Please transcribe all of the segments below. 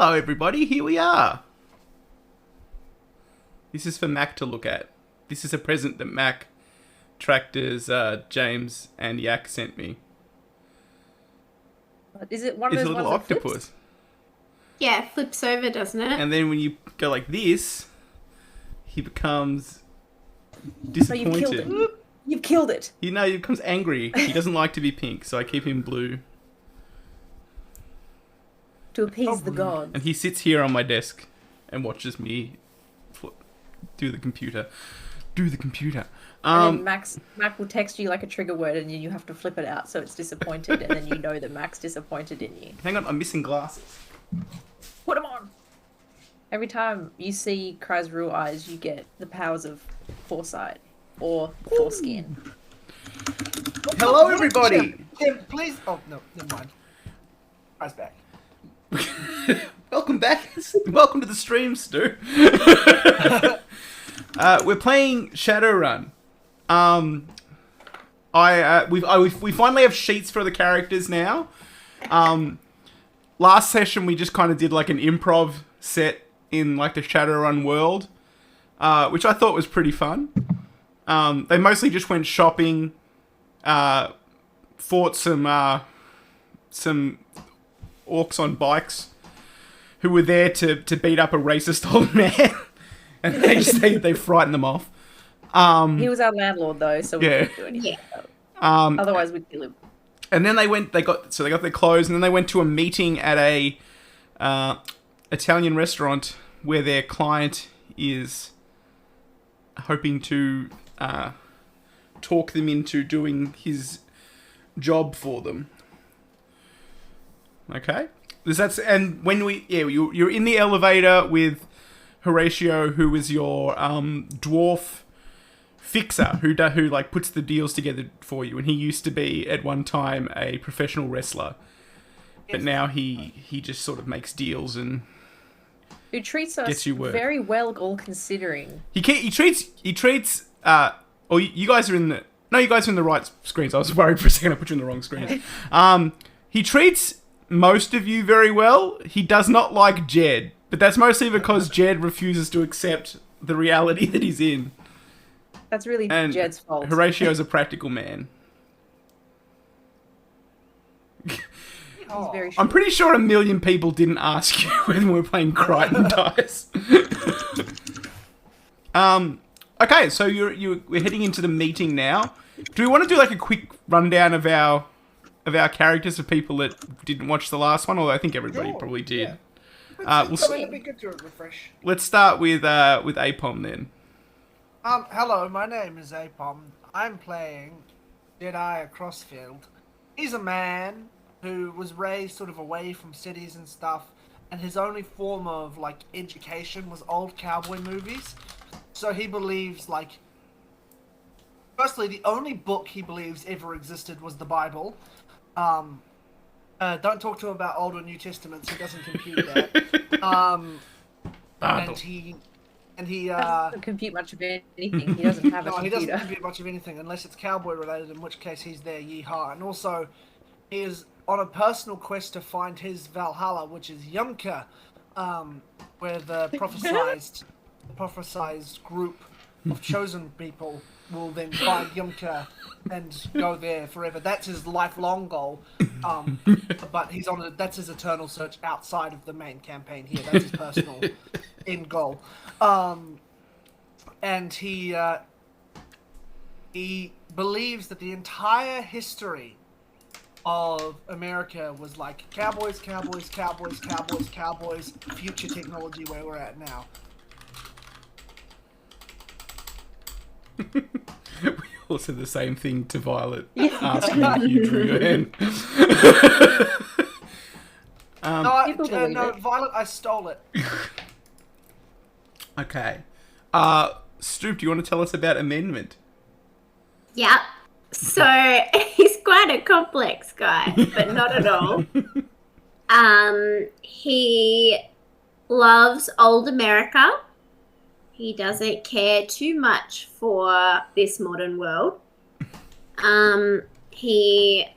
Hello, everybody. Here we are. This is for Mac to look at. This is a present that Mac, Tractors, James, and Yak sent me. Is it one of It's those a little ones that octopus. flips? Yeah, it flips over, doesn't it? And then when you go like this, he becomes So you've killed disappointed. it. You've killed it. He becomes angry. He doesn't like to be pink, so I keep him blue. To appease the gods. And he sits here on my desk and watches me do the computer. And then Mac will text you like a trigger word and you have to flip it out so it's disappointed and then you know that Mac's disappointed in you. Hang on, I'm missing glasses. Put them on! Every time you see Kry's real eyes, you get the powers of foresight or foreskin. Hello, everybody! Tim, please. Oh, no, never mind. Kry's back. Welcome back. Welcome to the stream, Stu. We're playing Shadowrun. We finally have sheets for the characters now. Last session we just kind of did like an improv set in like the Shadowrun world, which I thought was pretty fun. They mostly just went shopping, fought some orcs on bikes who were there to beat up a racist old man. And they frightened them off. He was our landlord though, so we couldn't do anything. Yeah. Otherwise we'd kill him. And then they got their clothes, and then they went to a meeting at a Italian restaurant where their client is hoping to talk them into doing his job for them. Okay, and when you're in the elevator with Horatio, who is your dwarf fixer, who like puts the deals together for you, and he used to be at one time a professional wrestler, but now he just sort of makes deals and Who treats us gets you work. very well, all considering. He treats. You guys are in the right screens. I was worried for a second I put you in the wrong screens. He treats most of you very well. He does not like Jed, but that's mostly because Jed refuses to accept the reality that he's in. That's really And Jed's fault. Horatio's a practical man. He's very short. I'm pretty sure 1 million people didn't ask you when we were playing Crichton Dice. Okay, so we're heading into the meeting now. Do we want to do like a quick rundown of our characters for people that didn't watch the last one? Although I think everybody probably did. Yeah. It'd be good to refresh. Let's start with Apom then. Hello, my name is Apom. I'm playing Jedi Crossfield. He's a man who was raised sort of away from cities and stuff, and his only form of like education was old cowboy movies. So he believes like, firstly, the only book he believes ever existed was the Bible. Don't talk to him about Old or New Testaments. He doesn't compute that. He doesn't compute much of anything. He doesn't have a he computer. doesn't compute much of anything unless it's cowboy related, in which case he's there, yeehaw. And also, he is on a personal quest to find his Valhalla, which is Yumka, where the prophesized group of chosen people will then find Yumka and go there forever. That's his lifelong goal. But that's his eternal search outside of the main campaign here. That's his personal end goal. And he believes that the entire history of America was like cowboys, future technology where we're at now. We all said the same thing to Violet, asking if you drew your hand. No, Violet, I stole it. Okay. Stoop, do you want to tell us about Amendment? Yep. So he's quite a complex guy, but not at all. He loves old America. He doesn't care too much for this modern world. He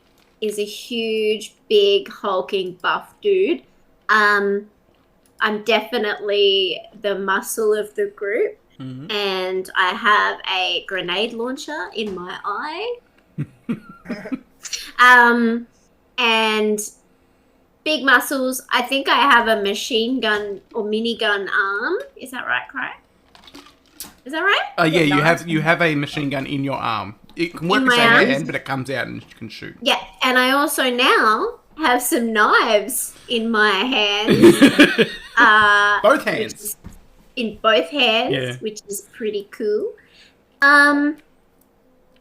is a huge, big, hulking, buff dude. I'm definitely the muscle of the group, and I have a grenade launcher in my eye. And big muscles. I think I have a machine gun or minigun arm. Is that right, Cry? Is that right? Yeah, you have a machine gun in your arm. It can work In as a my arms? hand, but it comes out and can shoot. Yeah, and I also now have some knives in my hands. Both hands. In both hands, Yeah. which is pretty cool.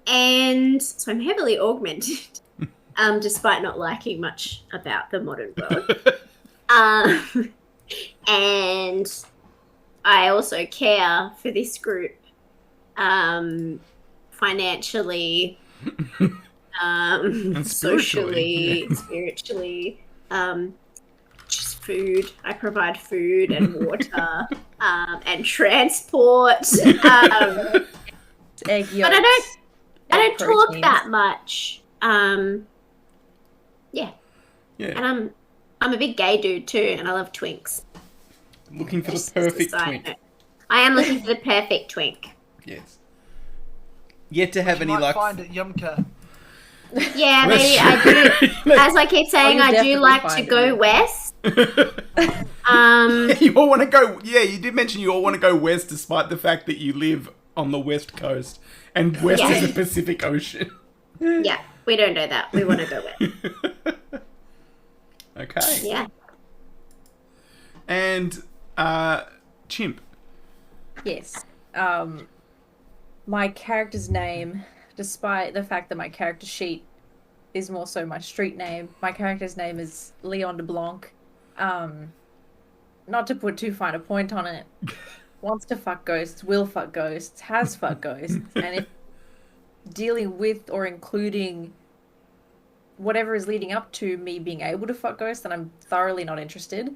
And so I'm heavily augmented, despite not liking much about the modern world. And I also care for this group financially, And spiritually. socially, spiritually, just food. I provide food and water and transport. Egg But yolks. I don't talk proteins. that much. Yeah, Yeah. and I'm a big gay dude too, and I love twinks. Looking for the Just as a perfect side twink. note. I am looking for the perfect twink. Yes. Yet to have You any might luck. find it Yumka. Yeah, That's maybe I do. As I keep saying, you'll I do definitely like to find go it. west. You all want to go. Yeah, you did mention you all want to go west, despite the fact that you live on the west coast, and west Yeah. is the Pacific Ocean. Yeah, we don't know that. We want to go west. Okay. Yeah. And Chimp. Yes. My character's name, despite the fact that my character sheet is more so my street name, my character's name is Leon de Blanc. Not to put too fine a point on it, wants to fuck ghosts, will fuck ghosts, has fucked ghosts, and if dealing with or including whatever is leading up to me being able to fuck ghosts, then I'm thoroughly not interested.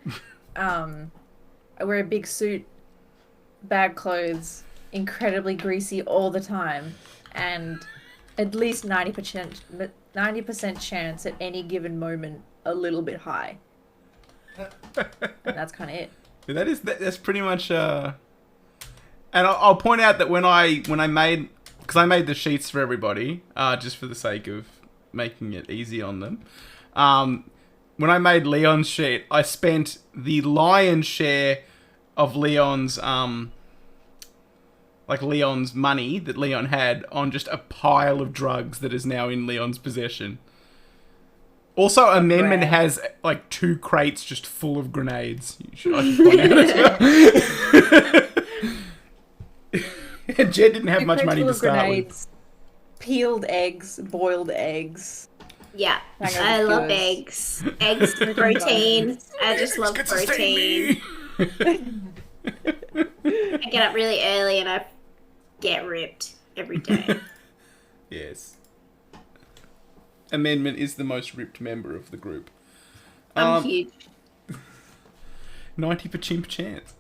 I wear a big suit, bad clothes, incredibly greasy all the time, and at least 90% chance at any given moment a little bit high. And that's kind of it. That's pretty much. And I'll point out that when I made, because I made the sheets for everybody, just for the sake of making it easy on them. When I made Leon's sheet, I spent the lion's share of Leon's Leon's money that Leon had on just a pile of drugs that is now in Leon's possession. Also, Amendment Right. has like 2 crates just full of grenades. I should point out as well. And Jed didn't have much money to start with. Peeled eggs, boiled eggs. Yeah. Hangover I love cures. eggs. Eggs, protein. I just love It's gonna sustain protein. me. I get up really early and I get ripped every day. Yes. Amendment is the most ripped member of the group. I'm huge. 90% chance.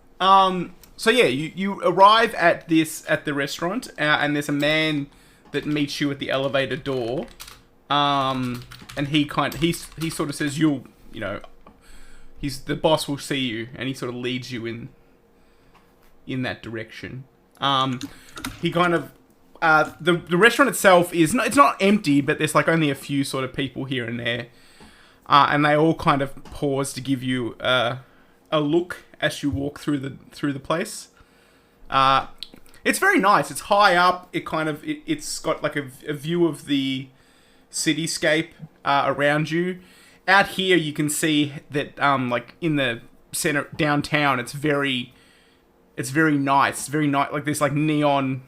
So yeah, you arrive at the restaurant, and there's a man that meets you at the elevator door. And he sort of says the boss will see you, and he sort of leads you in that direction. He kind of the restaurant itself it's not empty, but there's like only a few sort of people here and there, and they all kind of pause to give you a look as you walk through the place. It's very nice. It's high up. It's got like a view of the cityscape around you. Out here, you can see that like in the center downtown, it's very nice. It's very nice. Like there's like neon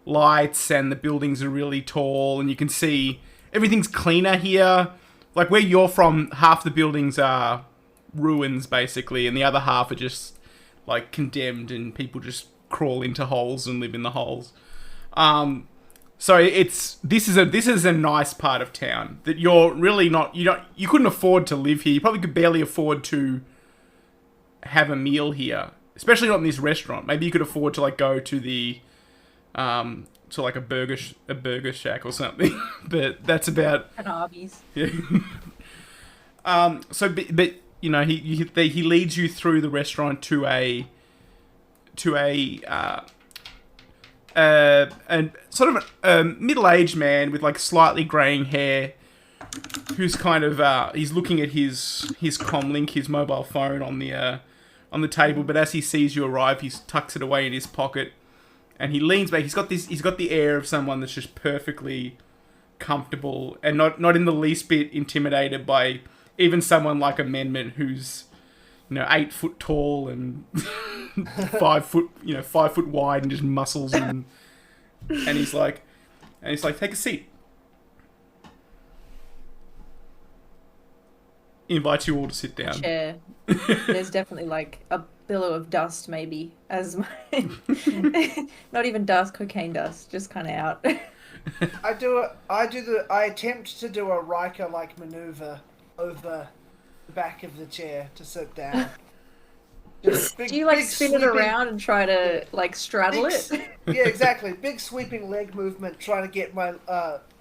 lights, and the buildings are really tall, and you can see everything's cleaner here. Like where you're from, half the buildings are ruins basically, and the other half are just like condemned, and people just crawl into holes and live in the holes. So this is a nice part of town that you're really not. You couldn't afford to live here. You probably could barely afford to have a meal here, especially not in this restaurant. Maybe you could afford to like go to the to like a burger shack or something. But that's about And Arby's. yeah. But you know, he leads you through the restaurant to a and sort of a middle-aged man with like slightly graying hair, who's kind of he's looking at his comlink, his mobile phone on the table. But as he sees you arrive, he tucks it away in his pocket, and he leans back. He's got the air of someone that's just perfectly comfortable and not in the least bit intimidated by even someone like Amendment, who's 8 foot tall and 5 foot 5 foot wide and just muscles and he's like take a seat. He invites you all to sit down. Chair. There's definitely like a billow of dust, maybe, as my not even dust, cocaine dust, just kind of out. I attempt to do a Riker-like maneuver over the back of the chair to sit down. Just Do you like spin it around and try to like straddle it? Yeah, exactly. Big sweeping leg movement, trying to get my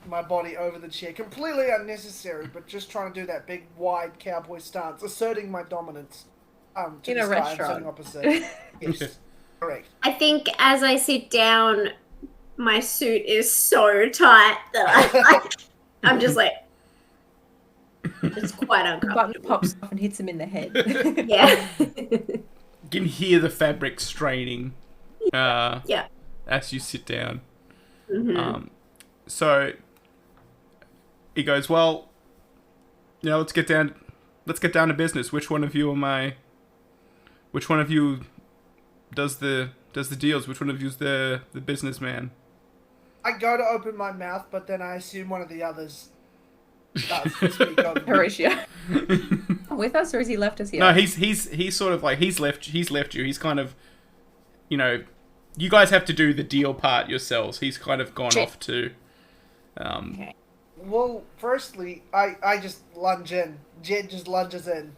my body over the chair. Completely unnecessary, but just trying to do that big wide cowboy stance, asserting my dominance. To In a restaurant. Opposite. Yes, correct. I think as I sit down, my suit is so tight that I'm just like, it's quite The button uncomfortable. pops off and hits him in the head. Yeah. You can hear the fabric straining. Yeah. As you sit down. Mhm. So he goes, well, let's get down to business. Which one of you does the deals? Which one of you's the businessman? I go to open my mouth, but then I assume one of the others does speak over me. Horatio. With us, or has he left us here? No, he's sort of like he's left you. He's kind of, you guys have to do the deal part yourselves. He's kind of gone off to. Okay. Well, firstly, I just lunge in. Jed just lunges in.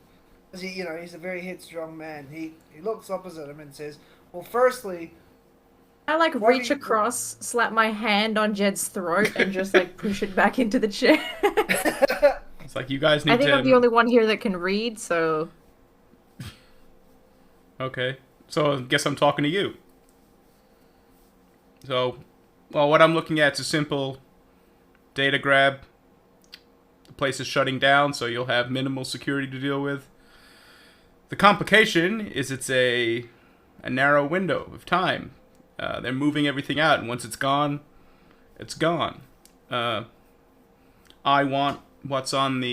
'Cause he's a very headstrong man. He looks opposite him and says, well, firstly... I like reach across, slap my hand on Jed's throat, and just like push it back into the chair. It's like you guys need to... I think I'm the only one here that can read, so... Okay. So I guess I'm talking to you. So, well, what I'm looking at is a simple data grab. The place is shutting down, so you'll have minimal security to deal with. The complication is it's a narrow window of time. They're moving everything out, and once it's gone, it's gone. I want what's in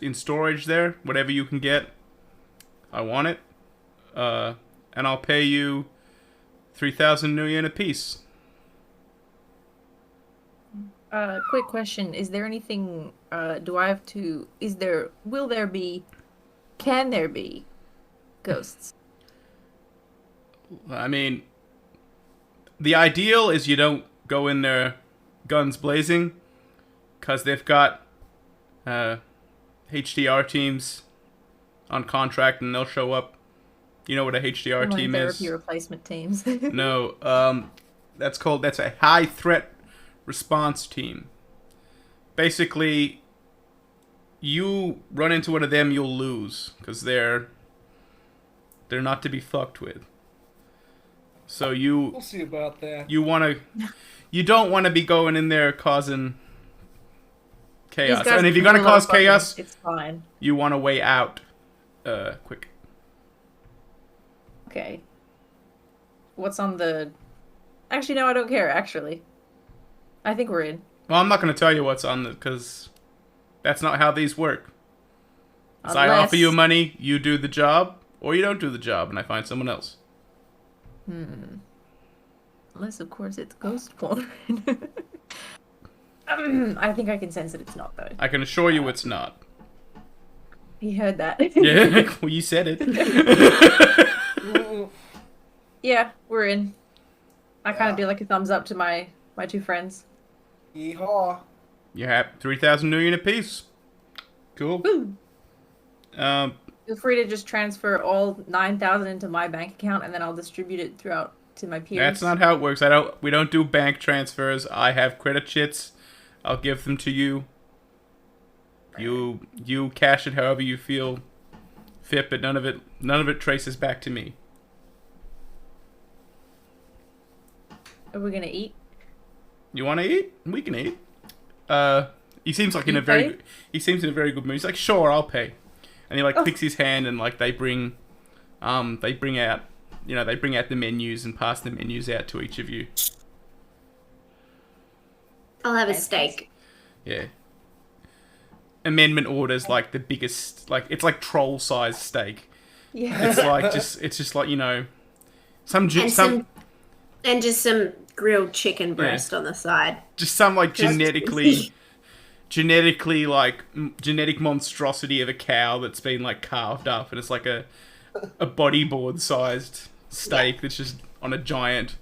in storage there, whatever you can get. I want it, and I'll pay you 3,000 new yen apiece. Quick question. Is there anything, can there be ghosts? I mean, the ideal is you don't go in there guns blazing, because they've got HDR teams on contract, and they'll show up. You know what a HDR team is? Therapy replacement teams. No, that's a high threat response team. Basically, you run into one of them, you'll lose, because they're not to be fucked with. So We'll see about that. you don't want to be going in there causing chaos. These guys And if you're can gonna do a lot cause of fucking. chaos, It's fine. you want to way out, quick. Okay. What's on the... Actually, no, I don't care, actually. I think we're in. Well, I'm not gonna tell you what's on because that's not how these work. So I offer you money, you do the job, or you don't do the job, and I find someone else. Unless, of course, it's ghost porn. I think I can sense that it's not, though. I can assure you it's not. He heard that. Yeah, well, you said it. Yeah, we're in. I kind of do like a thumbs up to my two friends. Yeehaw. You have 3,000 new yen apiece. Cool. Woo. Feel free to just transfer all 9,000 into my bank account, and then I'll distribute it throughout to my peers. That's not how it works. We don't do bank transfers. I have credit chits. I'll give them to you. You cash it however you feel fit, but none of it traces back to me. Are we gonna eat? You want to eat? We can eat. He seems like in a very good mood. He's like, sure, I'll pay. And he like clicks his hand, and like they bring out the menus and pass the menus out to each of you. I'll have a steak. Yeah. Amendment orders like the biggest, like it's like troll sized steak. Yeah. It's just like, you know, and just some grilled chicken breast on the side. Just some like genetic monstrosity of a cow that's been like carved up, and it's like a bodyboard sized steak that's just on a giant.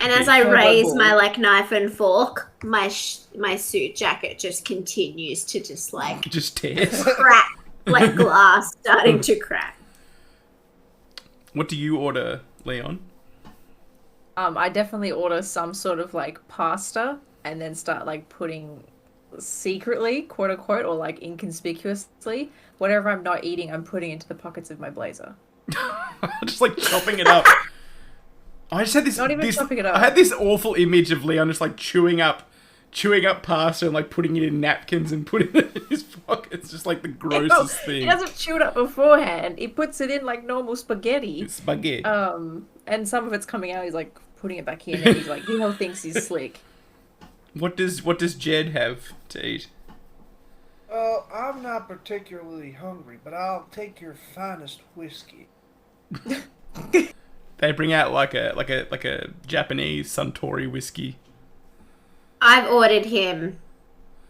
And as I raise my like knife and fork, my suit jacket just continues to just tears, crack like glass starting to crack. What do you order, Leon? I definitely order some sort of like pasta, and then start like putting secretly, quote unquote, or like inconspicuously, whatever I'm not eating, I'm putting into the pockets of my blazer. Just like chopping it up. I just had chopping it up. I had this awful image of Leon just like chewing up pasta and like putting it in napkins and putting it in his pockets. Just like the grossest thing. He doesn't chew it up beforehand. He puts it in like normal spaghetti. And some of it's coming out. He's like putting it back in, and he's like, he thinks he's slick. What does Jed have to eat? I'm not particularly hungry, but I'll take your finest whiskey. They bring out like a Japanese Suntory whiskey. I've ordered him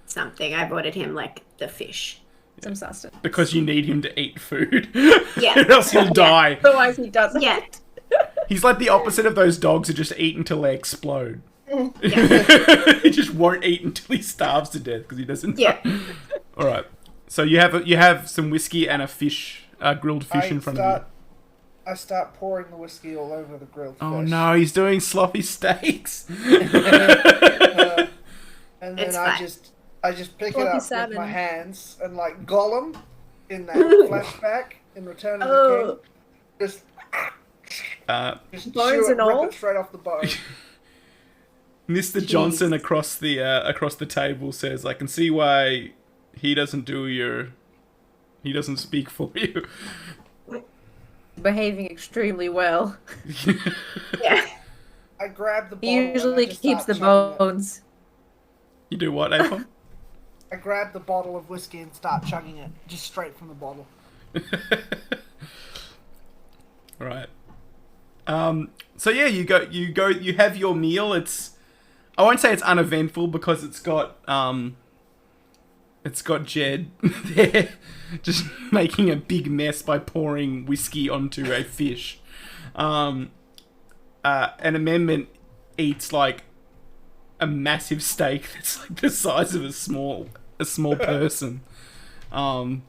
something. I've ordered him like the fish. Some sustenance. Because you need him to eat food. Yeah. Or else he'll die. Otherwise he doesn't. Yeah. He's like the opposite of those dogs who just eat until they explode. Yeah. He just won't eat until he starves to death because he doesn't. Yeah. All right. So you have some whiskey and a fish, grilled fish in front of you. I start pouring the whiskey all over the grilled fish. Oh no, he's doing sloppy steaks. And then I just pick it up with my hands and like Gollum in that flashback in Return of the King. Just bones and all? Rip it straight off the bone. Mr. Johnson across the table says, "I can see why he doesn't speak for you." Behaving extremely well. Yeah. I grab the bottle. He usually keeps the bones. You do what, Apom? I grab the bottle of whiskey and start chugging it, just straight from the bottle. All right. So yeah, you have your meal. I won't say it's uneventful because it's got Jed there just making a big mess by pouring whiskey onto a fish. An amendment eats like a massive steak that's like the size of a small person. And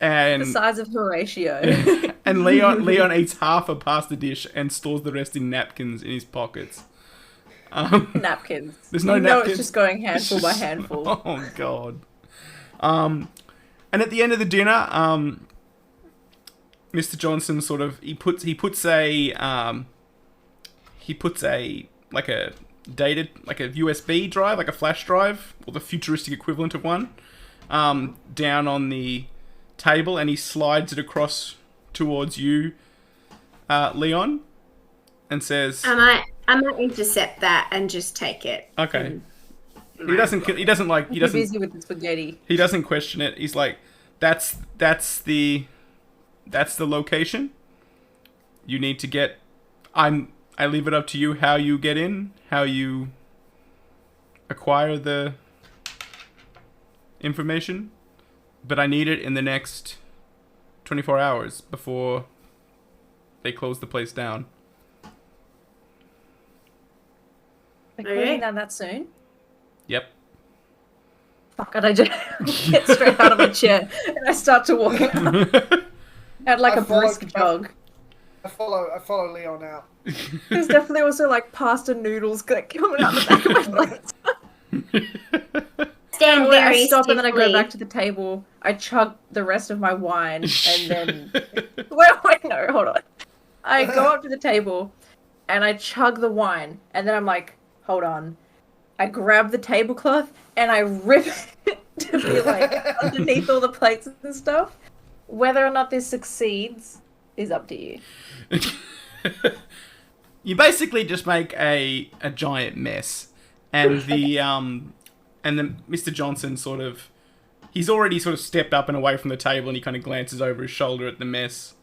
The size of Horatio. and Leon eats half a pasta dish and stores the rest in napkins in his pockets. Napkins. There's no napkins. No, it's just going handful by handful. Oh god. And at the end of the dinner, Mr. Johnson sort of he puts a like a dated like a USB drive, like a flash drive, or the futuristic equivalent of one, down on the table, and he slides it across towards you, Leon, and says, I might intercept that and just take it. Okay. He doesn't busy with the spaghetti. He doesn't question it. He's like, that's the location. You need to get. I leave it up to you how you get in, how you acquire the information, but I need it in the next 24 hours before they close the place down. They're closing down that soon? Yep. Fuck it, I just get straight out of my chair and I start to walk out at like a brisk jog. I follow Leon out. There's definitely also like pasta noodles coming out the back of my plate. stand I very stop stiffly. and then I go back to the table. I chug the rest of my wine and then wait, no, hold on. I go up to the table and I chug the wine and then I'm like, hold on. I grab the tablecloth and I rip it to be like underneath all the plates and stuff. Whether or not this succeeds is up to you. You basically just make a giant mess, and the Mr. Johnson he's already sort of stepped up and away from the table, and he kind of glances over his shoulder at the mess.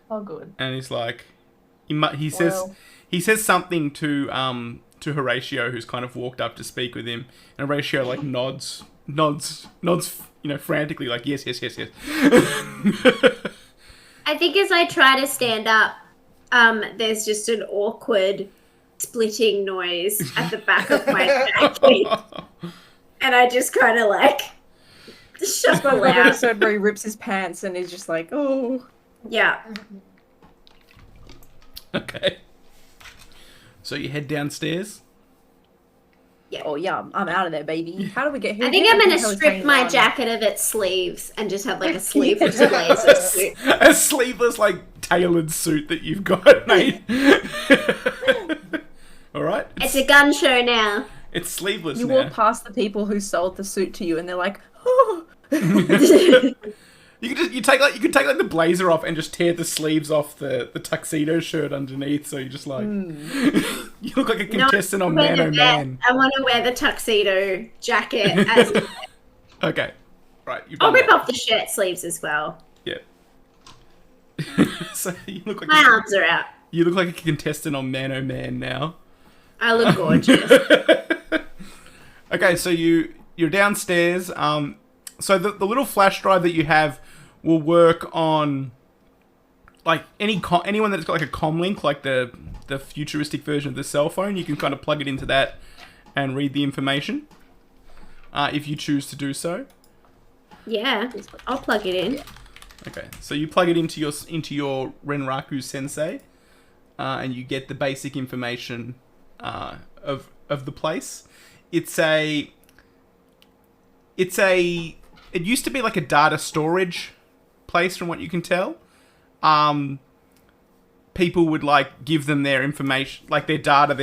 Oh, good. And he's like, he says something to Horatio, who's kind of walked up to speak with him, and Horatio like nods, frantically, like yes. I think as I try to stand up, there's just an awkward splitting noise at the back of my jacket, and I just kind of like shuffle That out. episode where he rips his pants and he's just like, oh. Yeah. Okay. So you head downstairs. Oh yeah, I'm out of there, baby. How do we get here? I think I'm gonna strip my jacket of its sleeves and just have like a sleeveless blazer suit. A sleeveless, like tailored suit that you've got, mate. All right. It's a gun show now. It's sleeveless You now. walk past the people who sold the suit to you, and they're like, "Oh." You could take the blazer off and just tear the sleeves off the tuxedo shirt underneath. So you just like you look like a contestant on Man Oh Man. I want to wear the tuxedo jacket as. Okay, right. You've I'll done rip that. off the shirt sleeves as well. Yeah. So you look like My arms are out. you look like a contestant on Man Oh Man now. I look gorgeous. Okay, so you're downstairs. So the little flash drive that you have will work on like anyone that's got like a comm link, like the futuristic version of the cell phone. You can kind of plug it into that and read the information if you choose to do so. Yeah, I'll plug it in. Okay, so you plug it into your Renraku Sensei, and you get the basic information of the place. It used to be like a data storage place, from what you can tell. People would like give them their information, like their data,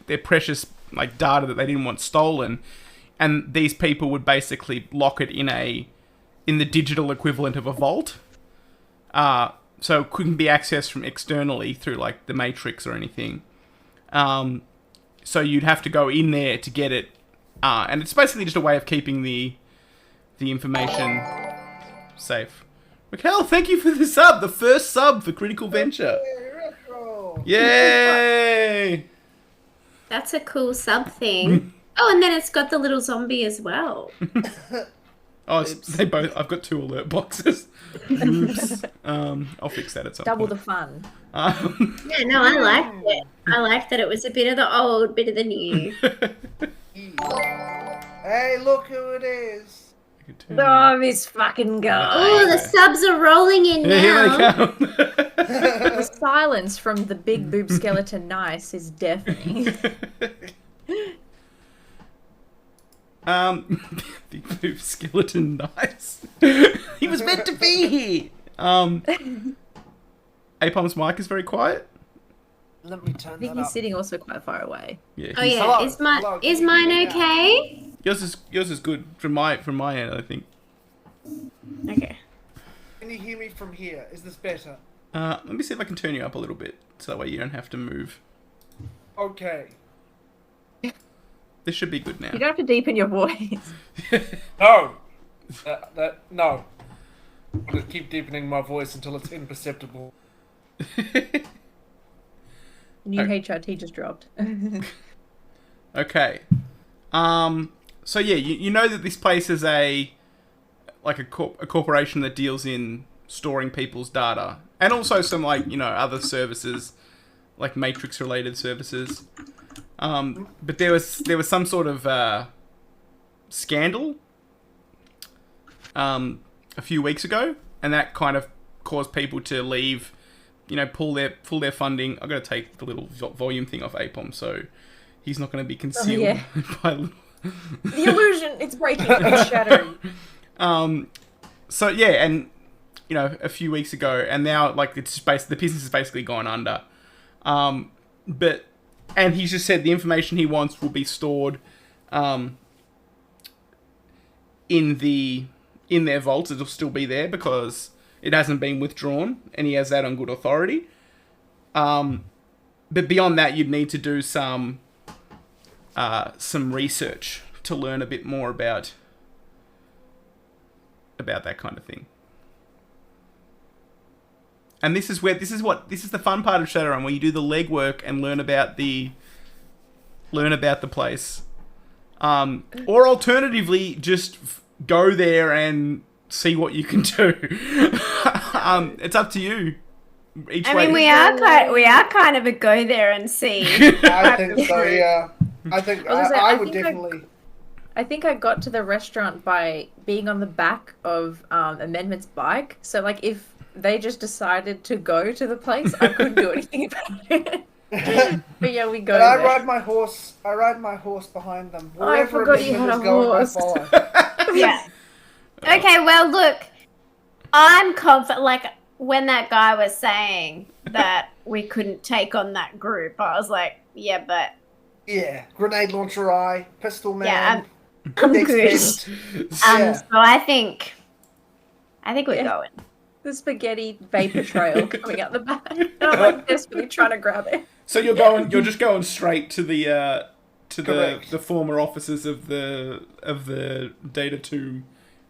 their precious like data that they didn't want stolen, and these people would basically lock it in the digital equivalent of a vault. So it couldn't be accessed from externally through like the Matrix or anything. So you'd have to go in there to get it, and it's basically just a way of keeping the information safe. Raquel, thank you for the sub, the first sub for Critical Venture. Yay! That's a cool sub thing. Oh, and then it's got the little zombie as well. Oh, they both. I've got 2 alert boxes. Oops. I'll fix that at some Double point. the fun. Yeah, no, I liked it. I liked that it was a bit of the old, bit of the new. Hey, look who it is. Oh, this fucking guy. Oh, the subs are rolling in Here they now. come. The silence from the big boob skeleton nice is deafening. Big boob skeleton, nice. He was meant to be here. Apom's mic is very quiet. Let me I turn think that he's up. sitting also quite far away. Yeah. Oh he's- yeah, Hello, is hello, can you mine hear me now? okay? Yours is good from my end, I think. Okay. Can you hear me from here? Is this better? Let me see if I can turn you up a little bit, so that way you don't have to move. Okay. This should be good now. You don't have to deepen your voice. No. No. I'm gonna keep deepening my voice until it's imperceptible. New Okay. HRT just dropped. Okay. So yeah, you know that this place is a corporation that deals in storing people's data, and also some other services, like Matrix related services. But there was some sort of scandal a few weeks ago, and that kind of caused people to leave, pull their funding. I've got to take the little volume thing off Apom, so he's not going to be concealed by The illusion, it's breaking, it's shattering. So yeah, and you know, a few weeks ago, and now like the business is basically gone under. And he's just said the information he wants will be stored, in their vaults. It'll still be there because it hasn't been withdrawn, and he has that on good authority. But beyond that, you'd need to do some research to learn a bit more about that kind of thing. And this is the fun part of Shadowrun, where you do the legwork and learn about the place. Or alternatively, just go there and see what you can do. It's up to you. We are kind of a go there and see. I think so. Yeah. I think I would definitely. I think I got to the restaurant by being on the back of Amendment's bike. So like if they just decided to go to the place, I couldn't do anything about it. But yeah, we go. But I ride my horse behind them. I forgot you had a horse. Yeah. Okay, well, look, I'm confident. Like, when that guy was saying that we couldn't take on that group, I was like, yeah, but... Yeah, grenade launcher eye, pistol man. Yeah, I'm good. So I think we're going. The spaghetti vapor trail coming out the back. And I'm like desperately trying to grab it. So you're just going straight to the former offices of the Data Tomb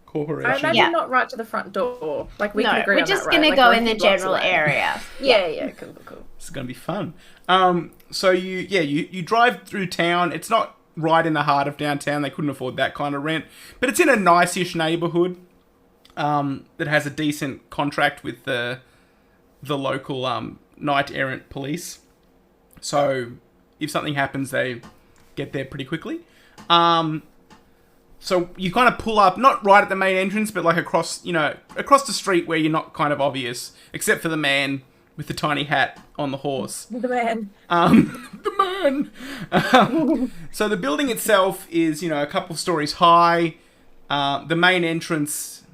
Corporation. I imagine not right to the front door. Like we can agree we're on just that, gonna right? go Like in the general area. Yeah, cool. This is gonna be fun. So you drive through town. It's not right in the heart of downtown. They couldn't afford that kind of rent, but it's in a nice-ish neighborhood that has a decent contract with the local knight errant police. So if something happens, they get there pretty quickly. So you kind of pull up, not right at the main entrance, but like across the street where you're not kind of obvious, except for the man with the tiny hat on the horse. The man. The man. So the building itself is, a couple of stories high. The main entrance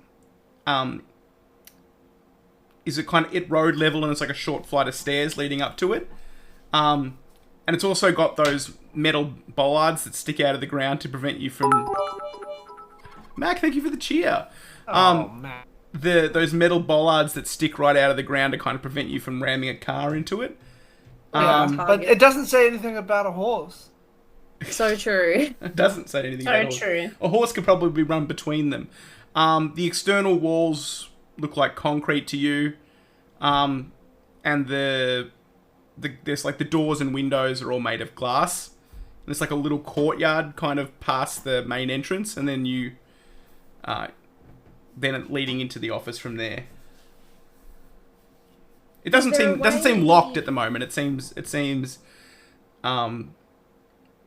is at road level, and it's like a short flight of stairs leading up to it. And it's also got those metal bollards that stick out of the ground to prevent you from... Mac, thank you for the cheer. Mac. Those metal bollards that stick right out of the ground to kind of prevent you from ramming a car into it. But it doesn't say anything about a horse. So true. It doesn't say anything about a horse. So true. A horse could probably run between them. The external walls look like concrete to you. And there's like the doors and windows are all made of glass. And there's like a little courtyard kind of past the main entrance, and then then leading into the office from there. It doesn't seem locked at the moment. It seems like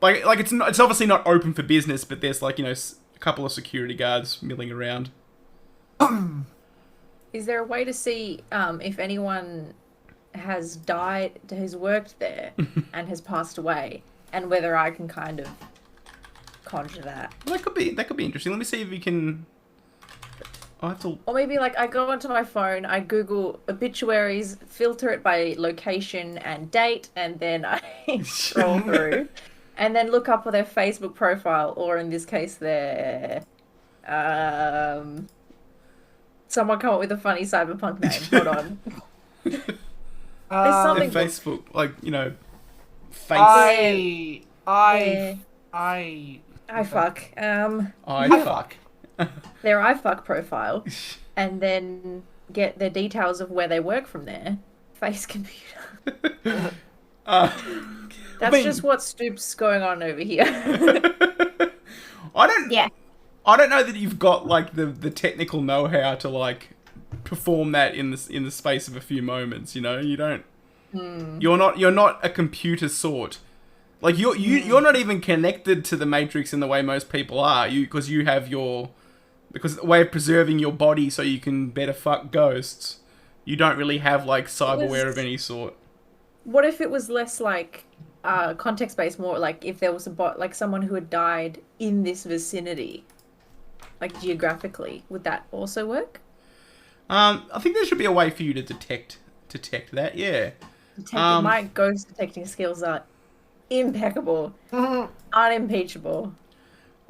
it's obviously not open for business, but there's like a couple of security guards milling around. Is there a way to see if anyone has died, has worked there, and has passed away, and whether I can kind of conjure that? Well, that could be interesting. Let me see if we can. I have to. Or maybe like I go onto my phone, I Google obituaries, filter it by location and date, and then I scroll through, and then look up their Facebook profile, or in this case, their someone come up with a funny cyberpunk name. Hold on. There's something. Facebook, face. I fuck. I fuck. Their iFuck profile, and then get their details of where they work from there. Face computer. That's just what Stoop's going on over here. I don't know that you've got like the technical know-how to like perform that in the space of a few moments. You don't. You're not a computer sort. Like you're not even connected to the Matrix in the way most people are. Because you have because the way of preserving your body so you can better fuck ghosts. You don't really have like cyberware of any sort. What if it was less like context-based, more like if there was like someone who had died in this vicinity, like geographically, would that also work? I think there should be a way for you to detect that. Yeah. My ghost detecting skills are impeccable, unimpeachable.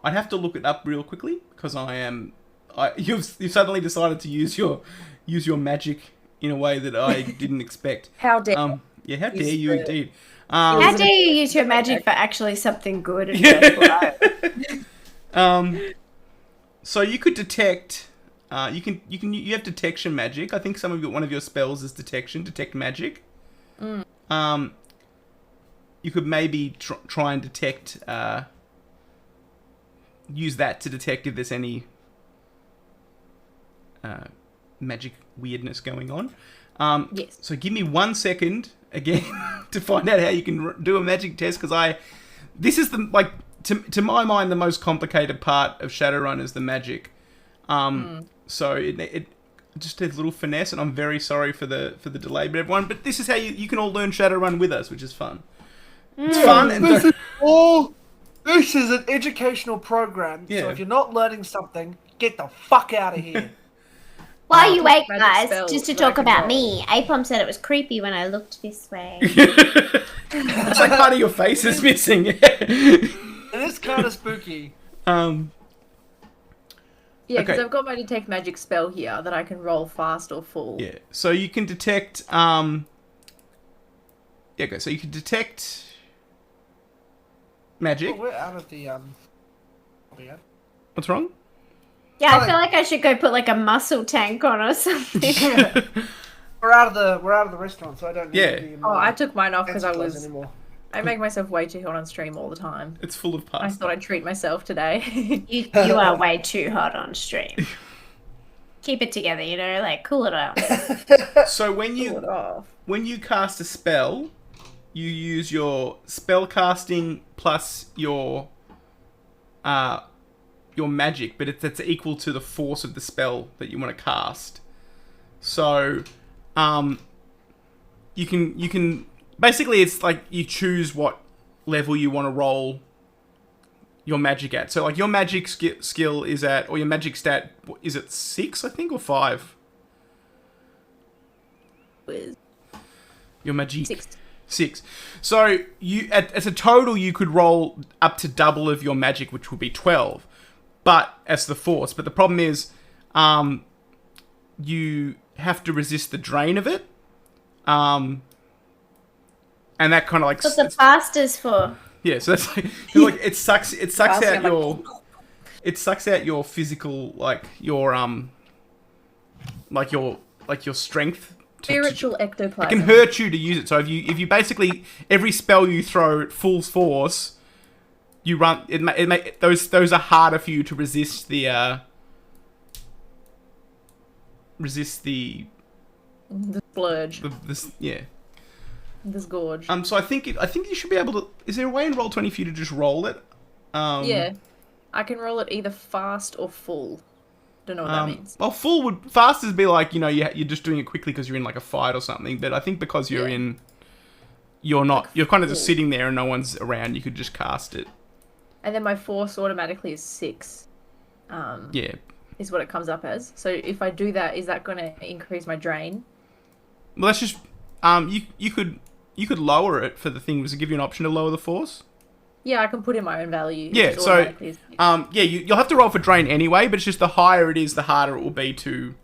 I'd have to look it up real quickly because you've suddenly decided to use your magic in a way that I didn't expect. How dare? How dare you indeed? How dare you use your magic for actually something good and worthwhile? So you could detect. You have detection magic. I think one of your spells is detect magic. You could maybe try and detect. Use that to detect if there's any magic weirdness going on. Yes. So give me 1 second again to find out how you can do a magic test, because this is to my mind the most complicated part of Shadowrun is the magic. So it just a little finesse, and I'm very sorry for the delay, but this is how you can all learn Shadowrun with us, which is fun. It's fun. And This is an educational program, Yeah. so if you're not learning something, get the fuck out of here. While you wait, magic guys, spells just to that I talk can about roll. me, Apom said it was creepy when I looked this way. it's like part of your face is missing. It is kind of spooky. Yeah, because Okay. I've got my detect magic spell here that I can roll fast or full. Yeah. So you can detect. Okay. So you can detect magic. Oh, we're out of the yeah. What's wrong? Yeah, I feel like I should go put like a muscle tank on or something. We're out of the restaurant, so I don't need Yeah. to be in Oh, my I took mine off because I clothes was. anymore. I make myself way too hot on stream all the time. It's full of I pasta. thought I'd treat myself today. You are way too hot on stream. Keep it together, like cool it down. So when Pull it off. you cast a spell, you use your spell casting plus your magic, but that's equal to the force of the spell that you want to cast. So, you can basically it's like you choose what level you want to roll your magic at. So like your magic skill is at, or your magic stat is at 6, I think, or 5. With Your magic 6. 6. So you as a total you could roll up to double of your magic, which would be 12. But as the force. But the problem is, you have to resist the drain of it. And that kind of like What's the pasta's for? yeah. So that's like it sucks Passing, out I'm your it sucks out your physical your strength. Spiritual It ectoplasm. can hurt you to use it. So if you basically every spell you throw at full force, you run those are harder for you to resist the The splurge. yeah. This gorge. So I think you should be able to. Is there a way in Roll20 for you to just roll it? Yeah. I can roll it either fast or full. Don't know what that means. Well, full would fast is be like you're just doing it quickly because you're in like a fight or something. But I think because you're you're kind of just full. sitting there and no one's around. You could just cast it. And then my force automatically is 6. Yeah. Is what it comes up as. So if I do that, is that going to increase my drain? Well, that's just you could lower it for the thing. Does it give you an option to lower the force? Yeah, I can put in my own value. Yeah, which so automatically is 6. you'll have to roll for drain anyway, but it's just the higher it is, the harder it will be to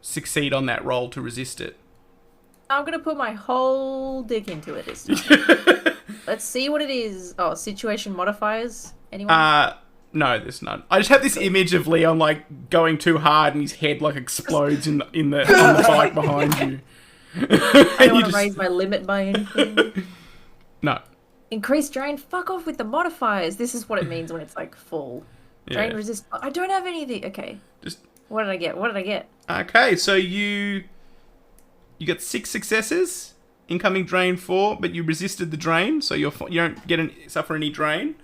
succeed on that roll to resist it. I'm going to put my whole dick into it this time. Let's see what it is. Oh, situation modifiers. Anyone? No, there's none. I just have this image of Leon like going too hard and his head like explodes on the bike behind you. I don't want to raise my limit by anything. No. Increased drain. Fuck off with the modifiers. This is what it means when it's like full. Drain Yeah. resist. I don't have anything. Okay. Just What did I get? okay. So you got 6 successes. Incoming drain 4, but you resisted the drain, so you don't suffer any drain,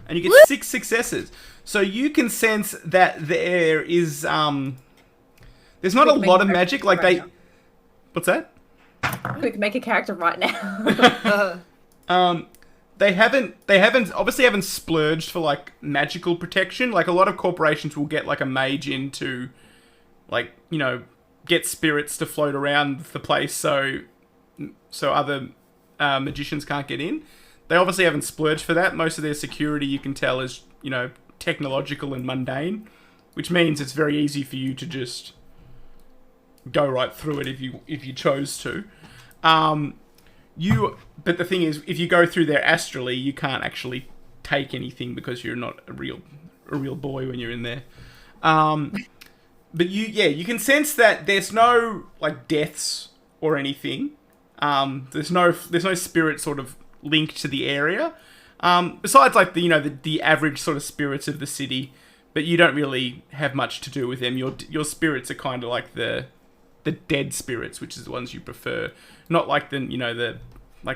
and you get 6 successes. So you can sense that there is there's not a Quick, lot of make a magic. character Like right they, now. what's that? Quick, make a character right now. They obviously haven't splurged for like magical protection. Like a lot of corporations will get like a mage in to, like, you know, get spirits to float around the place so other magicians can't get in. They obviously haven't splurged for that. Most of their security, you can tell, is, you know, technological and mundane, which means it's very easy for you to just go right through it if you chose to. But the thing is, if you go through there astrally, you can't actually take anything because you're not a real boy when you're in there. But you can sense that there's no like deaths or anything. There's no spirit sort of linked to the area. Besides like the average sort of spirits of the city, but you don't really have much to do with them. Your spirits are kind of like the dead spirits, which is the ones you prefer, not like the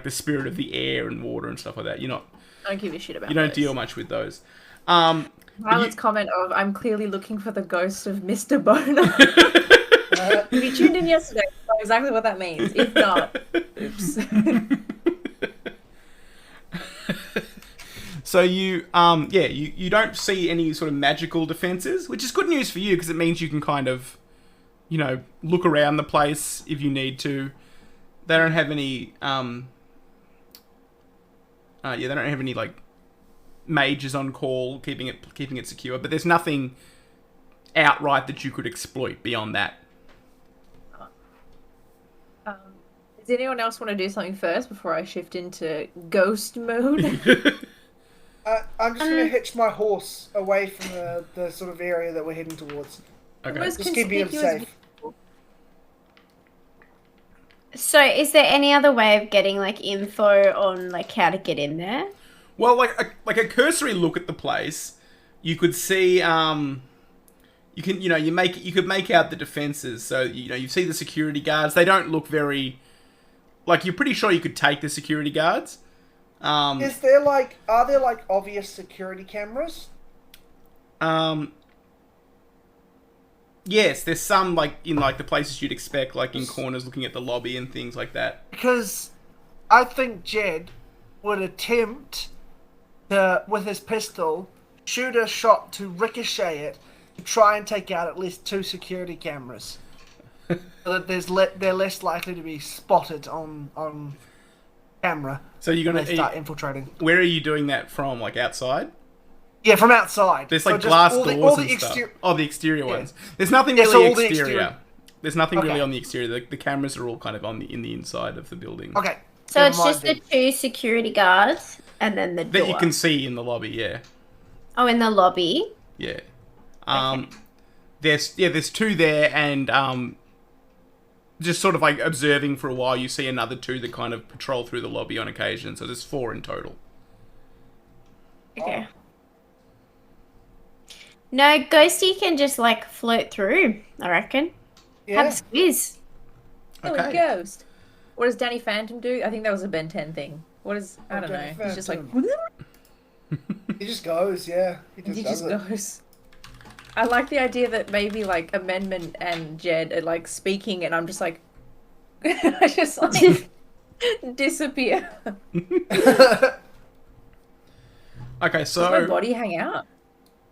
spirit of the air and water and stuff like that. I don't give a shit about. You don't those. deal much with those. Violet's comment of "I'm clearly looking for the ghost of Mr. Boner." If you tuned in yesterday, you know exactly what that means. If not, oops. So you don't see any sort of magical defenses, which is good news for you because it means you can kind of, look around the place if you need to. They don't have any they don't have any like mages on call keeping it secure, but there's nothing outright that you could exploit beyond that. Does anyone else want to do something first before I shift into ghost mode? I'm just going to hitch my horse away from the sort of area that we're heading towards. Okay. Most Just keeping him conspicuous safe. So, is there any other way of getting like info on like how to get in there? Well, like a cursory look at the place, you could see you could make out the defenses. So you see the security guards. They don't look very like you're pretty sure you could take the security guards. Are there like obvious security cameras? Yes, there's some like in like the places you'd expect, like in corners looking at the lobby and things like that. Because I think Jed would attempt to, with his pistol, shoot a shot to ricochet it to try and take out at least 2 security cameras. So that they're less likely to be spotted on camera. So you're when they start infiltrating. Where are you doing that from? Like outside? Yeah, from outside. There's like so glass all doors the and stuff. exterior. Oh, the exterior Yeah. ones. There's nothing Yeah, so really all the exterior. exterior- There's nothing really Okay. on the exterior. The cameras are all kind of in the inside of the building. Okay. So never it's mind just the then. 2 security guards and then the door. That you can see in the lobby. Yeah. Oh, in the lobby. Yeah. Okay. There's 2 there, and just sort of like observing for a while, you see another 2 that kind of patrol through the lobby on occasion. So there's 4 in total. Okay. No, Ghosty can just like float through, I reckon. Yeah. Have a squeeze. Oh, a ghost. What does Danny Phantom do? I think that was a Ben 10 thing. What is... I don't know. Danny He's just like... He just goes, yeah. He just does it. goes. I like the idea that maybe like Amendment and Jed are like speaking and I'm just like... I just like... disappear. Okay, so... Does my body hang out?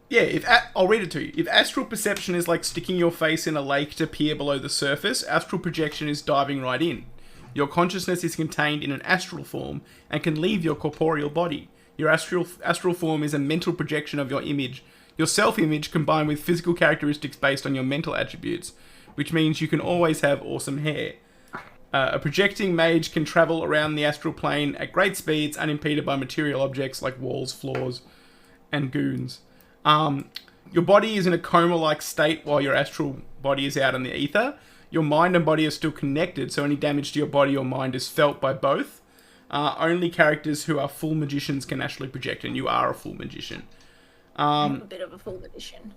Yeah, I'll read it to you. If astral perception is like sticking your face in a lake to peer below the surface, astral projection is diving right in. Your consciousness is contained in an astral form and can leave your corporeal body. Your astral form is a mental projection of your image, your self-image combined with physical characteristics based on your mental attributes, which means you can always have awesome hair. A projecting mage can travel around the astral plane at great speeds, unimpeded by material objects like walls, floors, and goons. Your body is in a coma-like state while your astral body is out in the ether. Your mind and body are still connected, so any damage to your body or mind is felt by both. Only characters who are full magicians can actually project, and you are a full magician. I'm a bit of a full magician.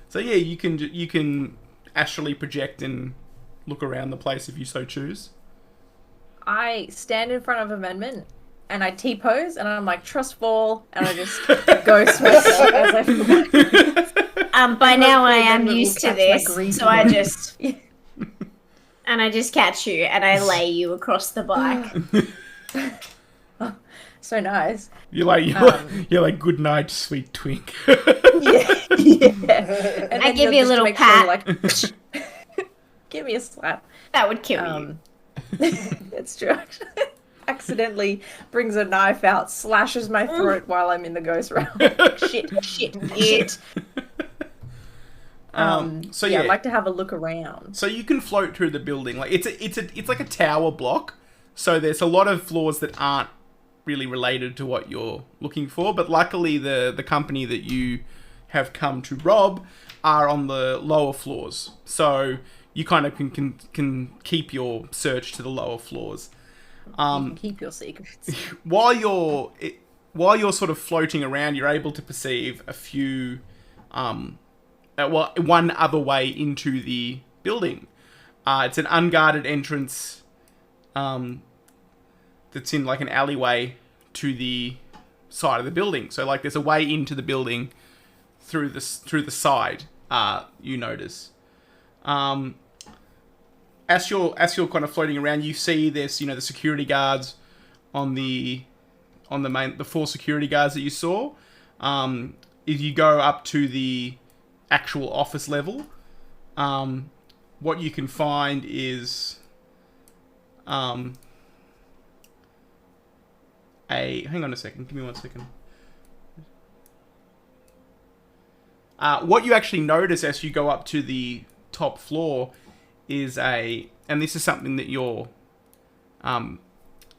So yeah, you can astrally project and look around the place if you so choose. I stand in front of Amendment and I T-pose and I'm like, trust fall, and I just go myself as I fall. By now I am Amendment used will to catch my this, greasy so I bum. just... And I just catch you and I lay you across the bike. so nice. You're like, good night, sweet twink. Yeah. And I then give you'll you a just little make sure pat. you're like, give me a slap. That would kill you. That's true. Actually. Accidentally brings a knife out, slashes my throat while I'm in the ghost realm. shit. So I'd like to have a look around. So you can float through the building. Like it's like a tower block. So there's a lot of floors that aren't really related to what you're looking for. But luckily, the company that you have come to rob are on the lower floors. So you kind of can keep your search to the lower floors. You can keep your secrets. While you're sort of floating around, you're able to perceive a few, one other way into the building. It's an unguarded entrance, that's in like an alleyway to the side of the building. So like there's a way into the building through the side. You notice. As you're kind of floating around, you see there's the security guards on the 4 security guards that you saw. If you go up to the actual office level, what you can find is hang on a second. Give me 1 second. What you actually notice as you go up to the top floor is and this is something that your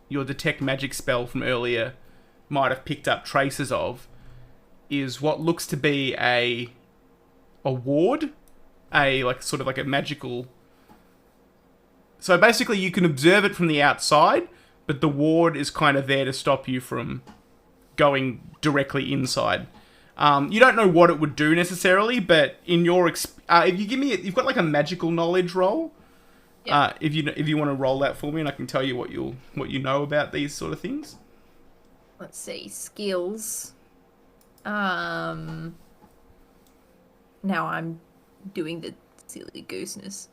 detect magic spell from earlier might have picked up traces of, is what looks to be a ward, sort of like a magical. So basically, you can observe it from the outside, but the ward is kind of there to stop you from going directly inside. You don't know what it would do necessarily, but in your if you give me you've got like a magical knowledge roll. Yeah. If you want to roll that for me, and I can tell you what you know about these sort of things. Let's see, skills. Now I'm doing the silly gooseness.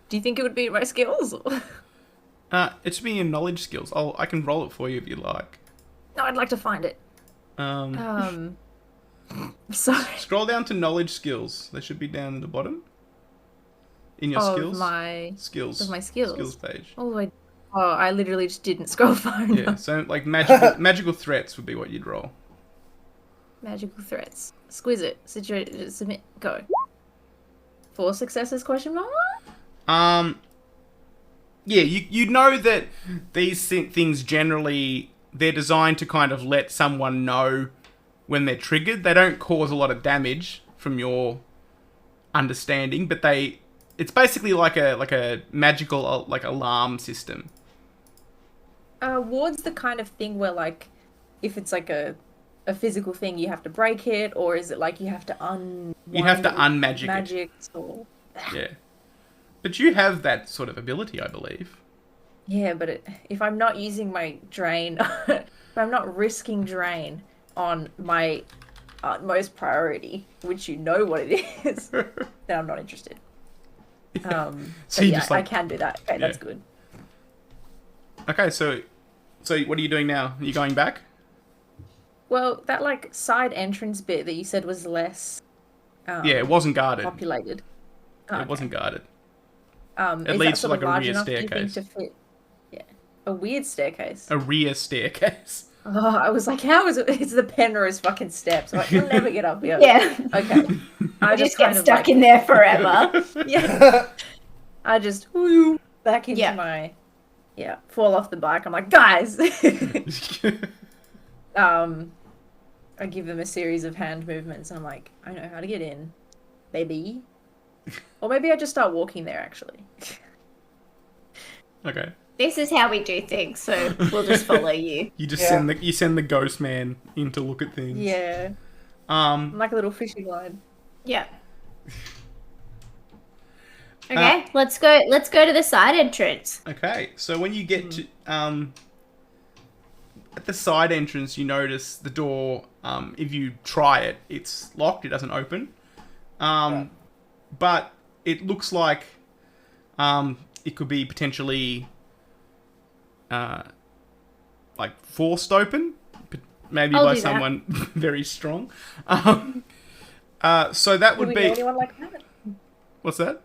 Do you think it would be my skills? It should be your knowledge skills. I can roll it for you if you like. No, I'd like to find it. Sorry. Scroll down to knowledge skills. They should be down at the bottom. In your skills. My skills. Of my skills. Skills page. I literally just didn't scroll far enough. Yeah, so like magical threats would be what you'd roll. Magical threats. Exquisite. Situation. Submit. Go. 4 successes? Question mark? Yeah, you know that these things generally, they're designed to kind of let someone know when they're triggered. They don't cause a lot of damage from your understanding, but it's basically like a magical like alarm system. Ward's the kind of thing where like if it's like a physical thing you have to break it, or is it like you have to unmagic magic or yeah. But you have that sort of ability, I believe. Yeah, but if I'm not using my drain, if I'm not risking drain on my utmost priority, which you know what it is, then I'm not interested. So yeah, I can do that. Okay, that's good. Okay, so what are you doing now? Are you going back? Well, that like side entrance bit that you said was less. It wasn't guarded. Populated. It wasn't guarded. It leads to like a rear staircase. Yeah, a weird staircase. A rear staircase. Oh, I was like, how is it? It's the Penrose fucking steps. I'm like, you'll never get up here. Yeah. Okay. I just get stuck in there forever. Yeah. I just back into my fall off the bike. I'm like, guys. I give them a series of hand movements, and I'm like, I know how to get in, baby. Or maybe I just start walking there, actually. Okay. This is how we do things, so we'll just follow you. You just send the ghost man in to look at things. Yeah. I'm like a little fishing line. Yeah. Okay, let's go to the side entrance. Okay, so when you get to at the side entrance, you notice the door. If you try it, it's locked. It doesn't open. But it looks like it could be potentially like forced open, maybe I'll by do that. someone very strong. So that Do would we be. know anyone like that? What's that?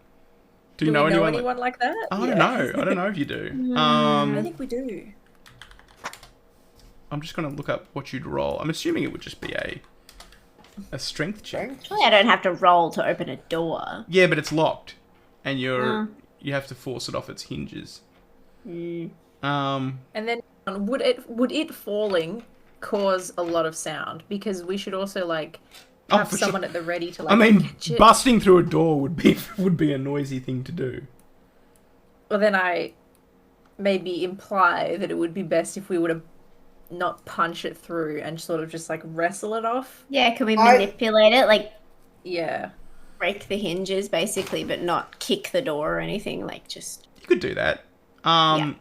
Do you we know know anyone? like that? I don't Yeah. know. I don't know if you do. I think we do. I'm just gonna look up what you'd roll. I'm assuming it would just be a strength check. Surely I don't have to roll to open a door. Yeah, but it's locked, and you have to force it off its hinges. And then would it falling cause a lot of sound? Because we should also like have for someone sure. at the ready to like I mean, catch it. busting through a door would be a noisy thing to do. Well, then I maybe imply that it would be best if we would have not punch it through and sort of just like wrestle it off. Yeah, can we manipulate it? Like, Yeah. break the hinges, basically, but not kick the door or anything. Like, just... You could do that.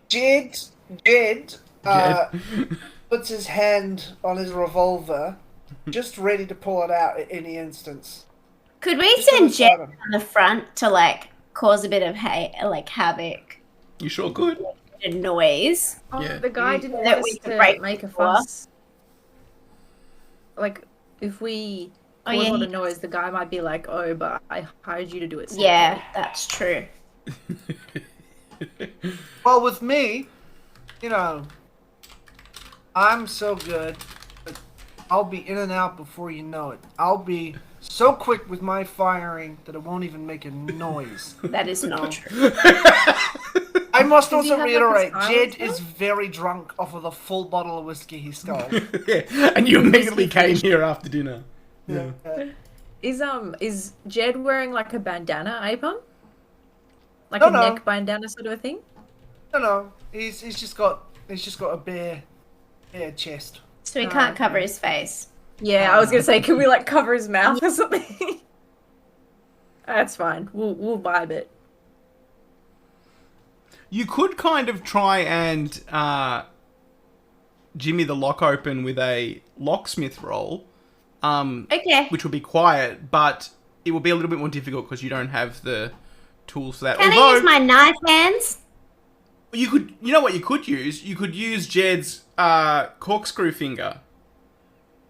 Jed Jed. puts his hand on his revolver, just ready to pull it out at any instance. Could we Just send beside Jet him. on the front to, like, cause a bit of, havoc You sure could. and noise? Oh, Yeah. the guy didn't That want we us could to break make a the door. fuss. Like, if we cause a lot of noise, the guy might be like, "Oh, but I hired you to do it." Yeah, that's true. Well, with me, you know, I'm so good, that I'll be in and out before you know it. I'll be so quick with my firing that it won't even make a noise. That is not true. I must Does he also have, like, a reiterate, Jed silencer? is very drunk off of the full bottle of whiskey he stole. Yeah, and you immediately came here after dinner. Yeah. Is Jed wearing like a bandana, Apom? Like No, a no. neck bandana sort of a thing? No, he's just got a bare chest. So we can't cover his face. Yeah, I was gonna say, can we like cover his mouth or something? That's fine. We'll vibe it. You could kind of try and jimmy the lock open with a locksmith roll. Okay. Which would be quiet, but it will be a little bit more difficult because you don't have the tools for that. Can I use my knife hands? You know what you could use? You could use Jed's corkscrew finger.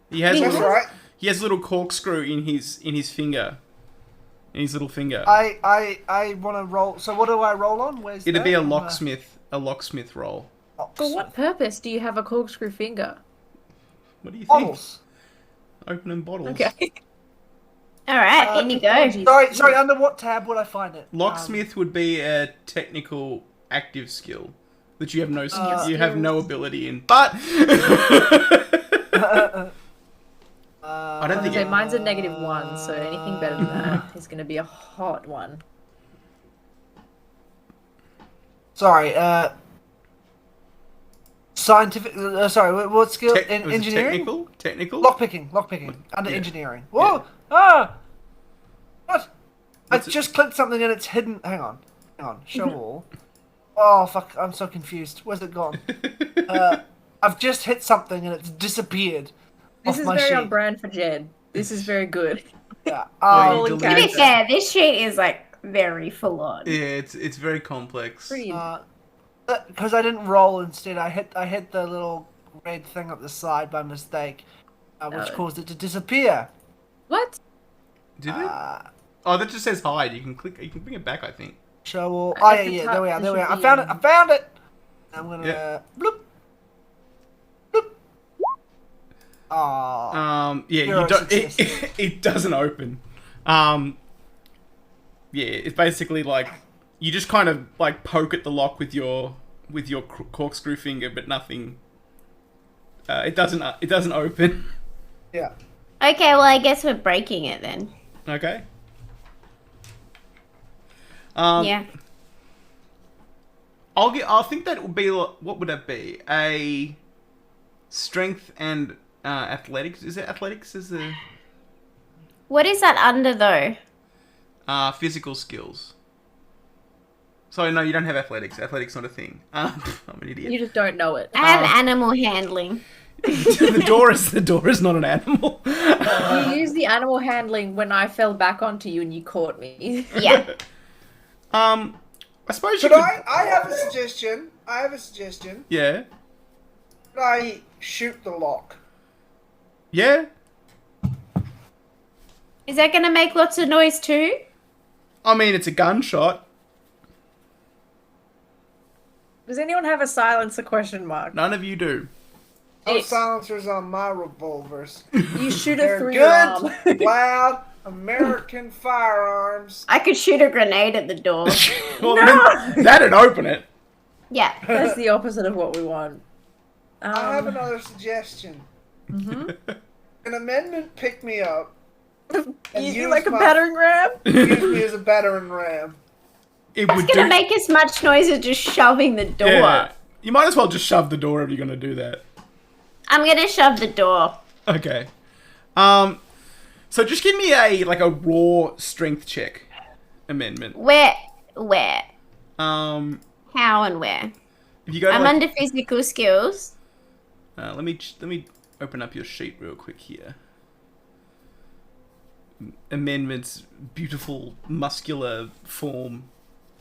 He has That's right. He has a little corkscrew in his finger. In his little finger. I want to roll. So what do I roll on? Where's It'd that? be a locksmith roll. For what purpose do you have a corkscrew finger? What do you think? Bottles. Opening bottles. Okay. All right, in you go. apologies. Sorry. Under what tab would I find it? Locksmith would be a technical active skill that you have no skills. ability in. But I don't think Okay, it. mine's a -1, so anything better than that is gonna be a hot one. Sorry. Scientific. Sorry. What skill? Was it Engineering. Technical. Lockpicking. Under Yeah. engineering. Whoa! Ah! What? What's I it- just clicked something and it's hidden. Hang on. Show all. Oh fuck! I'm so confused. Where's it gone? I've just hit something and it's disappeared. This off is my very sheet. on brand for Jed. This is very good. Yeah. Oh, Rolling you To be deleted character. fair, this sheet is like very full on. Yeah, it's very complex. Pretty. Because I didn't roll. Instead, I hit the little red thing up the side by mistake, which Oh. caused it to disappear. What? Did it? Oh, that just says hide. You can bring it back, I think. Show all. At Oh the yeah, top, there we are. there I should found be, it. I found it. I'm gonna Yeah. bloop. Bloop. Aw. Yeah, Zero you don't. success. It doesn't open. Yeah, it's basically like you just kind of like poke at the lock with your corkscrew finger, but nothing. It doesn't open. Yeah. Okay, well, I guess we're breaking it then. Okay. Yeah. I'll think that would be what would that be? A strength and athletics. Is it athletics? Is the What is that under, though? physical skills? Sorry, no, you don't have athletics. Athletics not a thing. I'm an idiot. You just don't know it. I have animal handling. the door is not an animal. You used the animal handling when I fell back onto you and you caught me. Yeah. I suppose Should you could. I have a suggestion. I have a suggestion. Yeah. Could I shoot the lock? Yeah. Is that going to make lots of noise too? I mean, it's a gunshot. Does anyone have a silencer question mark? None of you do. No It- silencers on my revolvers. You shoot it They're through your arm. good, loud American firearms. I could shoot a grenade at the door. Well, then that'd open it. Yeah. That's the opposite of what we want. I have another suggestion. An amendment pick me up. and You use like a my- battering ram? Use me as a battering ram. It That's would going to do. make as much noise as just shoving the door. Yeah. You might as well just shove the door if you're gonna do that. I'm going to shove the door. Okay. So just give me a raw strength check amendment. Where? If How and where? you go to I'm under physical skills. let me open up your sheet real quick here. Amendments, beautiful muscular form,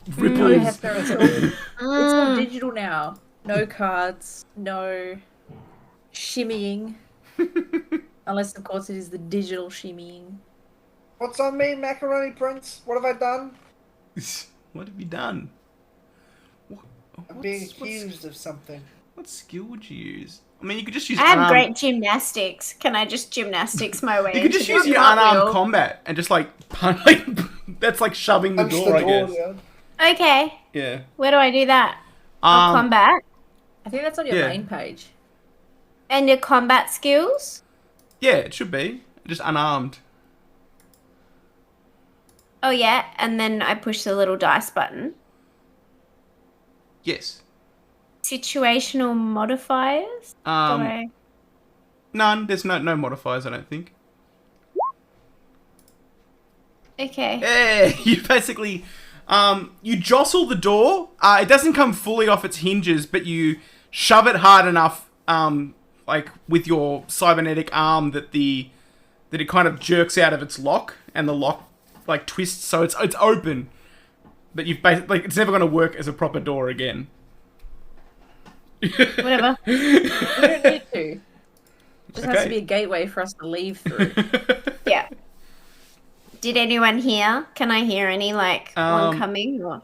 No, ripples. Hefner, it's all digital now. No cards, no shimmying. Unless, of course, it is the digital shimmying. What's on me, Macaroni Prince? What have I done? What have you done? I'm being accused of something. What skill would you use? I mean, you could just use. I have unarmed- great gymnastics. Can I just gymnastics my way? You could just into use the your cartwheel? unarmed combat and just punch. That's like shoving the Punch door, I guess. yeah. Okay. Yeah. Where do I do that? Combat. I think that's on your Yeah. main page. And your combat skills? Yeah, it should be just unarmed. Oh yeah, and then I push the little dice button. Yes. Situational modifiers? Do I... None. There's no modifiers, I don't think. Okay. Yeah, you basically, you jostle the door. It doesn't come fully off its hinges, but you shove it hard enough, like with your cybernetic arm that it kind of jerks out of its lock, and the lock like twists, so it's open. But you've basically it's never going to work as a proper door again. Whatever. We don't need to. It just has Okay. to be a gateway for us to leave through. Yeah. Did anyone hear? Can I hear any one Um, coming? Or...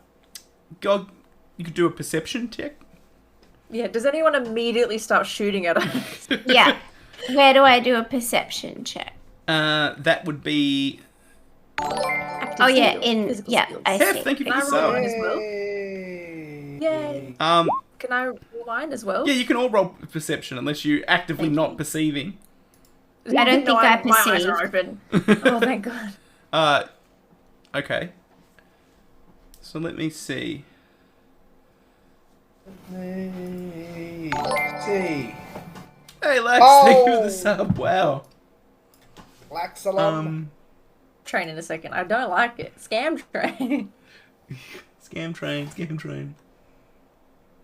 God, you could do a perception check. Yeah, does anyone immediately start shooting at us? Yeah. Where do I do a perception check? That would be. Oh yeah, Physical yeah, skills. I Yeah, see. thank you for Can I the roll sub. it as well? Yay. Yay. Can I roll mine as well? Yeah, you can all roll perception unless you're actively Thank not you. perceiving. I don't think I My eyes perceived. are open. Oh, thank God. Okay. So let me see. See. Hey, Lex, thank you for the sub. Wow. Laxalum. Train in a second. I don't like it. Scam train. Scam train.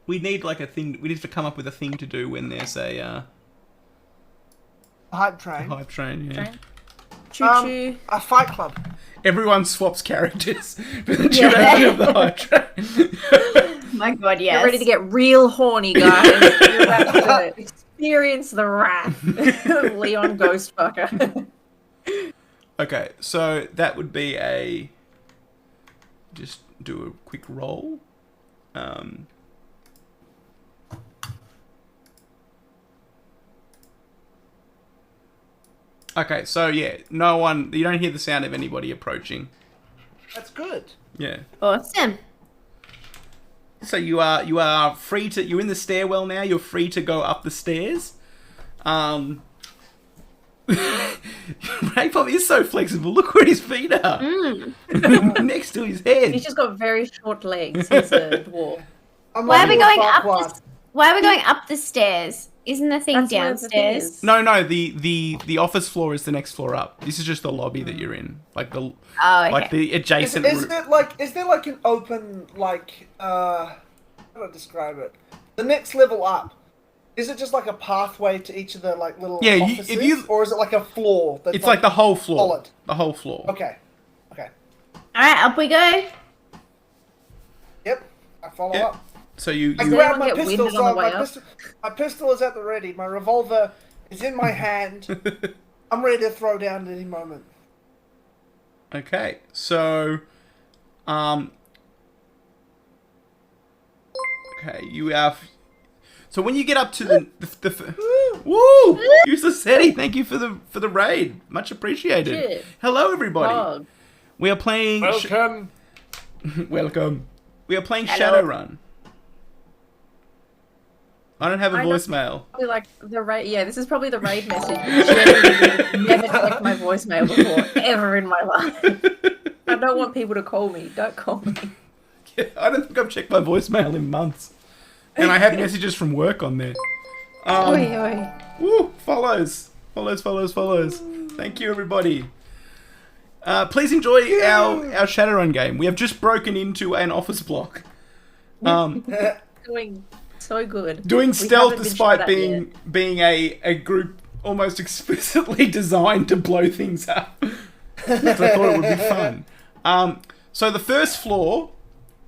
We need like a thing. We need to come up with a thing to do when there's a Hype train. hype train. Yeah. Train. Choo-choo. A fight club. Everyone swaps characters for the duration of the hype train. My God, yes. Get ready to get real horny, guys. You're about to experience the wrath of Leon Ghostfucker. Okay, so that would be a. Just do a quick roll. Okay, so yeah, no one. You don't hear the sound of anybody approaching. That's good. Yeah. Awesome. So you are free to. You're in the stairwell now. You're free to go up the stairs. Napalm is so flexible. Look where his feet are. Next to his head. He's just got very short legs. He's a dwarf. Why are we going up Farquaad. the, Why are we going up the stairs? Isn't the thing That's where the thing downstairs? is. No. The office floor is the next floor up. This is just the lobby that you're in, like the Oh, okay. like the adjacent. Is there like an open how do I describe it? The next level up. Is it just like a pathway to each of the like little Yeah, offices, or is it like a floor? That's It's like the whole floor. solid? The whole floor. Okay. All right, up we go. Yep. I follow Yep. up. So you I Does grab anyone my get pistol, winded on the way up? my pistol is at the ready. My revolver is in my hand. I'm ready to throw down at any moment. Okay, so, okay, you have. So when you get up to the woo, useless Seti, thank you for the raid, much appreciated. Shit. Hello everybody, Hog. we are playing. Welcome. Welcome. We are playing Hello. Shadowrun. I don't have a I know. voicemail. Probably like the raid. Yeah, this is probably the raid message. Genuinely never checked my voicemail before, ever in my life. I don't want people to call me. Don't call me. Yeah, I don't think I've checked my voicemail in months, and I have messages from work on there. Oi, oi. Woo! Follows. Thank you, everybody. Please enjoy our Shadowrun game. We have just broken into an office block. Doing so good. Doing We stealth haven't been despite shot at yet. being a group almost explicitly designed to blow things up. Because I thought it would be fun. So the first floor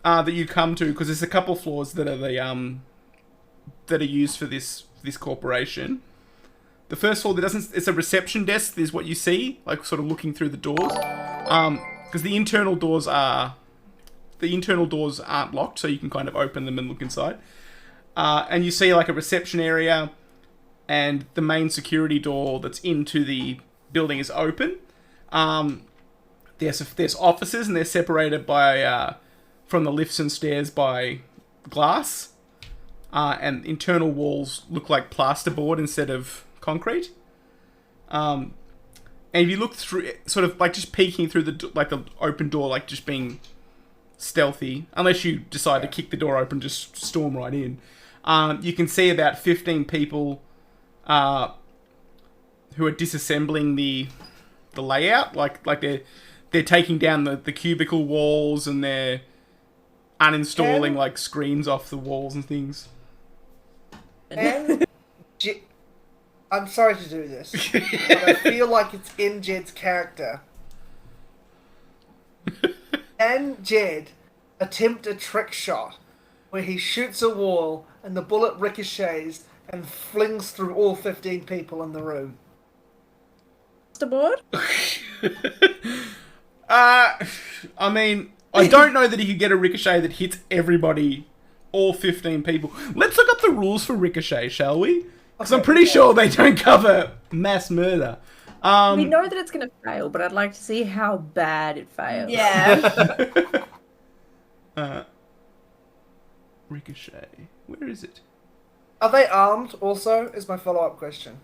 that you come to, because there's a couple floors that are that are used for this corporation. The first floor, it's a reception desk. There's what you see, like sort of looking through the doors. Because the internal doors aren't locked, so you can kind of open them and look inside. And you see like a reception area, and the main security door that's into the building is open. There's offices, and they're separated by from the lifts and stairs by glass. And internal walls look like plasterboard instead of concrete. And if you look through, sort of like just peeking through the open door, like just being stealthy, unless you decide to kick the door open, just storm right in. You can see about 15 people who are disassembling the layout, like they're taking down the cubicle walls, and they're uninstalling like screens off the walls and things. And I'm sorry to do this, but I feel like it's in Jed's character. Can Jed attempt a trick shot where he shoots a wall and the bullet ricochets and flings through all 15 people in the room? Board? I mean, I don't know that he could get a ricochet that hits everybody, all 15 people. Let's look up the rules for ricochet, shall we? Because I'm pretty sure they don't cover mass murder. We know that it's going to fail, but I'd like to see how bad it fails. Yeah. Ricochet. Where is it? Are they armed also, is my follow-up question.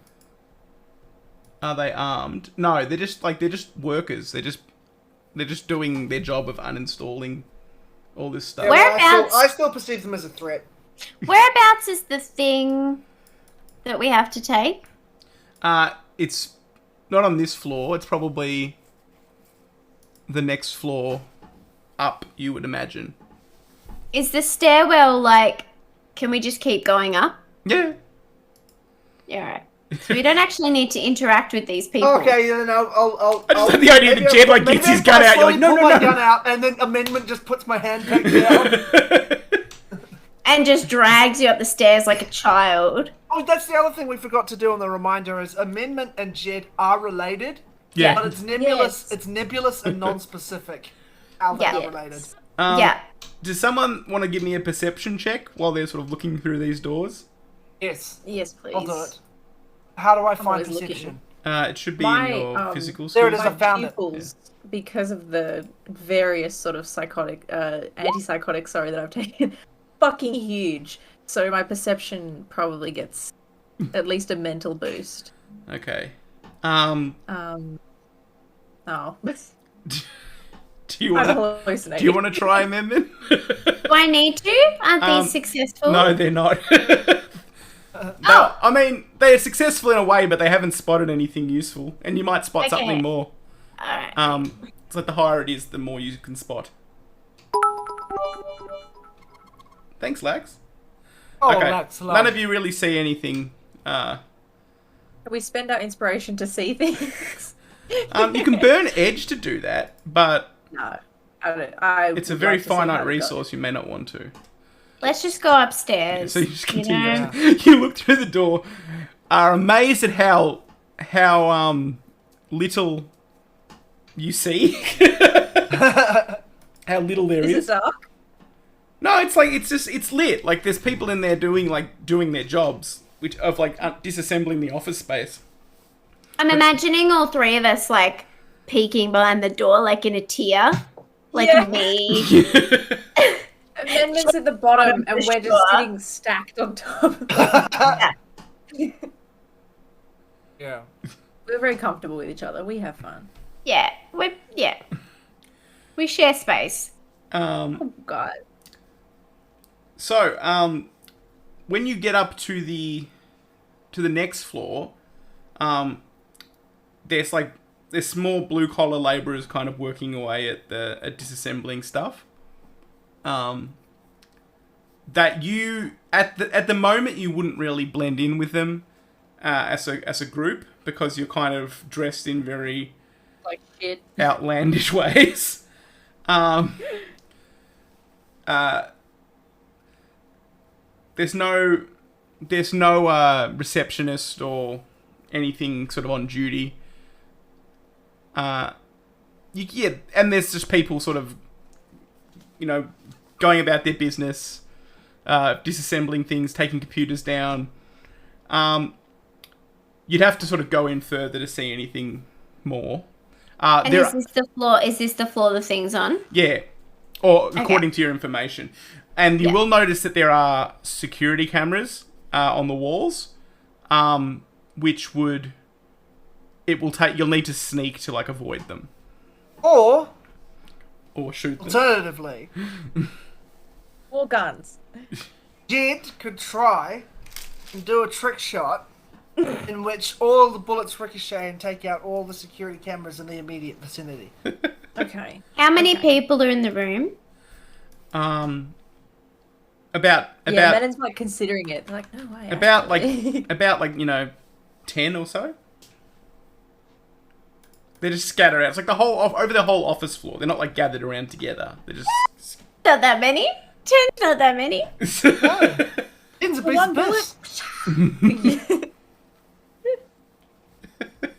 Are they armed? No, they're just workers. They're just doing their job of uninstalling all this stuff. Yeah, Whereabouts? I still perceive them as a threat. Whereabouts is the thing that we have to take? It's not on this floor. It's probably the next floor up, you would imagine. Is the stairwell like? Can we just keep going up? Yeah. Yeah, right. So we don't actually need to interact with these people. Okay, then I'll I just had the idea that Jed like gets his gun out. You're like, no, pull no, my no. gun out, and then Amendment just puts my hand back down. And just drags you up the stairs like a child. Oh, that's the other thing we forgot to do on the reminder is Amendment and Jed are related. Yeah. But it's nebulous. Yes. It's nebulous and non-specific. How they Yeah. are related. Yeah. Does someone want to give me a perception check while they're sort of looking through these doors? Yes. Yes, please. I'll do it. How do I find always perception? It should be My, in your physical there skills. it is. I My found it. pupils, because of the various sort of antipsychotics, that I've taken, fucking huge. So my perception probably gets at least a mental boost. Okay. Oh. Do you I'm want hallucinating. Do you want to try amendment? Do I need to? Aren't these successful? No, they're not. Oh. I mean, they're successful in a way, but they haven't spotted anything useful, and you might spot Okay. something more. Alright. It's like the higher it is, the more you can spot. Thanks, Lax. Oh, Okay. that's None lovely. of you really see anything. We spend our inspiration to see things. You can burn edge to do that, but No, I don't. I it's a would very like to see how finite it resource. You may not want to. Let's just go upstairs. So you just continue. know? You look through the door, are amazed at how little you see. How little there Is is. it dark? No, it's lit. Like there's people in there doing their jobs, which of disassembling the office space. I'm imagining all three of us like peeking behind the door, like in a tier, like Yeah. me. Amendments at the bottom, and we're just sitting stacked on top. Yeah. We're very comfortable with each other. We have fun. Yeah, we share space. Oh God. So, when you get up to the next floor, there's small blue collar labourers kind of working away at disassembling stuff. That you at the moment you wouldn't really blend in with them as a group because you're kind of dressed in very Like shit. outlandish ways. There's no receptionist or anything sort of on duty. And there's just people sort of, going about their business, disassembling things, taking computers down. You'd have to sort of go in further to see anything more. And is this the floor? Is this the floor the thing's on? Yeah, or according to your information. And you will notice that there are security cameras on the walls, which you'll need to sneak to avoid them Or shoot them. alternatively, More guns. Jed could try and do a trick shot in which all the bullets ricochet and take out all the security cameras in the immediate vicinity. Okay. How many people are in the room? About Yeah, Madden's like considering it. They're like, no way. about actually. about 10 or so. They're just scattered out. It's like over the whole office floor. They're not gathered around together. They're just Not that many. 10's not that many. It's a piece One of piss.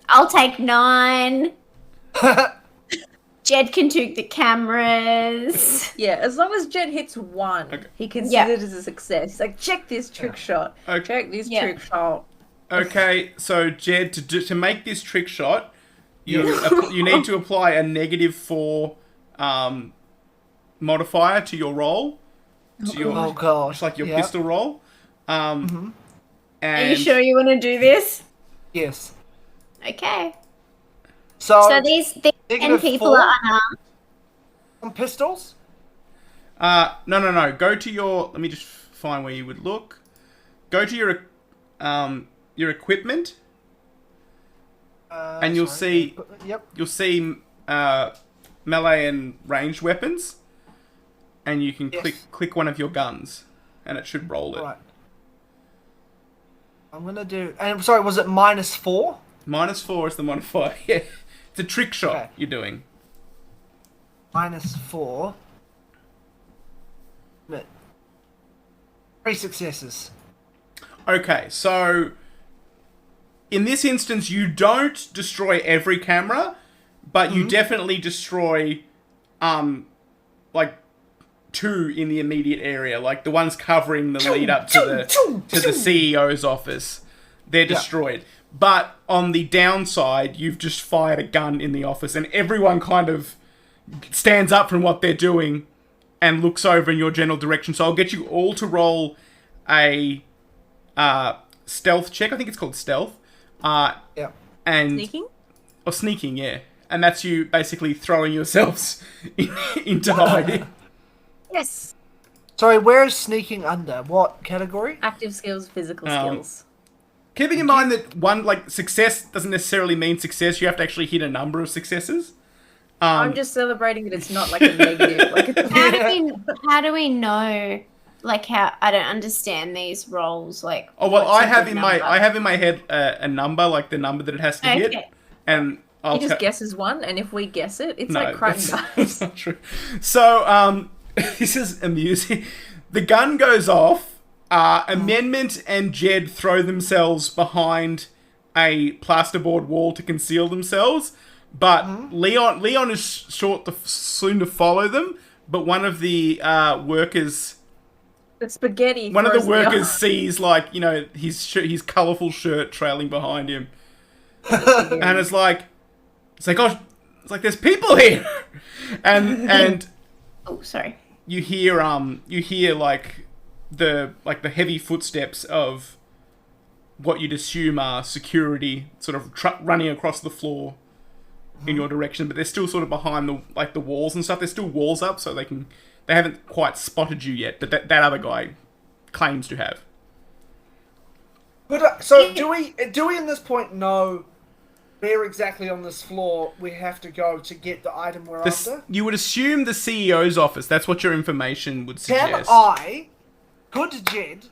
I'll take 9. Jed can took the cameras. Yeah, as long as Jed hits 1, Okay. he considers it as a success. He's like, check this trick shot. Okay. Check this Yeah. trick shot. Okay, so Jed, to make this trick shot, you need to apply a -4 modifier to your roll, to your Oh gosh. just like your Yeah. pistol roll. And Are you sure you want to do this? Yes. Okay. So, These 10 negative people 4 are unarmed. on pistols? No. Go to your. Let me just find where you would look. Go to your equipment, and you'll see. Yep. You'll see melee and ranged weapons, and you can Yes. click one of your guns, and it should roll it. Right. I'm gonna do. And I'm sorry, was it -4? -4 is the modifier. Yeah, it's a trick shot Okay. you're doing. -4. But 3 successes. Okay, so in this instance, you don't destroy every camera, but you definitely destroy, 2 in the immediate area, like the ones covering the lead up to the CEO's office. They're destroyed. But on the downside, you've just fired a gun in the office, and everyone kind of stands up from what they're doing and looks over in your general direction. So I'll get you all to roll a stealth check. I think it's called stealth. Yeah. And Sneaking? or sneaking, yeah. And that's you basically throwing yourselves into hiding. Yes. Sorry, where is sneaking under? What category? Active skills, physical skills. Keeping in mind that success doesn't necessarily mean success. You have to actually hit a number of successes. I'm just celebrating that it's not like a negative. How do we know? Like, how I don't understand these rolls. Like, Oh well, what's I a have good in number? my head a number, like the number that it has to hit, Okay. and I'll He just tell- guesses 1, and if we guess it, it's No, like cracking that's dice. not true. So, this is amusing. The gun goes off. Amendment and Jed throw themselves behind a plasterboard wall to conceal themselves. But Leon is soon to follow them. But one of the workers... The spaghetti. One of the workers sees, like, you know, his colourful shirt trailing behind him. And it's like, oh, it's like, there's people here! And Oh, sorry. you hear like the heavy footsteps of what you'd assume are security sort of running across the floor in your direction, but they're still sort of behind the walls and stuff. There's still walls up, so they haven't quite spotted you yet, but that other guy claims to have. But so do we in this point know where exactly on this floor we have to go to get the item we're after? You would assume the CEO's office. That's what your information would suggest. Can I, good Jed,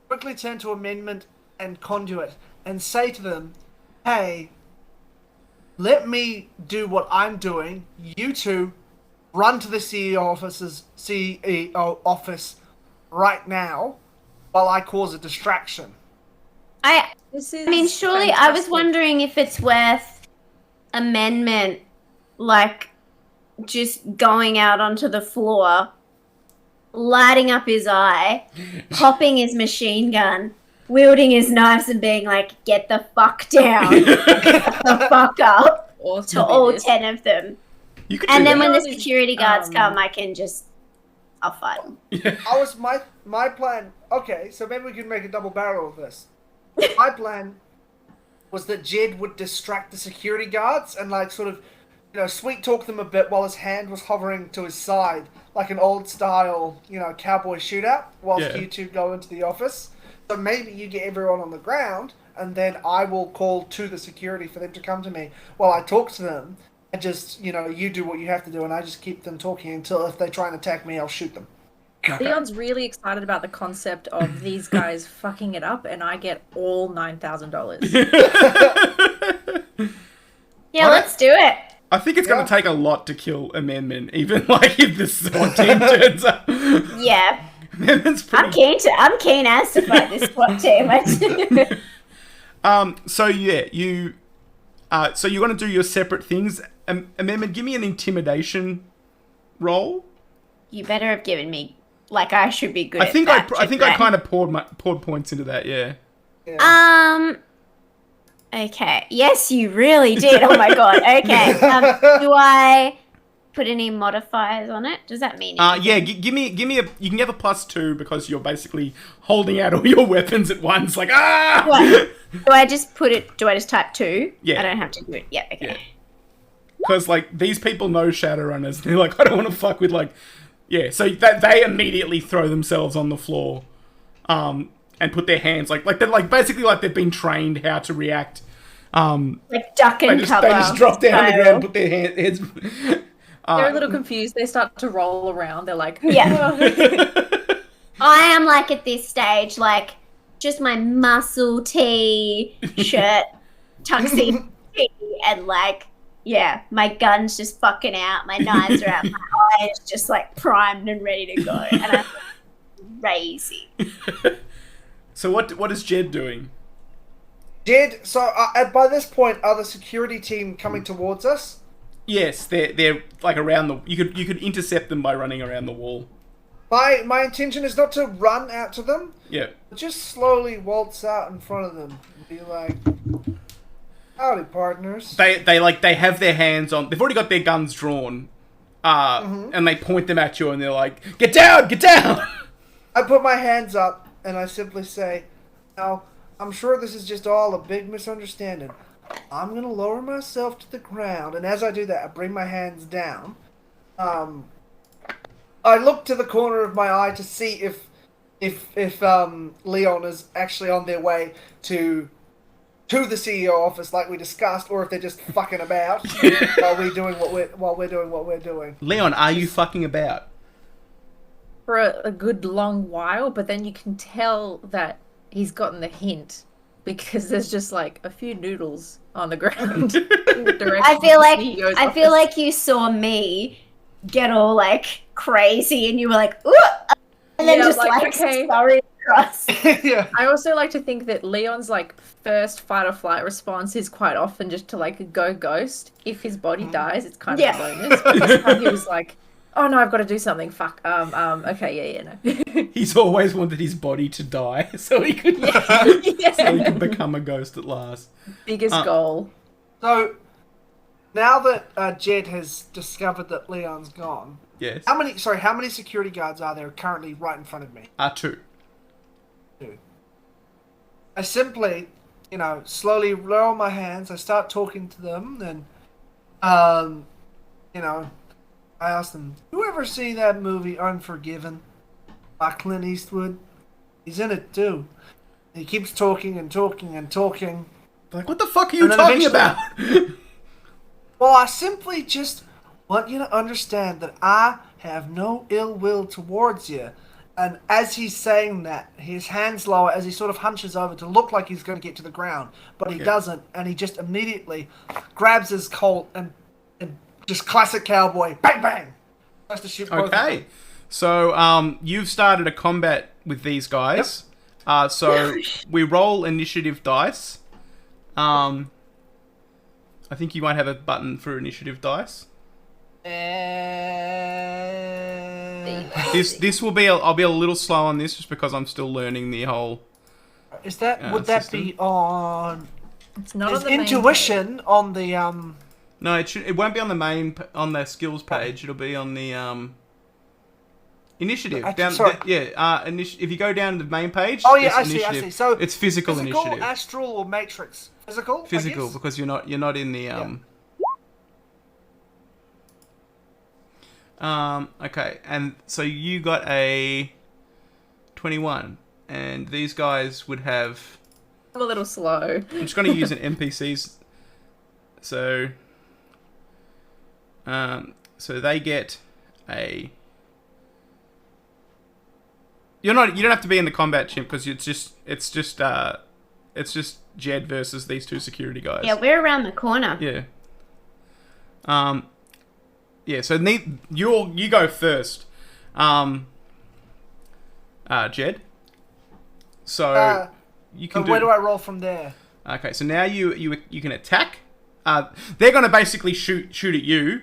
quickly turn to Amendment and Conduit and say to them, hey, let me do what I'm doing. You two run to the CEO office right now while I cause a distraction. I mean, surely fantastic. I was wondering if it's worth Amendment, like, just going out onto the floor, lighting up his eye, popping his machine gun, wielding his knives and being like, get the fuck down, get the fuck up, to all 10 of them. You could and then when the security guards come, I'll fight them. Yeah. I was my plan. Okay, so maybe we can make a double barrel of this. My plan was that Jed would distract the security guards and like sort of, you know, sweet talk them a bit while his hand was hovering to his side, like an old style, you know, cowboy shootout, whilst you two go into the office. So maybe you get everyone on the ground, and then I will call to the security for them to come to me while I talk to them, and just, you know, you do what you have to do, and I just keep them talking until if they try and attack me, I'll shoot them. Leon's really excited about the concept of these guys fucking it up, and I get all $9,000. Yeah, let's do it. I think it's going to take a lot to kill Amendment, even like if the SWAT team turns up. Yeah. Amendment's pretty... I'm keen as to fight this SWAT team. So yeah, so you're going to do your separate things. Amendment, give me an intimidation roll. You better have given me, like, I should be good. I think I kind of poured points into that. Yeah. Okay. Yes, you really did. Oh my god. Okay. Do I put any modifiers on it? Does that mean anything? Yeah. Give me you can have a +2 because you're basically holding out all your weapons at once. Like What? Do I just type 2? Yeah. I don't have to do it. Yeah. Okay. Because like these people know Shadowrunners. They're like, I don't want to fuck with like. Yeah, so they immediately throw themselves on the floor, and put their hands like they're like basically like they've been trained how to react. Like duck and cover. They just drop down on the ground, and put their heads. They're a little confused. They start to roll around. They're like, yeah. I am like at this stage, like just my muscle tee shirt, tuxedo tee, and like. Yeah, my gun's just fucking out. My knives are out. My eyes just like primed and ready to go. And I'm crazy. So what is Jed doing? Jed, so by this point, are the security team coming towards us? Yes, they're like around the. You could intercept them by running around the wall. My intention is not to run out to them. Yeah. But just slowly waltz out in front of them and be like. Howdy, partners. They have their hands on. They've already got their guns drawn, and they point them at you, and they're like, "Get down, get down!" I put my hands up, and I simply say, "Now, I'm sure this is just all a big misunderstanding. I'm gonna lower myself to the ground, and as I do that, I bring my hands down. I look to the corner of my eye to see if Leon is actually on their way to the CEO office like we discussed, or if they're just fucking about while we're doing what we're doing. Leon, are you fucking about? For a good long while, but then you can tell that he's gotten the hint because there's just like a few noodles on the ground. I feel like you saw me get all like crazy and you were like, ooh! just like scurry across. Yeah. I also like to think that Leon's like first fight or flight response is quite often just to like go ghost. If his body dies, it's kind of a bonus. But this time he was like, "Oh no, I've got to do something. Fuck. Okay, no." He's always wanted his body to die so he could so he could become a ghost at last. Biggest goal. So now that Jed has discovered that Leon's gone, Yes. how many security guards are there currently right in front of me? 2. I simply, slowly lower my hands. I start talking to them, and I ask them, "You ever see that movie Unforgiven by Clint Eastwood? He's in it too." And he keeps talking and talking and talking. Like, what the fuck are you And then talking eventually- about? Well, I simply just want you to understand that I have no ill will towards you. And as he's saying that, his hands lower as he sort of hunches over to look like he's going to get to the ground. But he doesn't, and he just immediately grabs his Colt and just classic cowboy, bang, bang! Tries to shoot both of them. Okay. So, you've started a combat with these guys. So, we roll initiative dice. I think you might have a button for initiative dice. This will be I'll be a little slow on this just because I'm still learning the whole Is that would that system. be on? It's not Is on the main intuition on the No, it won't be on the skills page. It'll be on the initiative. Sorry. If you go down to the main page. Oh yeah, there's I see. initiative. So it's physical initiative. astral, or matrix? Physical. I Physical guess? because you're not in the Okay, and so you got a 21, and these guys would have. I'm a little slow. I'm just going to use an NPCs. So they get a. You don't have to be in the combat, Chimp, because it's just Jed versus these 2 security guys. Yeah, we're around the corner. Yeah. Yeah, so you go first, Jed. So you can. Where do I roll from there? Okay, so now you can attack. They're gonna basically shoot at you,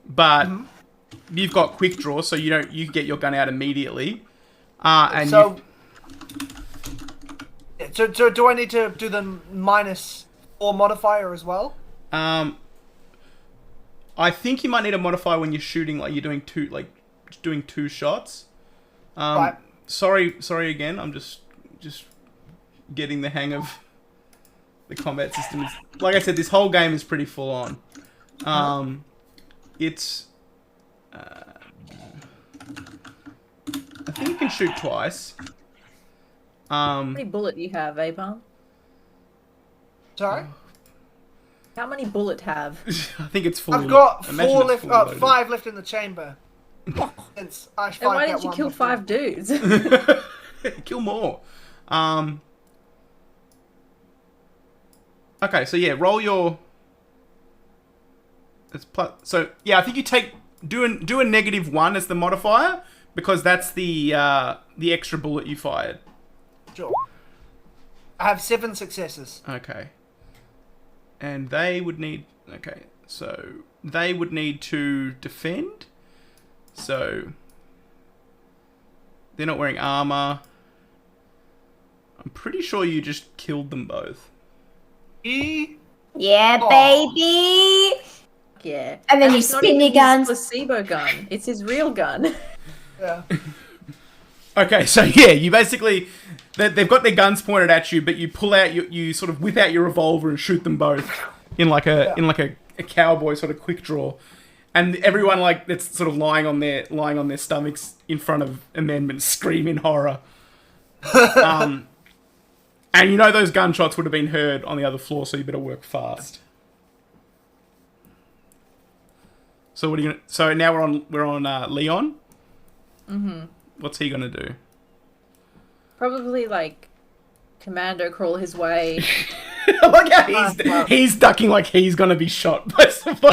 but you've got quick draw, so you can get your gun out immediately. So do I need to do the -4 modifier as well? I think you might need a modifier when you're shooting, like you're doing 2 shots. Right. Sorry again. I'm just getting the hang of the combat system. Like I said, this whole game is pretty full on. It's. I think you can shoot twice. How many bullet do you have, Apalm? Sorry. How many bullet have? I think it's fully. I've got imagine 4 it's left. fully loaded. 5 left in the chamber. Since I And why fired didn't that you one kill before. 5 dudes? Kill more. Okay, so yeah, roll your. So yeah, I think you do a -1 as the modifier because that's the extra bullet you fired. Sure. I have 7 successes. Okay. And they would need. Okay, so they would need to defend. So they're not wearing armor. I'm pretty sure you just killed them both. Yeah, baby. Yeah. And then you it's not spin even your his guns. placebo gun. It's his real gun. Yeah. Okay, so yeah, you basically they've got their guns pointed at you, but you pull out you sort of whip out your revolver and shoot them both in like a cowboy sort of quick draw, and everyone like that's sort of lying on their stomachs in front of Amendment scream in horror. And you know those gunshots would have been heard on the other floor, so you better work fast. So what are you gonna? So now we're on Leon. Mm-hmm. What's he gonna do? Probably like commando crawl his way. Look how he's ducking like he's gonna be shot by someone.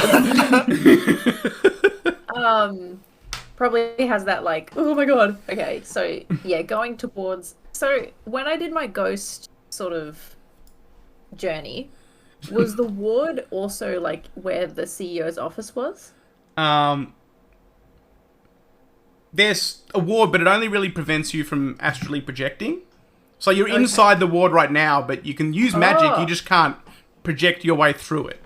Probably has that like, oh my god. Okay, so yeah, going towards. So when I did my ghost sort of journey, was the ward also like where the CEO's office was? There's a ward, but it only really prevents you from astrally projecting. So you're inside the ward right now, but you can use magic. You just can't project your way through it.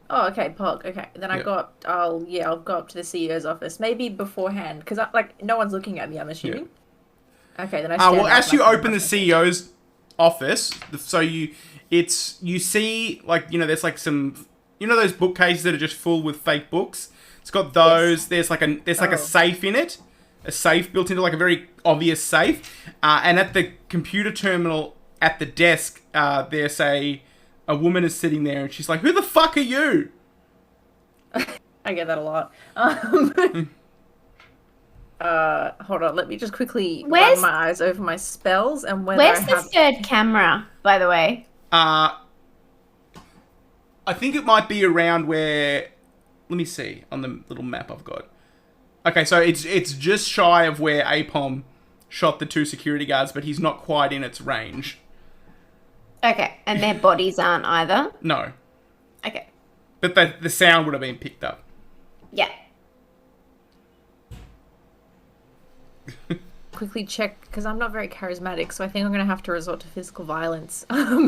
Oh, okay, Pog. Okay, then I'll go up to the CEO's office maybe beforehand because like no one's looking at me. I'm assuming. Yeah. Okay, then I. Well, as you open the CEO's office, so you see like there's like some those bookcases that are just full with fake books. It's got those. Yes. There's like a safe in it, a safe built into like a very obvious safe, and at the computer terminal at the desk, there's a woman is sitting there and she's like, "Who the fuck are you?" I get that a lot. Hold on, let me just quickly run my eyes over my spells and whether where's the third camera, by the way? I think it might be around where. Let me see on the little map I've got. Okay, so it's just shy of where Apom shot the 2 security guards, but he's not quite in its range. Okay, and their bodies aren't either? No. Okay. But the sound would have been picked up. Yeah. Quickly check, because I'm not very charismatic, so I think I'm going to have to resort to physical violence. Well,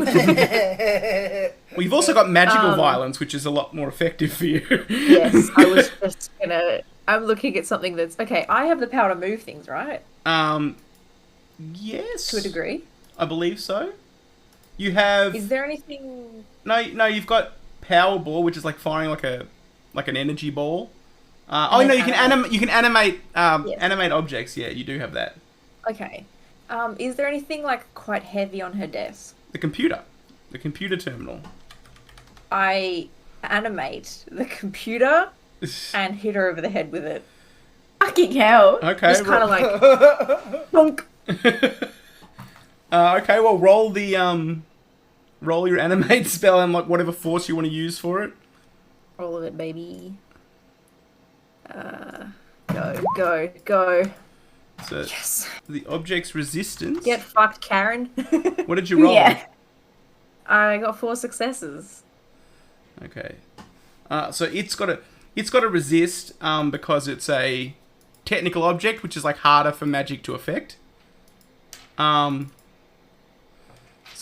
you've also got magical violence, which is a lot more effective for you. Yes, I was just going to... I'm looking at something that's... Okay, I have the power to move things, right? Yes. To a degree. I believe so. You have... Is there anything... No, you've got power ball, which is like firing like an energy ball. You can animate animate objects. Yeah, you do have that. Okay. Is there anything like quite heavy on her desk? The computer terminal. I animate the computer and hit her over the head with it. Fucking hell. Okay. Just kind of like bonk. Okay, well roll your animate spell and like whatever force you want to use for it. All of it, baby. Go. So yes. The object's resistance. Get fucked, Karen. What did you roll? Yeah. I got 4 successes. Okay. So it's got to resist because it's a technical object, which is like harder for magic to affect. So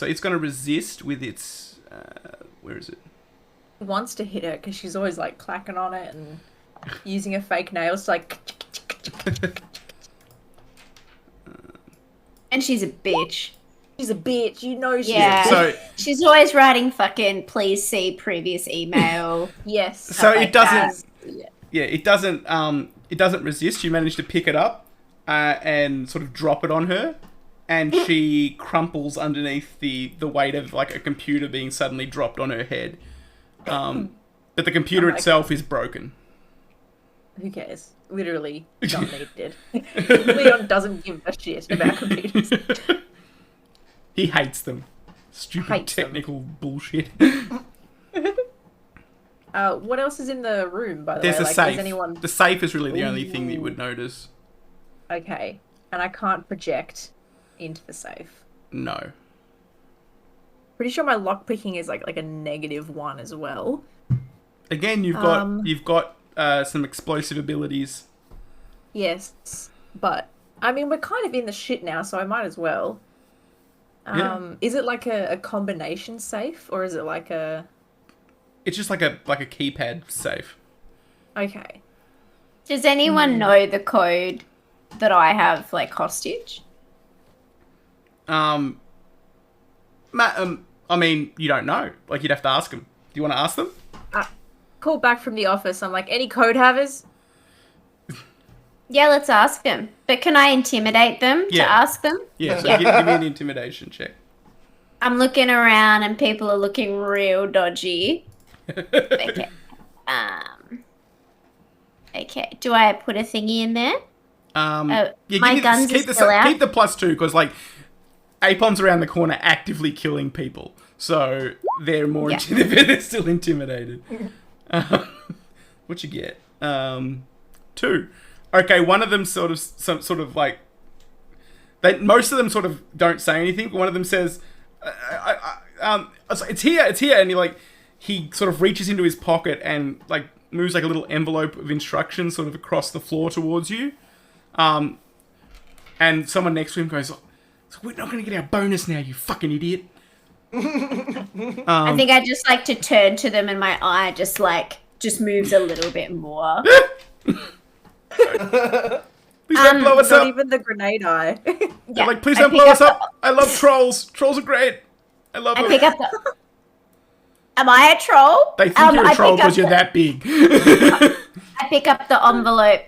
it's going to resist with its where is it? It wants to hit her because she's always like clacking on it and using her fake nails to like. And she's a bitch. She's a bitch, you know she Yeah. is. So she's always writing fucking please see previous email. Yes. So like it doesn't. that. Yeah, it doesn't. It doesn't resist. You manage to pick it up and sort of drop it on her, and she crumples underneath the weight of like a computer being suddenly dropped on her head. But the computer itself is broken. Who cares? Literally not needed. Leon doesn't give a shit about computers. He hates them. Stupid Hates them. technical bullshit. What else is in the room, by the There's way? a Like, safe. Is anyone... The safe is really the only thing that you would notice. Okay. And I can't project into the safe. No. Pretty sure my lockpicking is like a -1 as well. Again, you've got some explosive abilities. Yes. But, I mean, we're kind of in the shit now, so I might as well. Is it like a combination safe, or is it like a... It's just like a keypad safe. Okay. Does anyone know the code that I have, like, hostage? I mean, you don't know. Like, you'd have to ask them. Do you want to ask them? Call back from the office. I'm like, any code havers? Yeah, let's ask them. But can I intimidate them to ask them? Yeah, so give me an intimidation check. I'm looking around and people are looking real dodgy. Okay. Okay. Do I put a thingy in there? My guns are still out. Keep the +2, because, like, Apom's around the corner actively killing people. So they're more they're still intimidated. What you get? 2. okay, one of them sort of like, most of them sort of don't say anything, but one of them says, it's here, and he sort of reaches into his pocket and like moves like a little envelope of instructions sort of across the floor towards you. And someone next to him goes, so we're not going to get our bonus now, you fucking idiot. I think I just like to turn to them and my eye just moves a little bit more. Please don't blow us Not up. even the grenade eye. Yeah. Like, please don't blow us up. I love trolls. Trolls are great. I love them. I pick up the... Am I a troll? They think you're a troll because you're that big. I pick up the envelope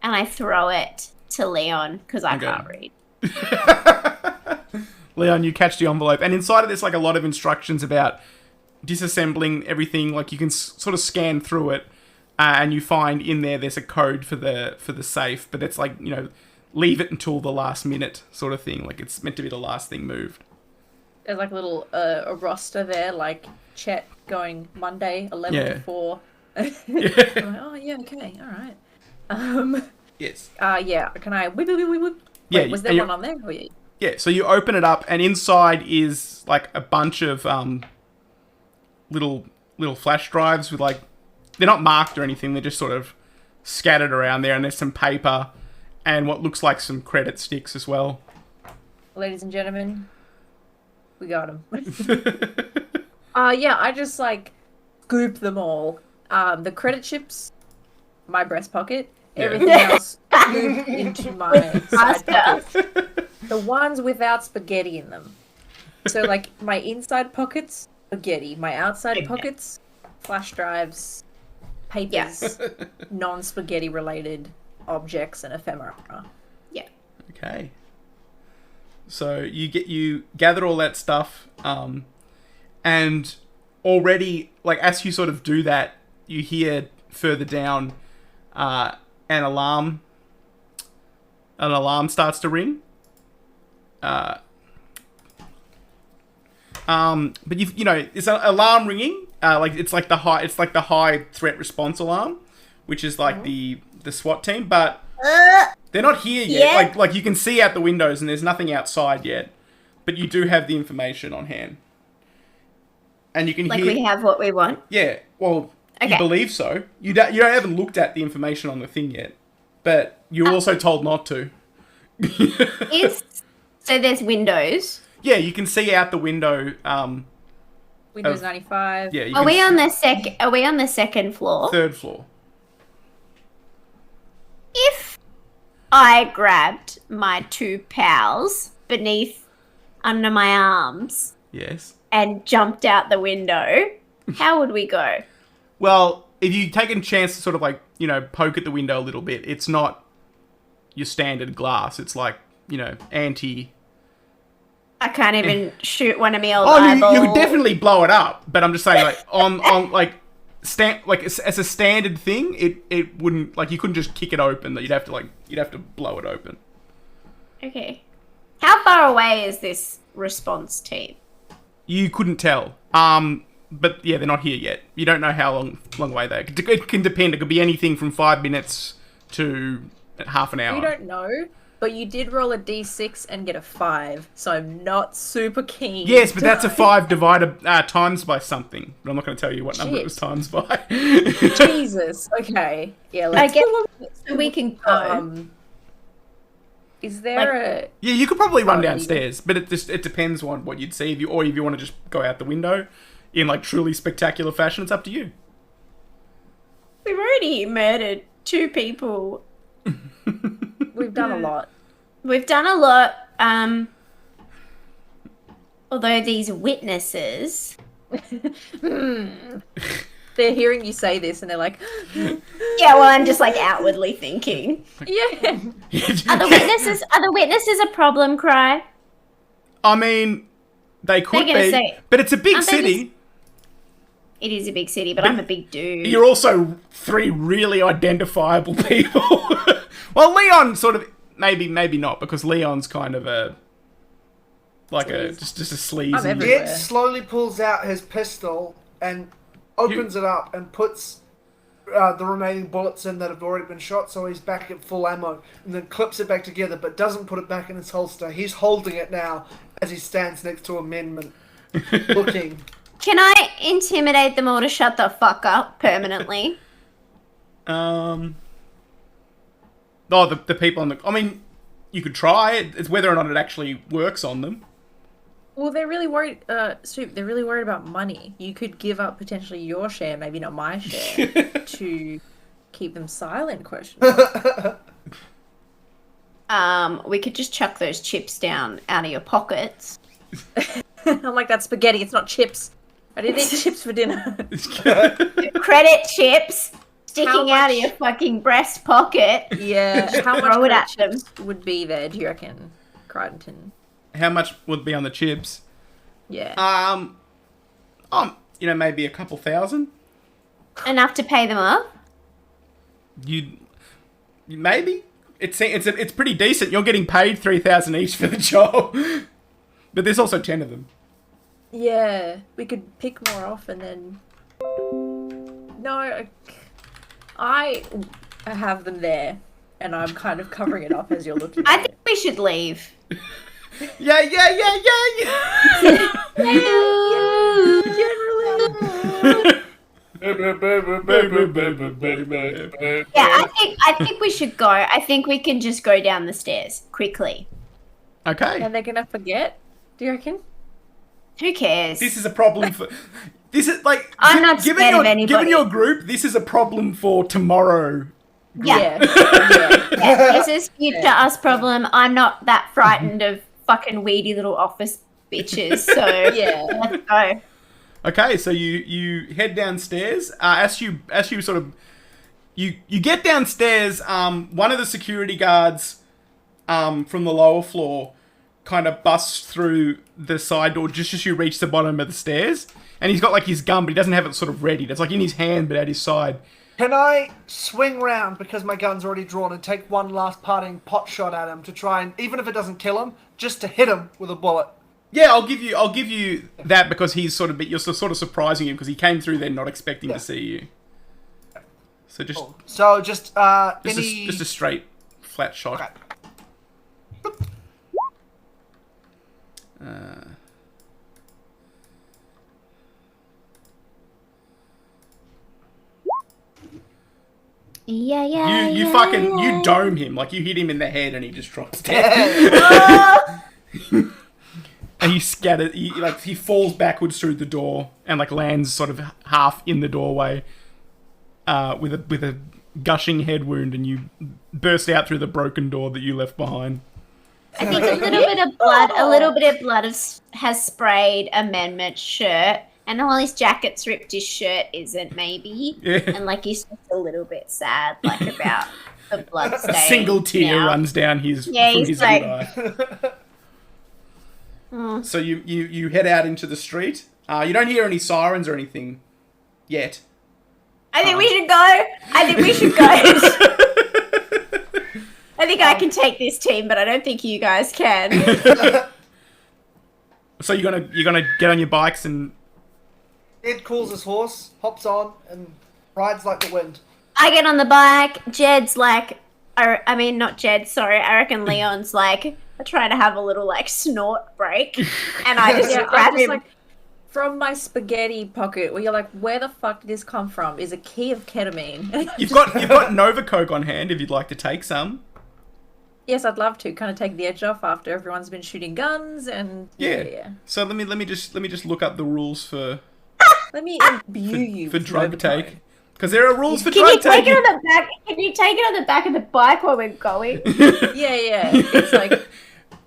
and I throw it to Leon because I can't read. Leon, you catch the envelope, and inside of this, like, a lot of instructions about disassembling everything. Like, you can sort of scan through it, and you find in there's a code for the safe, but it's like, leave it until the last minute sort of thing. Like, it's meant to be the last thing moved. There's like a little a roster there, like Chet going Monday 11 to 4. I'm like, oh yeah, okay, all right. Yes. Yeah. Can I whip? Yeah. Wait, was there one on there? Oh, yeah. Yeah. So you open it up, and inside is like a bunch of little flash drives with like, they're not marked or anything. They're just sort of scattered around there, and there's some paper and what looks like some credit sticks as well. Ladies and gentlemen, we got him. Yeah, I just like scoop them all. The credit chips, my breast pocket. Everything else moved into my side pocket. The ones without spaghetti in them. So like my inside pockets, spaghetti. My outside pockets, flash drives, papers, non-spaghetti related objects and ephemera. Yeah. Okay. So you gather all that stuff, and already, like, as you sort of do that, you hear further down an alarm starts to ring. But it's an alarm ringing. It's like the high threat response alarm, which is like the SWAT team, but they're not here yet. Like you can see out the windows, and there's nothing outside yet, but you do have the information on hand, and you can hear. Like we have what we want. Yeah. Well, you believe so. You haven't looked at the information on the thing yet, but you're also told not to. So there's windows. Yeah, you can see out the window. Windows 95. Yeah. Are we on the second floor? Third floor. If I grabbed my two pals under my arms, Yes. and jumped out the window, how would we go? Well, if you take a chance to sort of like, poke at the window a little bit, it's not your standard glass. It's like, anti. I can't even shoot one of my old Oh, eyeballs. you could definitely blow it up, but I'm just saying, like, on like as a standard thing, it wouldn't, like, you couldn't just kick it open. That you'd have to blow it open. Okay. How far away is this response team? You couldn't tell. But yeah, they're not here yet. You don't know how long away they are. It can depend. It could be anything from 5 minutes to half an hour. We don't know, but you did roll a d6 and get a 5, so I'm not super keen. Yes, but that's a 5 divided times by something. But I'm not going to tell you what number it was times by. Jesus. Okay. Yeah. Let's so we can go. Is there Yeah, you could probably run downstairs, but it depends on what you'd see. If you want to just go out the window in like truly spectacular fashion, it's up to you. We've already murdered 2 people. We've done a lot. We've done a lot. Although these witnesses, they're hearing you say this and they're like, yeah. Well, I'm just like outwardly thinking. Yeah. Are the witnesses a problem, Cry? I mean, they could be, say, but it's a big city. It is a big city, but I'm a big dude. You're also 3 really identifiable people. Well, Leon sort of maybe not, because Leon's kind of just a sleaze. It slowly pulls out his pistol and opens it up and puts the remaining bullets in that have already been shot, so he's back at full ammo, and then clips it back together, but doesn't put it back in his holster. He's holding it now as he stands next to Amendment, looking. Can I intimidate them all to shut the fuck up permanently? Oh, the people on the... I mean, you could try it. It's whether or not it actually works on them. Well, they're really worried, Soup, they're really worried about money. You could give up potentially your share, maybe not my share, to keep them silent, question. We could just chuck those chips down out of your pockets. I'm like, that's spaghetti, it's not chips. I didn't eat chips for dinner. Credit chips sticking out of your fucking breast pocket. Yeah, how Throw it much at chips would be there, do you reckon, Crichton? How much would be on the chips? Yeah. Maybe a couple thousand. Enough to pay them off? Maybe. It's pretty decent. You're getting paid 3,000 each for the job. But there's also 10 of them. Yeah, we could pick more off and then... No, I have them there, and I'm kind of covering it up as you're looking at I think we should leave. Yeah. Yeah, I think we should go. I think we can just go down the stairs quickly. Okay. And they're gonna forget, do you reckon? Who cares? This is a problem for... This is like... I'm not scared of anybody. Given your group, this is a problem for tomorrow. Yeah. This is future us problem. I'm not that frightened of fucking weedy little office bitches, so Yeah. let's go. Okay, so you head downstairs. As you sort of... You get downstairs, one of the security guards from the lower floor kind of busts through the side door just as you reach the bottom of the stairs. And he's got like his gun, but he doesn't have it sort of ready. It's like in his hand, but at his side. Can I swing round because my gun's already drawn and take one last parting pot shot at him to try and, even if it doesn't kill him, just to hit him with a bullet? Yeah, I'll give you that because he's sort of you're sort of surprising him because he came through there not expecting to see you. So just Cool. So just just any... a straight flat shot. Okay. You dome him, like you hit him in the head and he just drops down. And he scatters, he falls backwards through the door and like lands sort of half in the doorway with a gushing head wound, and you burst out through the broken door that you left behind. I think a little bit of blood has sprayed Amendment's shirt, and while his jacket's ripped, his shirt isn't, maybe. Yeah. And like he's just a little bit sad, like about the blood stain. A single tear runs down his from his like, eye. So you head out into the street. You don't hear any sirens or anything yet. I think we should go. I think I can take this team, but I don't think you guys can. So you're gonna get on your bikes and... Ed calls his horse, hops on, and rides like the wind. I get on the bike. Jed's like, not Jed, sorry. I reckon Leon's like, I try to have a little like snort break, and I just grab him. Like, from my spaghetti pocket, where you're like, where the fuck did this come from? Is a key of ketamine. You've got Nova Coke on hand if you'd like to take some. Yes, I'd love to kind of take the edge off after everyone's been shooting guns and yeah. So let me just look up the rules for Let me imbue you for with drug Nova take, Coke. because there are rules for Can drug you take taking. it on the back? Can you take it on the back of the bike while we're going? Yeah. It's like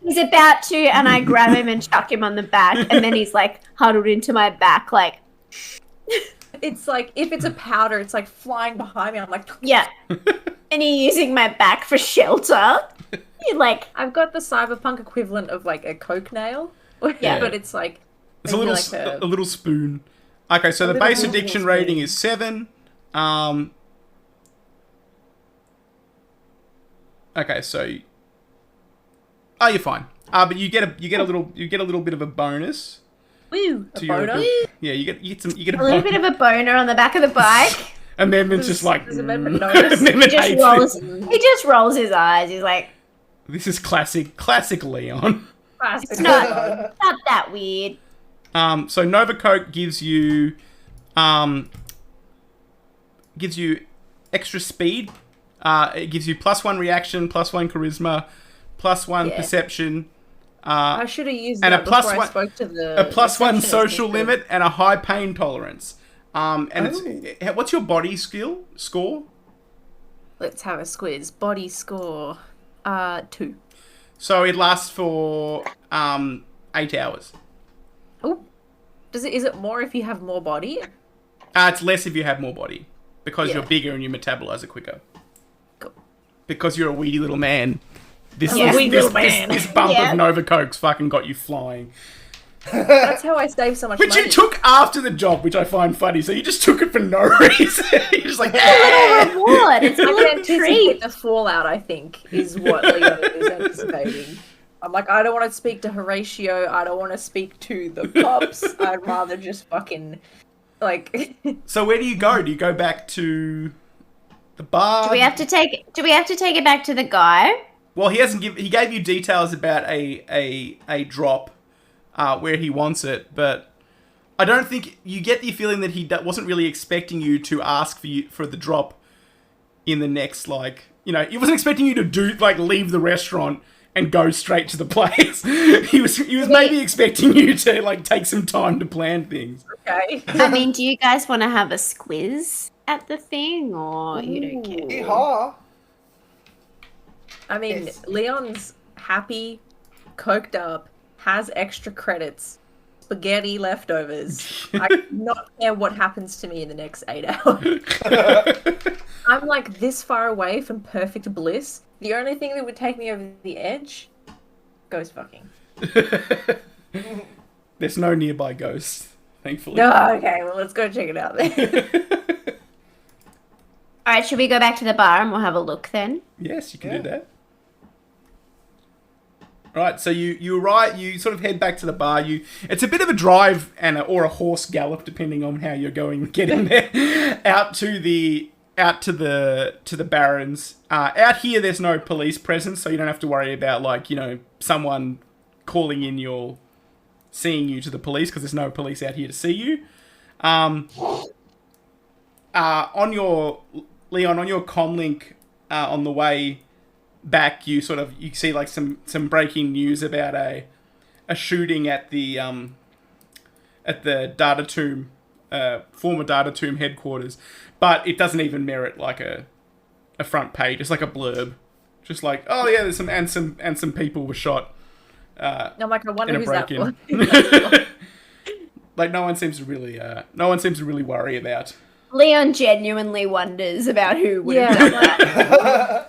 He's about to, and I grab him and chuck him on the back, and then he's like huddled into my back, like. it's like if it's a powder, it's like flying behind me. I'm like, Yeah. And you're using my back for shelter. You're like, I've got the cyberpunk equivalent of like a coke nail. Yeah. But it's like It's a maybe little like a little spoon. Okay, so the little base little addiction spoon. rating is 7. Okay, so you're fine. But you get a little bit of a bonus woo, a to your boner. yeah. You get a a little bit of a boner on the back of the bike. And then it's just like... Does Amendment notice? Amendment He just hates rolls. it. He just rolls his eyes. He's like, This is classic Leon. it's not that weird. So Nova Coke gives you extra speed. It gives you +1 reaction, +1 charisma, +1 perception. I should have used and that a plus before one, I spoke to the a +1 receptionist social instead. limit and a high pain tolerance. And what's your body score? Let's have a squiz. Body score, 2. So it lasts for 8 hours. Oh, is it more if you have more body? It's less if you have more body because Yeah. you're bigger and you metabolize it quicker. Cool. Because you're a weedy little man. This bump Yeah. of Nova Coke's fucking got you flying. That's how I save so much Which money. you took after the job, which I find funny. So you just took it for no reason. You're just like, yeah. Reward. It's a I can little anticipate treat. the fallout, I think, is what Leon is anticipating. I'm like, I don't want to speak to Horatio. I don't want to speak to the cops. I'd rather just fucking, like... So where do you go? Do you go back to the bar? Do we have to take it back to the guy? Well, he gave you details about a drop where he wants it, but I don't think you get the feeling that he wasn't really expecting you to ask for the drop in the next, like, you know, he wasn't expecting you to leave the restaurant and go straight to the place. he was maybe expecting you to like take some time to plan things. Okay. I mean, do you guys want to have a squiz at the thing, or you don't care? Yeehaw. I mean, Yes. Leon's happy, coked up, has extra credits, spaghetti leftovers. I do not care what happens to me in the next 8 hours. I'm like this far away from perfect bliss. The only thing that would take me over the edge, ghost fucking. There's no nearby ghosts, thankfully. No, okay, well let's go check it out then. All right, should we go back to the bar and we'll have a look then? Yes, you can do that. Right, so you arrive. You sort of head back to the bar. It's a bit of a drive or a horse gallop, depending on how you're going getting there. out to the Barrens. Out here, there's no police presence, so you don't have to worry about someone calling in seeing you to the police because there's no police out here to see you. On your comlink on the way back, you see like some breaking news about a shooting at the Data Tomb, former Data Tomb headquarters, but it doesn't even merit like a front page. It's like a blurb, just like, oh yeah, there's some people were shot. I'm like, I wonder in a who's that break-in. for. Like no one seems to really worry about. Leon genuinely wonders about who would have done that.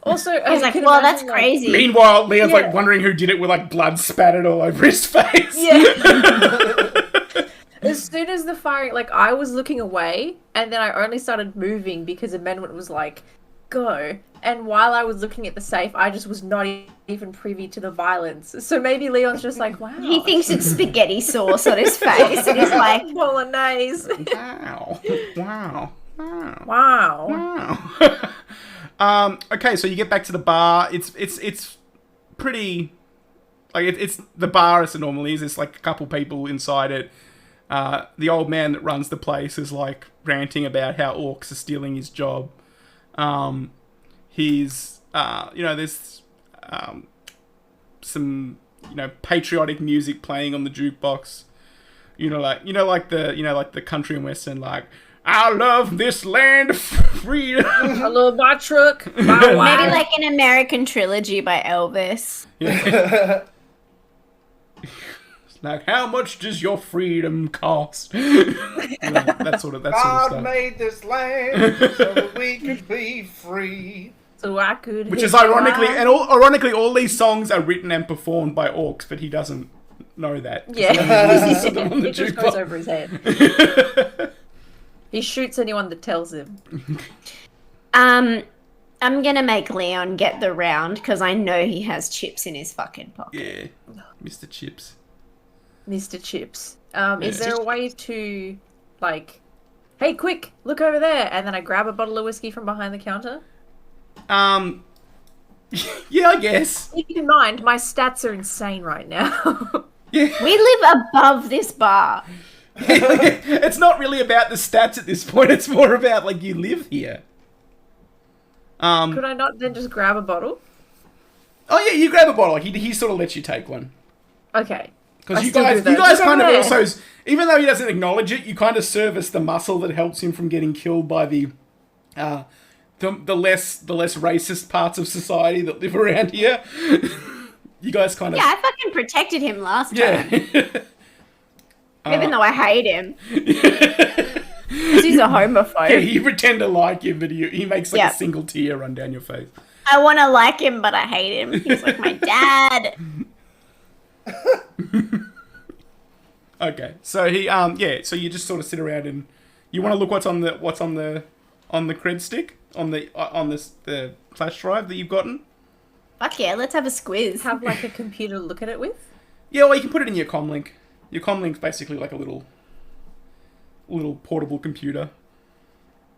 Also, He's like, well, that's crazy. Meanwhile, Leon's like wondering who did it with like blood spattered all over his face. Yeah. As soon as the firing, like, I was looking away, and then I only started moving because Amendment was like, go. And while I was looking at the safe, I just was not even privy to the violence. So maybe Leon's just like, wow. He thinks it's spaghetti sauce on his face, and he's like, Bolognese. Wow. Wow. Wow. Wow. Wow. Okay, so you get back to the bar. It's pretty, like it's the bar as it normally is. There's like a couple people inside it. The old man that runs the place is like ranting about how orcs are stealing his job. There's some patriotic music playing on the jukebox. Like the country and western, like, I love this land of freedom. I love my truck. My maybe wife. like an American trilogy by Elvis. Yeah. It's like, how much does your freedom cost? that sort of God stuff. made this land so that we could be free. So I could. Which hit is my ironically, wife. all these songs are written and performed by orcs, but he doesn't know that. Yeah. Listens to them on the It just jukebox. goes over his head. He shoots anyone that tells him. I'm gonna make Leon get the round because I know he has chips in his fucking pocket. Yeah, Mr. Chips. Mr. Chips. Is there a way to, like, hey, quick, look over there. And then I grab a bottle of whiskey from behind the counter. Yeah, I guess. Keep in mind, my stats are insane right now. Yeah. We live above this bar. It's not really about the stats at this point. It's more about, like, you live here. Could I not then just grab a bottle? Oh, yeah, you grab a bottle. He sort of lets you take one. Okay. Because I you still guys do that. kind of Yeah. also, even though he doesn't acknowledge it, you kind of serve as the muscle that helps him from getting killed by the less racist parts of society that live around here. You guys kind of... Yeah, I fucking protected him last time. Yeah. Even though I hate him. Because he's a homophobe. Yeah, you pretend to like him, but he makes like Yeah. a single tear run down your face. I want to like him, but I hate him. He's like my dad. Okay, so so you just sort of sit around and you want to look what's on the cred stick on the flash drive that you've gotten. Fuck yeah, let's have a squiz. Have like a computer to look at it with? Yeah, well, you can put it in your comlink. Your comlink's basically like a little portable computer.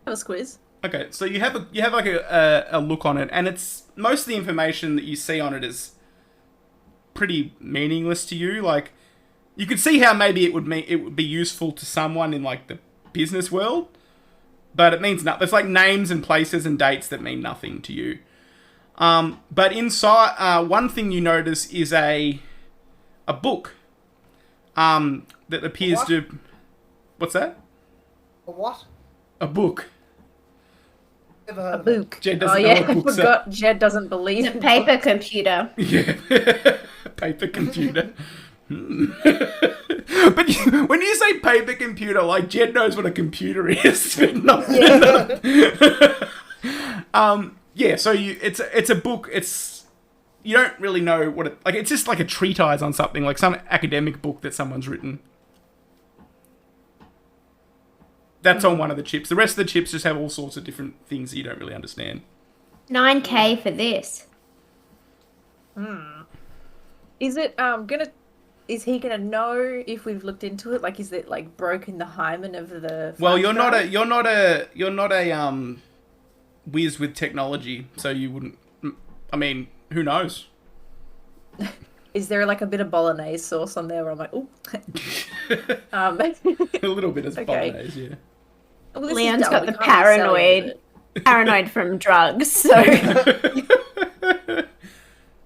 Have a squiz. Okay, so you have like a look on it, and it's most of the information that you see on it is pretty meaningless to you. Like, you could see how maybe it would be useful to someone in like the business world, but it means nothing. There's like names and places and dates that mean nothing to you. But inside, one thing you notice is a book that appears What? to... What's that? A what? A book. Never heard A of it. book. Jed Oh doesn't know yeah, what I books are. forgot. Jed doesn't believe It's a in paper books. computer. Yeah. Paper computer. But when you say paper computer, like, Jed knows what a computer is, but not... Yeah, so it's a book. You don't really know what it... Like, it's just like a treatise on something, like some academic book that someone's written. That's on one of the chips. The rest of the chips just have all sorts of different things that you don't really understand. 9K for this. Is it is he gonna know if we've looked into it? Like, is it like broken the hymen of the? Well, flash you're not drive? a whiz with technology, so you wouldn't... I mean, who knows? Is there like a bit of bolognese sauce on there where I'm like, oh. A little bit of Okay. bolaise, yeah. Well, this is Leon's dumb, got we the can't be selling it. paranoid from drugs, so... Alright,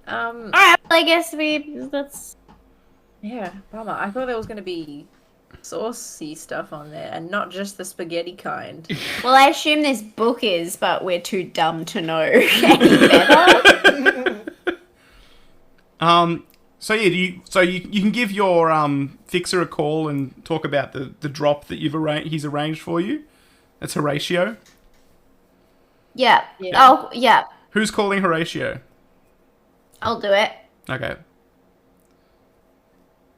well, I guess that's... Yeah, bummer. I thought there was going to be saucy stuff on there and not just the spaghetti kind. Well, I assume this book is, but we're too dumb to know any better. So yeah, you can give your fixer a call and talk about the drop that he's arranged for you. That's Horatio. Yeah. Yeah. Oh, yeah. Who's calling Horatio? I'll do it. Okay.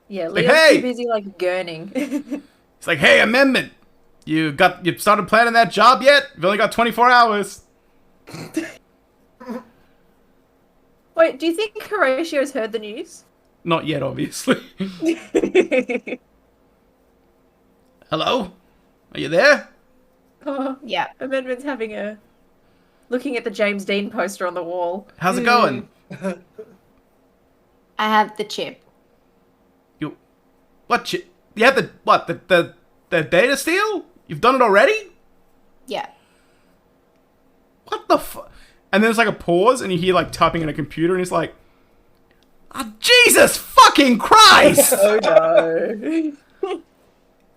Yeah, Like, Leo's hey! too busy like gurning. It's like, hey, amendment. You started planning that job yet? You've only got 24 hours. Wait, do you think Horatio's heard the news? Not yet, obviously. Hello? Are you there? Oh, Yeah. Amendment's looking at the James Dean poster on the wall. How's it going? I have the chip. What? You have the data steal? You've done it already? Yeah. What the fuck? And then there's like a pause, and you hear like typing on a computer, and it's like, oh, Jesus fucking Christ! Oh no.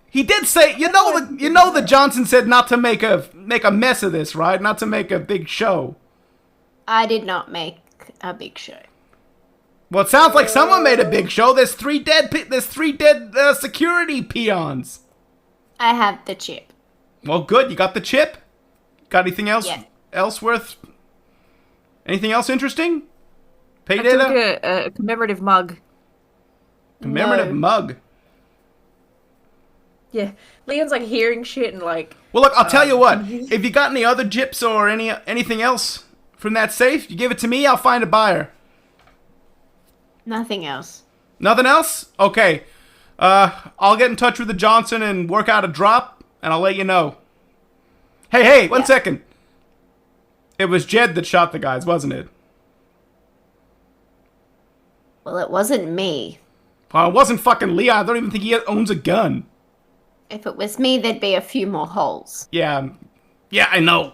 He did say, you know that Johnson said not to make a mess of this, right? Not to make a big show. I did not make a big show. Well, it sounds like someone made a big show. There's three dead security peons. I have the chip. Well, good. You got the chip. Got anything else? Yes. Anything else interesting? Pay I took data. a commemorative mug. Commemorative No. mug. Yeah, Leon's like hearing shit and like. Well, look. I'll tell you what. If you got any other gyps or anything else from that safe, you give it to me. I'll find a buyer. Nothing else. Nothing else? Okay. I'll get in touch with the Johnson and work out a drop, and I'll let you know. Hey, one Yeah. second. It was Jed that shot the guys, wasn't it? Well, it wasn't me. Well, it wasn't fucking Leon. I don't even think he owns a gun. If it was me, there'd be a few more holes. Yeah, I know.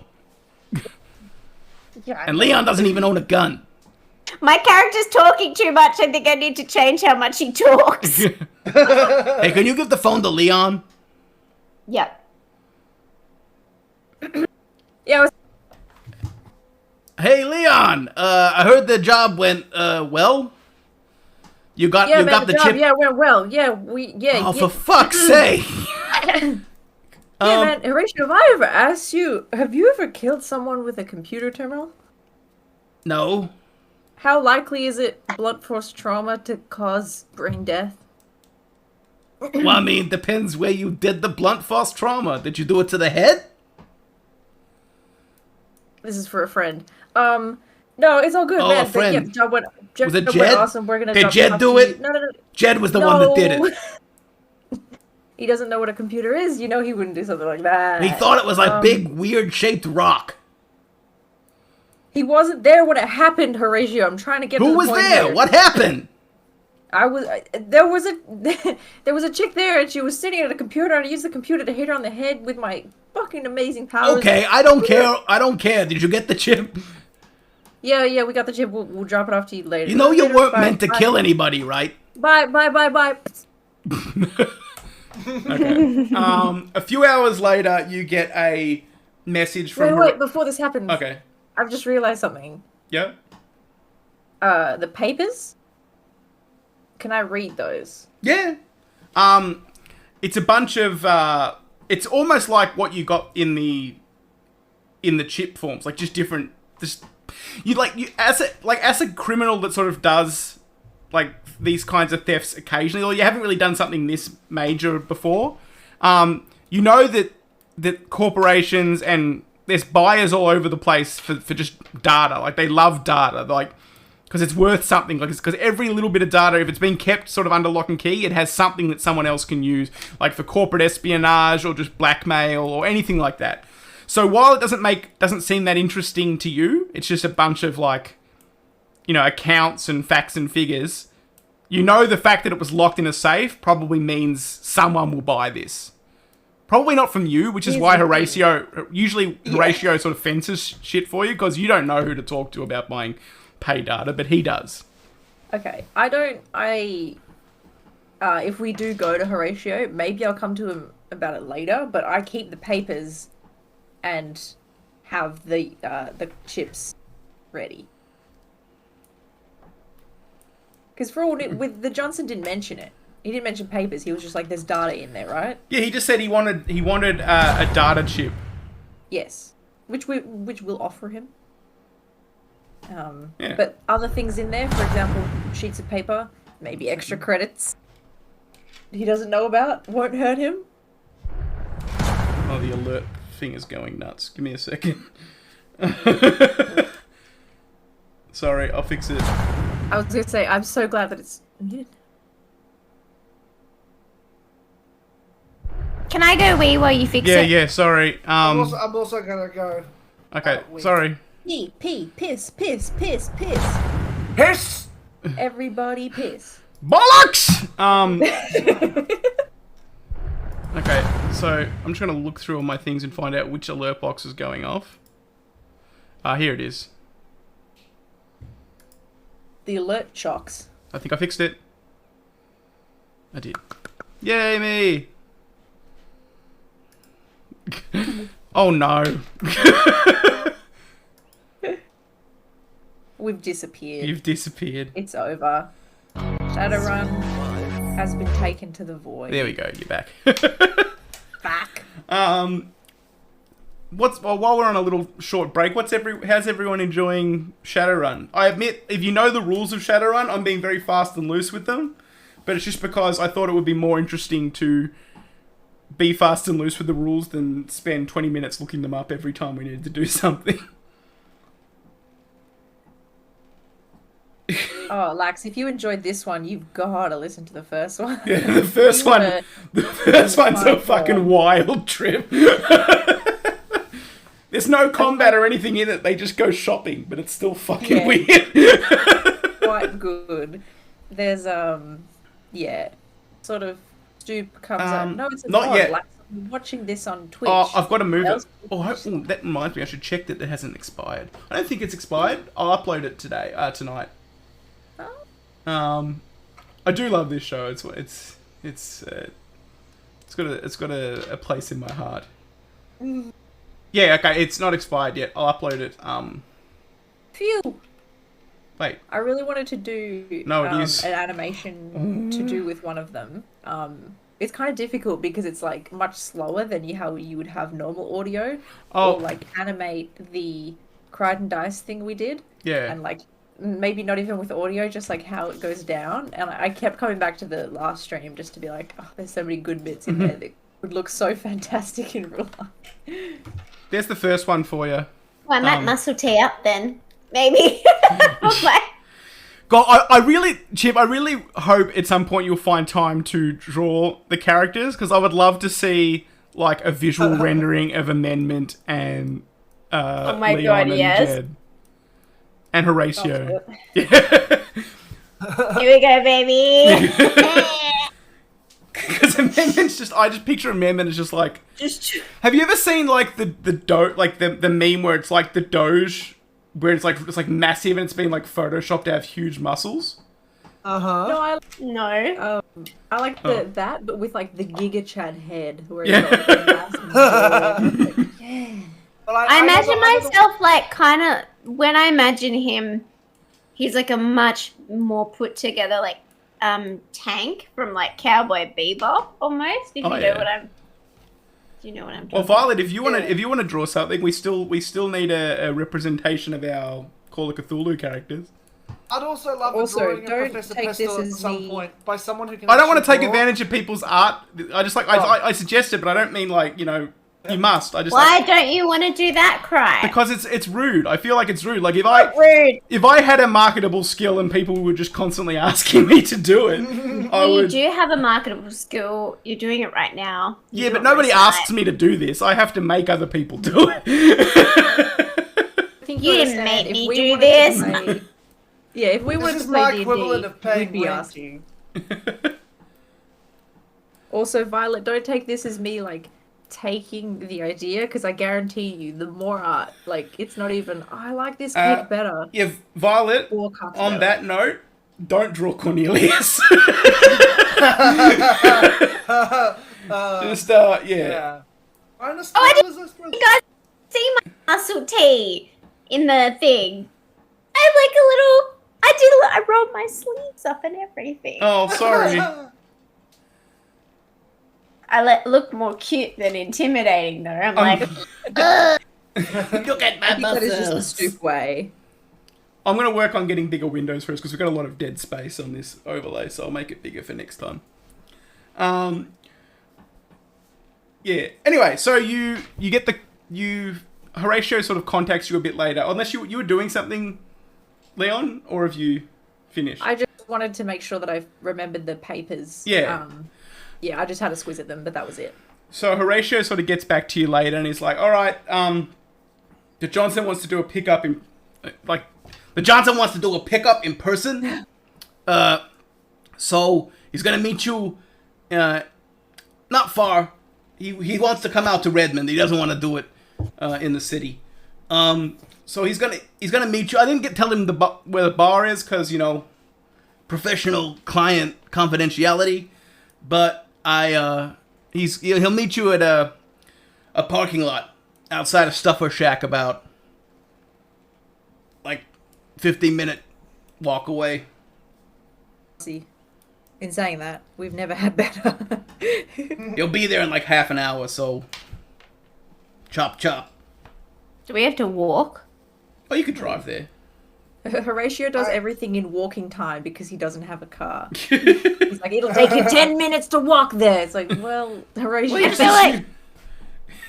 Yeah. And Leon doesn't even own a gun. My character's talking too much. I think I need to change how much he talks. Hey, can you give the phone to Leon? Yep. Yeah, I was Hey, Leon. I heard the job went well. You got the job, chip. Yeah, went well. Yeah, Oh, for fuck's sake! Yeah, man, Horatio, have I ever asked you, have you ever killed someone with a computer terminal? No. How likely is it blunt force trauma to cause brain death? Well, I mean, depends where you did the blunt force trauma. Did you do it to the head? This is for a friend. No, it's all good, Oh, man. a friend. Yeah, the job went, Was it went Jed? awesome. We're gonna Did drop Jed off do to it? you. No. Jed was the one that did it. He doesn't know what a computer is. You know he wouldn't do something like that. He thought it was like big, weird shaped rock. He wasn't there when it happened, Horatio. I'm trying to get to Who the was point there? here. What happened? There was a chick there, and she was sitting at a computer, and I used the computer to hit her on the head with my fucking amazing powers. Okay, I don't care. I don't care. Did you get the chip? Yeah, we got the chip. We'll drop it off to you later. You know you Later, weren't bye, meant to bye. kill anybody, right? Bye. Okay. A few hours later, you get a message from. Wait, before this happens. Okay. I've just realized something. Yeah. The papers? Can I read those? Yeah. It's a bunch of. It's almost like what you got in the chip forms, like just different. Just as a criminal that sort of does like these kinds of thefts occasionally, or you haven't really done something this major before. You know that corporations and there's buyers all over the place for just data. Like they love data, like because it's worth something. Like because every little bit of data, if it's been kept sort of under lock and key, it has something that someone else can use, like for corporate espionage or just blackmail or anything like that. So while it doesn't seem that interesting to you, it's just a bunch of like, accounts and facts and figures. You know the fact that it was locked in a safe probably means someone will buy this. Probably not from you, which is why Horatio sort of fences shit for you, because you don't know who to talk to about buying pay data, but he does. Okay. If we do go to Horatio, maybe I'll come to him about it later, but I keep the papers and have the chips ready. Because with the Johnson didn't mention it. He didn't mention papers. He was just like, "There's data in there, right?" Yeah, he just said he wanted a data chip. Yes, which we'll offer him. Yeah. But other things in there, for example, sheets of paper, maybe extra credits. He doesn't know about, won't hurt him. Oh, the alert thing is going nuts. Give me a second. Sorry, I'll fix it. I was gonna say, I'm so glad that it's muted. Can I go wee while you fix it? Yeah, sorry. I'm also gonna go. Okay, wee. sorry. Pee, piss. Piss! Everybody piss. Bollocks! Okay, so I'm just gonna look through all my things and find out which alert box is going off. Here it is. The alert shocks. I think I fixed it. I did. Yay, me! Oh no. We've disappeared. You've disappeared. It's over. Shadowrun has been taken to the void. There we go, you're back. Back. While we're on a little short break, how's everyone enjoying Shadowrun? I admit, if you know the rules of Shadowrun, I'm being very fast and loose with them, but it's just because I thought it would be more interesting to be fast and loose with the rules than spend 20 minutes looking them up every time we needed to do something. Oh, Lax, if you enjoyed this one, you've got to listen to the first one. Yeah, the first one's a fucking wild trip. There's no combat or anything in it. They just go shopping, but it's still fucking Yeah. weird. Quite good. There's sort of Stoop comes up. No, it's not not yet. Like, I'm watching this on Twitch. Oh, I've got to move it. Else- That reminds me. I should check that it hasn't expired. I don't think it's expired. I'll upload it tonight. Oh. I do love this show. It's got a place in my heart. Yeah, okay, it's not expired yet. I'll upload it. Phew. Wait. I really wanted to do it is. an animation to do with one of them. It's kind of difficult because it's like much slower than how you would have normal audio. Oh. Or like animate the Crichton Dice thing we did. Yeah. And like maybe not even with audio, just like how it goes down. And I kept coming back to the last stream just to be like, oh, there's so many good bits in there that would look so fantastic in real life. There's the first one for you. Well, I might muscle tee up then. Maybe. Okay. God, Chip, I really hope at some point you'll find time to draw the characters, because I would love to see like a visual rendering of Amendment and Oh my Leon God, and yes. Jed. And Horatio. Here we go, baby. Because Amendment's just, I just picture Amendment as just like, Just have you ever seen like the meme where it's like the Doge, where it's like massive and it's been like photoshopped to have huge muscles? Uh-huh. no. I like that, but with like the Giga Chad head, where it's Yeah. got, like, massive jaw. Like, yeah. Well, I imagine never- myself like kind of when I imagine him, he's like a much more put together like Tank from like Cowboy Bebop almost. If Oh, you yeah. know what I'm. Do you know what I'm Well, talking? Violet, if you want to draw something, we still need a representation of our Call of Cthulhu characters. I'd also love a Also, drawing of don't Professor take Pistol this at as some me. point by someone who can. I don't want to actually take draw. advantage of people's art. I just like I suggest it, but I don't mean like, you know, you must. I just Why like, don't you want to do that, Cry? because it's rude. I feel like it's rude. Like Rude. if I had a marketable skill and people were just constantly asking me to do it, I Well, you would. do have a marketable skill. You're doing it right now. You Yeah, do but it nobody most asks night. me to do this. I have to make other people do it. I think You didn't understand, make if me we do wanted to this. play- yeah, if we This wanted is to my play equivalent D&D, of paying we'd be rent. asking. Also, Violet, don't take this as me like taking the idea, because I guarantee you, the more art, like it's not even. Oh, I like this cake better. If Violet, Or cuts on better. that note, don't draw Cornelius. Just yeah. Yeah. I understand. Oh, I This is- You guys see my muscle tee in the thing? I have like a little. I rolled my sleeves up and everything. Oh, sorry. I look more cute than intimidating though. I'm like, ugh. Look at I my think that is just the muscles. stoop way. I'm going to work on getting bigger windows first, because we've got a lot of dead space on this overlay, so I'll make it bigger for next time. Yeah. Anyway, so you get Horatio sort of contacts you a bit later, unless you were doing something, Leon, or have you finished? I just wanted to make sure that I remembered the papers. Yeah. Yeah, I just had a squiz at them, but that was it. So Horatio sort of gets back to you later, and he's like, "All right, the Johnson wants to do a pickup in, person. So he's gonna meet you, not far. He wants to come out to Redmond. He doesn't want to do it, in the city. So he's gonna meet you. I didn't tell him where the bar is, because, you know, professional client confidentiality, but he'll meet you at a parking lot outside of Stuffer Shack, about like 15-minute walk away. See, in saying that, we've never had better. He'll be there in like half an hour, so chop chop. Do we have to walk? Oh, you could drive there. Horatio does everything in walking time because he doesn't have a car. He's like, it'll take you 10 minutes to walk there. It's like, well, Horatio. Well, you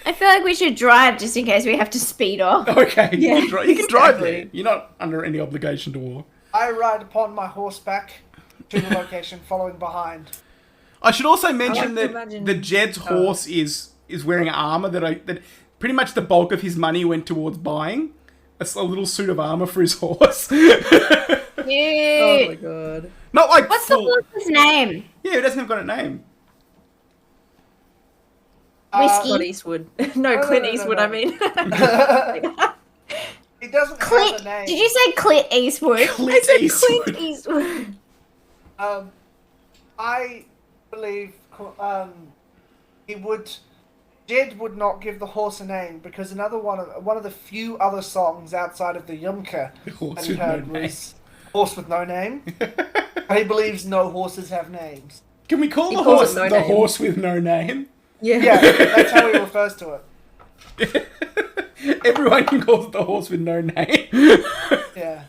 I feel like we should drive just in case we have to speed off. Okay, Yeah, you can drive exactly. there. You're not under any obligation to walk. I ride upon my horseback to the location, following behind. I should also mention like to that imagine- the Jed's horse is wearing armor that pretty much the bulk of his money went towards buying a little suit of armor for his horse. Oh my Cute. god. Not like What's the horse's name? Yeah, it doesn't have got a name. Whiskey. Clint Eastwood. No, Clint Eastwood, no. I mean. He doesn't have Clint. a name. Did you say Clint Eastwood? Clint Eastwood. Clint Eastwood. I believe Jed would not give the horse a name because one of the few other songs outside of the Yumka that he heard was Horse with No Name. He believes no horses have names. Can we call He the calls horse it no the name. horse with no name? Yeah, that's how he refers to it. Everyone can call it the horse with no name. Yeah.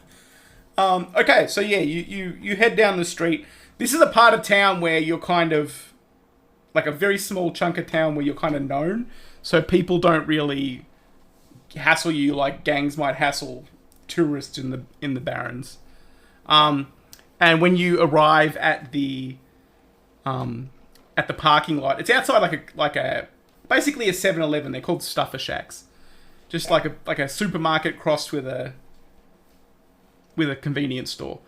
Okay, so yeah, you head down the street. This is a part of town where you're kind of like a very small chunk of town where you're kind of known, so people don't really hassle you like gangs might hassle tourists in the Barrens. And when you arrive at the parking lot, it's outside like a basically a 7-Eleven. They're called Stuffer Shacks, just like a supermarket crossed with a convenience store,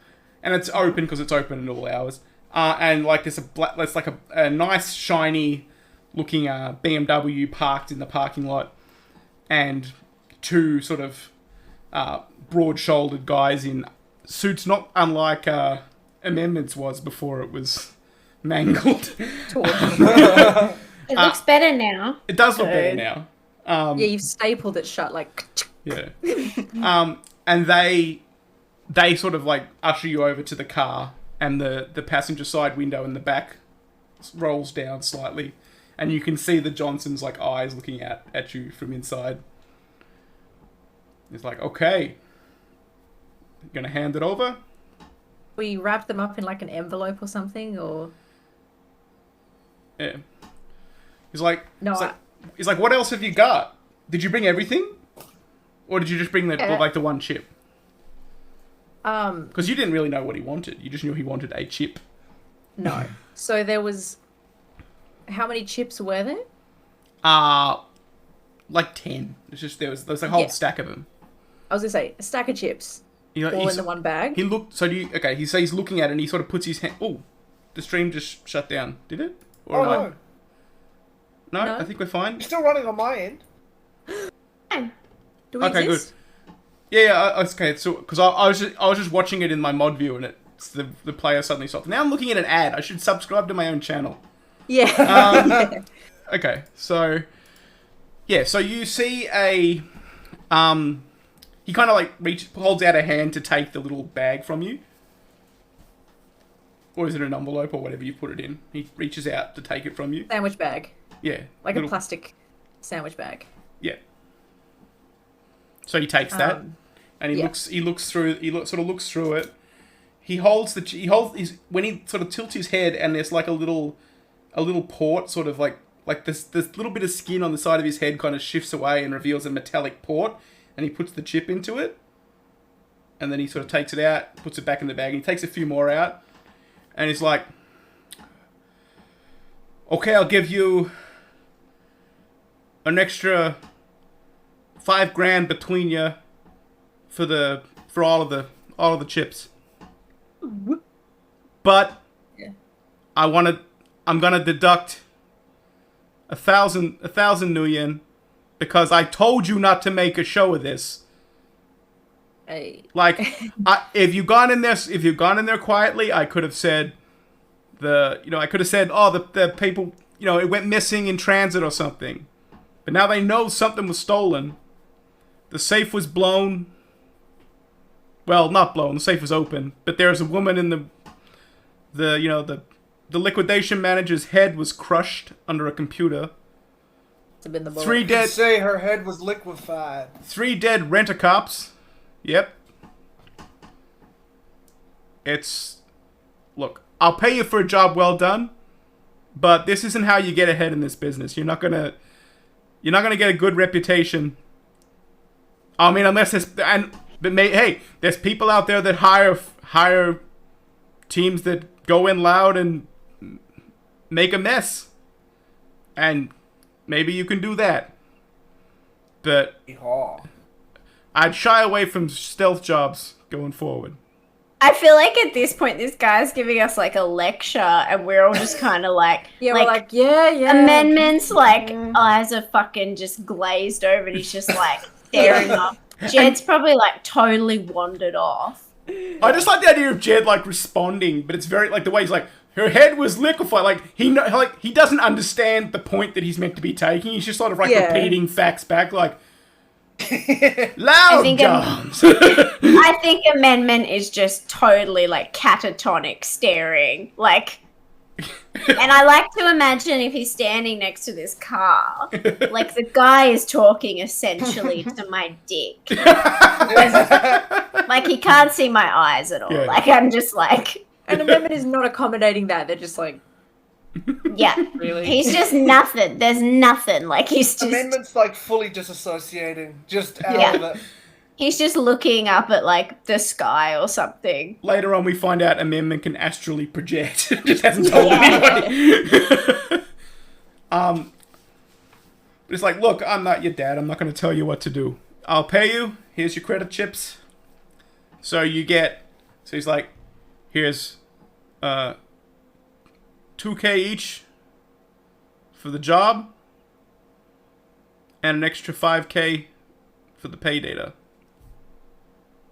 and it's open because it's open at all hours. And like there's a nice shiny looking BMW parked in the parking lot, and two sort of broad-shouldered guys in suits, not unlike Amendments was before it was mangled. It looks better now. It does look better now. Yeah, you've stapled it shut like. Yeah. And they sort of like usher you over to the car, and the passenger side window in the back rolls down slightly, and you can see the Johnson's like eyes looking at you from inside. It's like, okay, you gonna hand it over? We wrap them up in like an envelope or something, or Yeah. He's like, no? he's like, what else have you got? Did you bring everything, or did you just bring Yeah. like the one chip? I Because you didn't really know what he wanted. You just knew he wanted a chip. no. So there was. How many chips were there? Like 10. It's just there was a whole Yeah. stack of them. I was gonna say a stack of chips, You know, all in the one bag. He looked. So do you? Okay. He's looking at it, and he sort of puts his hand. Oh, the stream just shut down. Did it? Or Oh am I- no, no. No. I think we're fine. it's still running on my end. Do we Okay, exist? Yeah. Okay. So because I was just watching it in my mod view, and it's the player suddenly stopped. Now I'm looking at an ad. I should subscribe to my own channel. Yeah. Okay. So yeah. So you see a he kind of like holds out a hand to take the little bag from you. Or is it an envelope or whatever you put it in? He reaches out to take it from you. Sandwich bag, Yeah. like little- a plastic sandwich bag. Yeah. So he takes that, and he yeah. looks through it. When he sort of tilts his head, and there's like a little port, sort of like this little bit of skin on the side of his head kind of shifts away and reveals a metallic port, and he puts the chip into it, and then he sort of takes it out, puts it back in the bag, and he takes a few more out, and he's like, okay, I'll give you an extra $5,000 between you for all of the chips. But Yeah. I'm gonna deduct 1,000 nuyen because I told you not to make a show of this. Hey. Like, if you've gone in there quietly, I could have said oh, the people, it went missing in transit or something. But now they know something was stolen. The safe was blown. Well, not blown. The safe was open. But there's a woman in the liquidation manager's head was crushed under a computer. It's been the bullet. 3 You'd dead. say her head was liquefied. 3 dead rent-a-cops. Yep. Look, I'll pay you for a job well done, but this isn't how you get ahead in this business. You're not gonna get a good reputation. I mean, unless there's people out there that hire teams that go in loud and make a mess, and maybe you can do that. but Yeehaw. I'd shy away from stealth jobs going forward. I feel like at this point, this guy's giving us like a lecture, and we're all just kind of like, Yeah, we're like, yeah. amendments, like eyes are fucking just glazed over, and he's just like staring off. Jed's probably like totally wandered off. I just like the idea of Jed like responding, but it's very like the way he's like, her head was liquefied. Like he doesn't understand the point that he's meant to be taking. He's just sort of like repeating facts back, like loud jobs. I think amendment is just totally like catatonic staring, like. And I like to imagine if he's standing next to this car, like the guy is talking essentially to my dick. Like he can't see my eyes at all. Yeah. Like I'm just like. And amendment is not accommodating that. They're just like, Yeah, really? He's just nothing. There's nothing. Like he's just. Amendment's like fully disassociating, just out of it. He's just looking up at like the sky or something. Later on, we find out Amendment can astrally project. Just hasn't told anybody. It's like, look, I'm not your dad. I'm not going to tell you what to do. I'll pay you. Here's your credit chips. So you get. So he's like, here's, $2K each for the job, and an extra $5K for the pay data.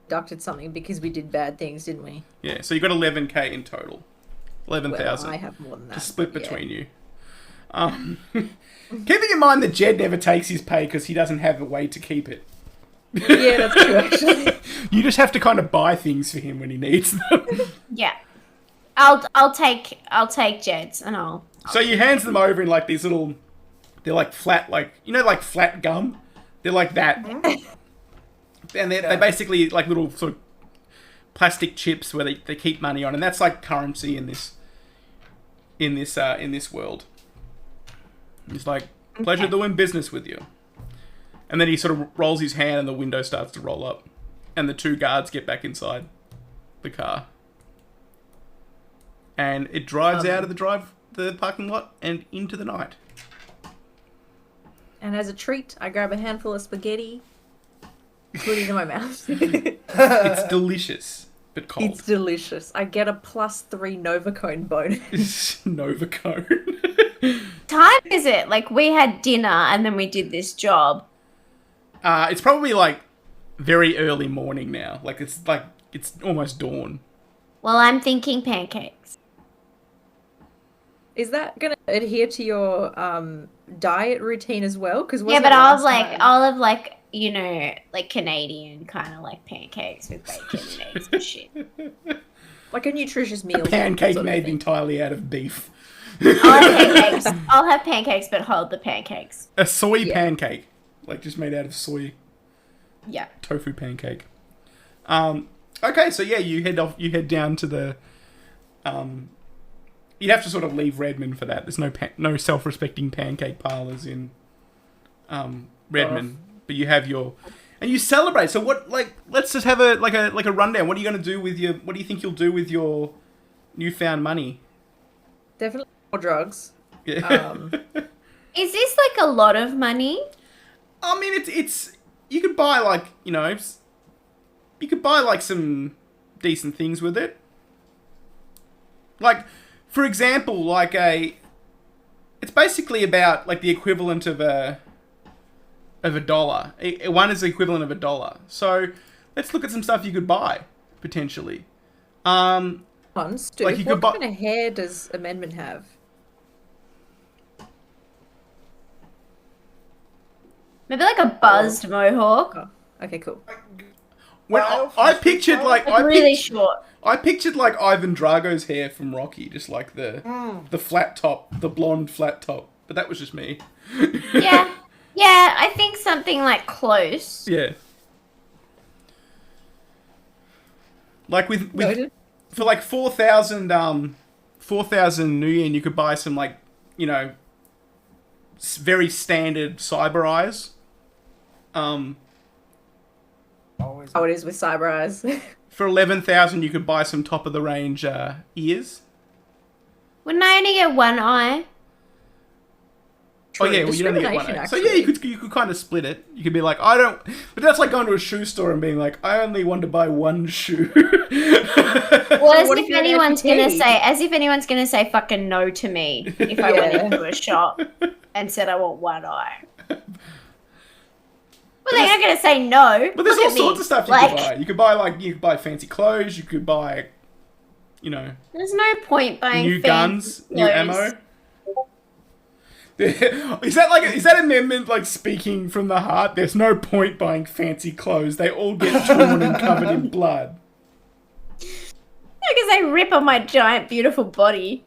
Deducted something because we did bad things, didn't we? Yeah, so you got 11K in total. 11,000. Well, I have more than that. To split between you. Keeping in mind that Jed never takes his pay because he doesn't have a way to keep it. Yeah, that's true, actually. You just have to kind of buy things for him when he needs them. Yeah, I'll take Jed's and I'll. So he hands them over in like these little, they're like flat, like, you know, like flat gum? They're like that. And they're basically like little sort of plastic chips where they keep money on, and that's like currency in this world. He's like, pleasure doing business with you. And then he sort of rolls his hand and the window starts to roll up. And the two guards get back inside the car. And it drives out of the parking lot and into the night. And as a treat, I grab a handful of spaghetti, put it in my mouth. It's delicious, but cold. It's delicious. I get a +3 Novacone bonus. Novacone. Time is it? Like we had dinner and then we did this job. It's probably like very early morning now. Like it's almost dawn. Well, I'm thinking pancakes. Is that going to adhere to your diet routine as well? Yeah, but I'll have like, you know, like Canadian kind of like pancakes with bacon and eggs and shit. Like a nutritious meal. A pancake made entirely out of beef. I'll have pancakes, but hold the pancakes. A soy pancake. Like just made out of soy. Yeah. Tofu pancake. Okay, so yeah, you head down to the you'd have to sort of leave Redmond for that. There's no self-respecting pancake parlors in Redmond, but you have and you celebrate. So what? Like, let's just have a rundown. What are you going to do with what do you think you'll do with your newfound money? Definitely more drugs. Yeah. Is this like a lot of money? I mean, it's you could buy like some decent things with it. Like, for example, like it's basically about like the equivalent of a dollar. One is the equivalent of $1. So let's look at some stuff you could buy potentially. Stu, like you what could buy. kind of hair does Amendment have? Maybe like a buzzed mohawk. Oh, okay, cool. When I pictured like Really short. I pictured like Ivan Drago's hair from Rocky, just like the flat top, the blonde flat top. But that was just me. Yeah. Yeah, I think something like close. Yeah. Like with for like 4,000 4,000 New Yen, you could buy some like, you know, very standard cyber eyes. Always. How it is with cyber eyes. For 11,000, you could buy some top of the range ears. Wouldn't I only get one eye? Oh yeah, well you only get one. So yeah, you could kind of split it. You could be like, I don't, but that's like going to a shoe store and being like, I only want to buy one shoe. Well, as if anyone's gonna say fucking no to me if I went into a shop and said I want one eye. Well, they're not gonna say no. But there's all sorts of stuff you could buy. You could buy fancy clothes. You could buy, There's no point buying new guns, new ammo. Is that amendment like speaking from the heart? There's no point buying fancy clothes. They all get torn and covered in blood. Because they rip on my giant, beautiful body.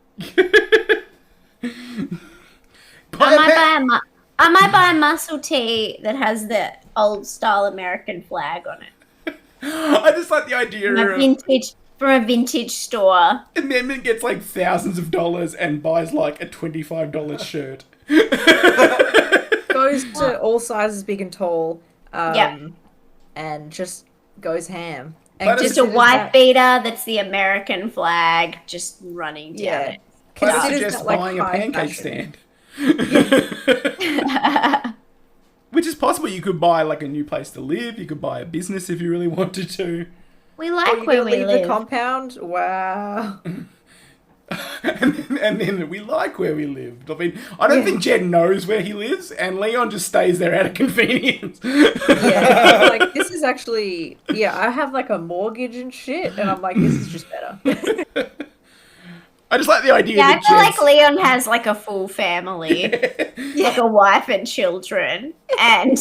I might buy a muscle tee that has the old style American flag on it. I just like the idea from a vintage store. Amendment gets like thousands of dollars and buys like a $25 shirt. Goes to all sizes, big and tall. And just goes ham. And just a white beater that's the American flag just running down it. I suggest buying a pancake stand. Which is possible. You could buy like a new place to live. You could buy a business if you really wanted to. We like where we live. The compound? Wow. and then we like where we lived. I mean, I don't think Jed knows where he lives, and Leon just stays there out of convenience. Yeah, like this is actually, I have like a mortgage and shit, and I'm like, this is just better. I just like the idea. Yeah, I feel like Leon has like a full family, like a wife and children, and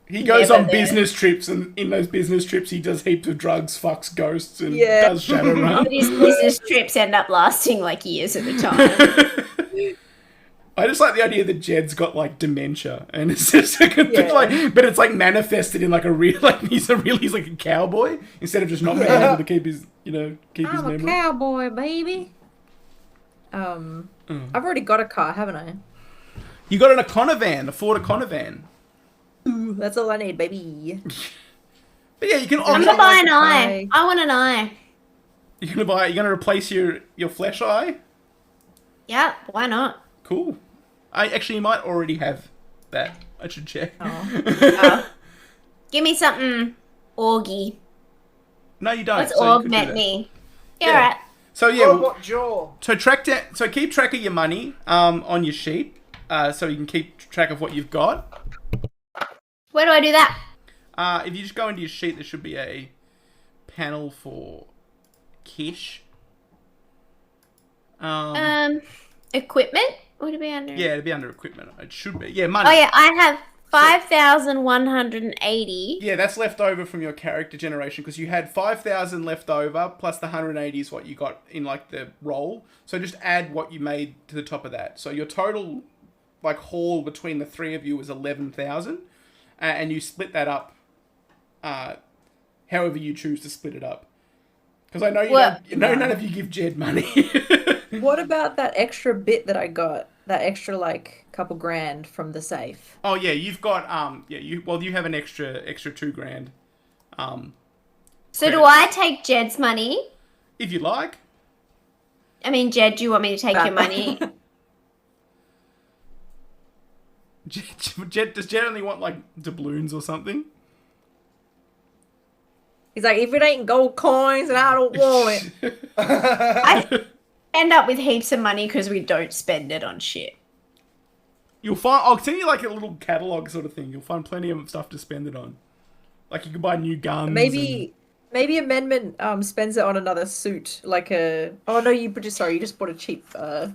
he goes on business trips, and in those business trips, he does heaps of drugs, fucks ghosts, and does Shadowrun. But his business trips end up lasting like years at a time. I just like the idea that Jed's got like dementia, and it's just like, but it's like manifested in like a real, like he's like a cowboy instead of just not being able to keep his, his memory. I'm a cowboy, baby. I've already got a car, haven't I? You got a Ford Econovan. Ooh, that's all I need, baby. But yeah, you can. I'm gonna buy an eye. I want an eye. You're gonna replace your flesh eye. Yeah, why not? Cool. You might already have that. I should check. Give me something orgy. No, you don't. Let's augment me. Yeah, right. So yeah, robot jaw. So keep track of your money on your sheet, so you can keep track of what you've got. Where do I do that? If you just go into your sheet, there should be a panel for cash. Equipment? Would it be under? Yeah, it'd be under equipment. It should be. Yeah, money. Oh yeah, I have 5,180. Yeah, that's left over from your character generation because you had 5,000 left over plus the 180 is what you got in like the roll. So just add what you made to the top of that. So your total like haul between the three of you was 11,000, and you split that up, however you choose to split it up. Because I know none of you give Jed money. What about that extra bit that I got? That extra like couple grand from the safe. Oh yeah, you've got you have an extra $2,000. So do I take Jed's money? If you like. I mean, Jed, do you want me to take your money? Does Jed only want like doubloons or something? He's like, if it ain't gold coins, then I don't want it. I end up with heaps of money because we don't spend it on shit. You'll find. I'll send you like a little catalog sort of thing. You'll find plenty of stuff to spend it on. Like you can buy new guns. Maybe Amendment spends it on another suit, like a. Oh no, you just bought a cheap. I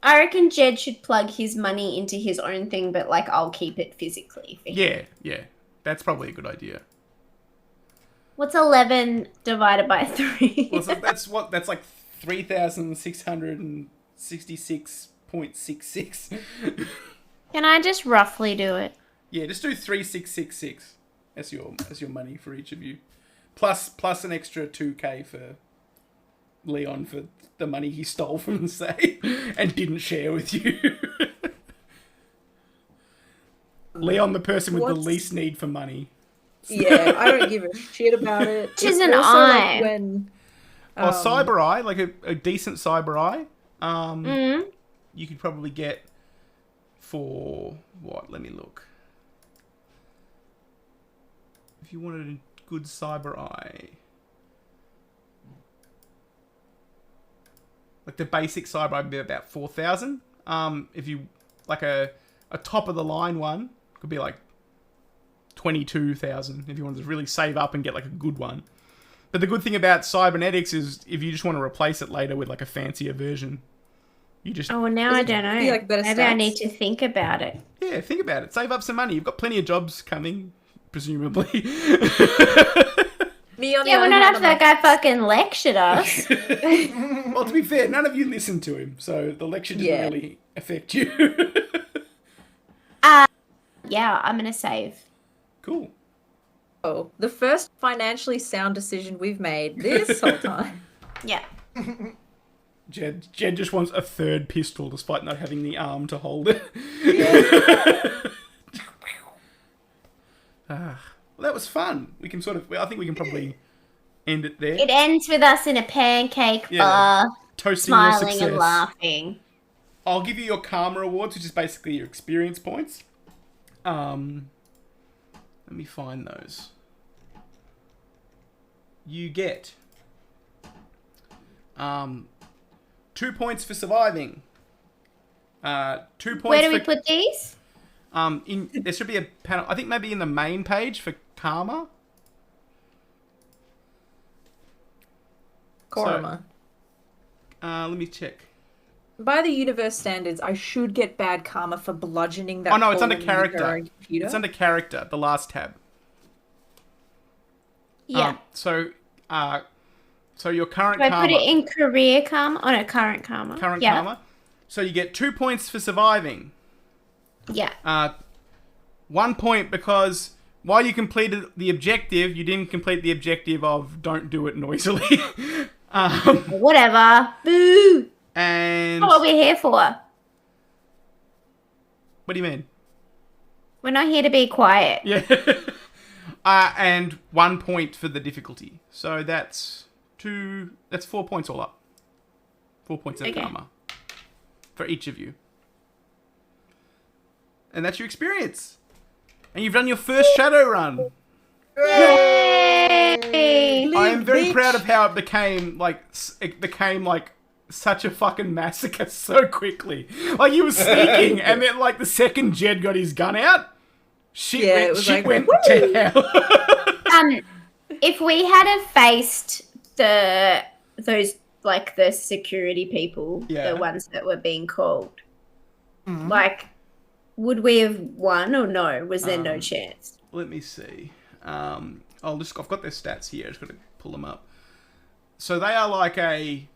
reckon Jed should plug his money into his own thing, but like I'll keep it physically for him. Yeah, that's probably a good idea. What's 11 divided by 3? Well, so that's like 3,666.66. Can I just roughly do it? Yeah, just do 3,666 as your money for each of you, plus an extra 2K for Leon for the money he stole from the safe and didn't share with you. Leon, the person with the least need for money. Yeah, I don't give a shit about it. Which is an eye. Like when, cyber eye, like a decent cyber eye. you could probably get for what? Let me look. If you wanted a good cyber eye, like the basic cyber eye would be about 4,000. If you like a top of the line one, could be like 22,000 if you wanted to really save up and get like a good one. But the good thing about cybernetics is if you just want to replace it later with like a fancier version, you just Oh, now I don't know. like better Maybe I stats? need to think about it. yeah, think about it. Save up some money. You've got plenty of jobs coming, presumably. Me on the Yeah, other we're not hand, after that guy fucking lectured us. Well, to be fair, none of you listened to him, so the lecture didn't Yeah. really affect you. Yeah, I'm gonna save. Cool. Oh, the first financially sound decision we've made this whole time. Yeah. Jed just wants a third pistol despite not having the arm to hold it. Well, that was fun. We can I think we can probably end it there. It ends with us in a pancake bar, Toasting your smiling success. and laughing. I'll give you your karma awards, which is basically your experience points. Let me find those. You get 2 points for surviving. 2 points. Where do we for, put these? there should be a panel. I think maybe in the main page for karma. Korma. Let me check. By the universe standards, I should get bad karma for bludgeoning that. Oh no, it's under fallen character. Unicron computer. It's under character. The last tab. Yeah. So your current do I karma. put it in career karma? Oh no, current karma. Current yeah. karma. So you get 2 points for surviving. Yeah. 1 point because while you completed the objective, you didn't complete the objective of don't do it noisily. Whatever. Boo. And That's what we're here for. what do you mean? We're not here to be quiet. Yeah. And 1 point for the difficulty. So that's 4 points all up. 4 points of karma for each of you. And that's your experience. And you've done your first Shadowrun. Yay! I am very proud of how it became like such a fucking massacre so quickly. Like he was sneaking, and then like the second Jed got his gun out, shit went to hell. If we had have faced those like the security people, Yeah. the ones that were being called, like, would we have won or no? Was there no chance? Let me see. I've got their stats here. I just got to pull them up. So they are like a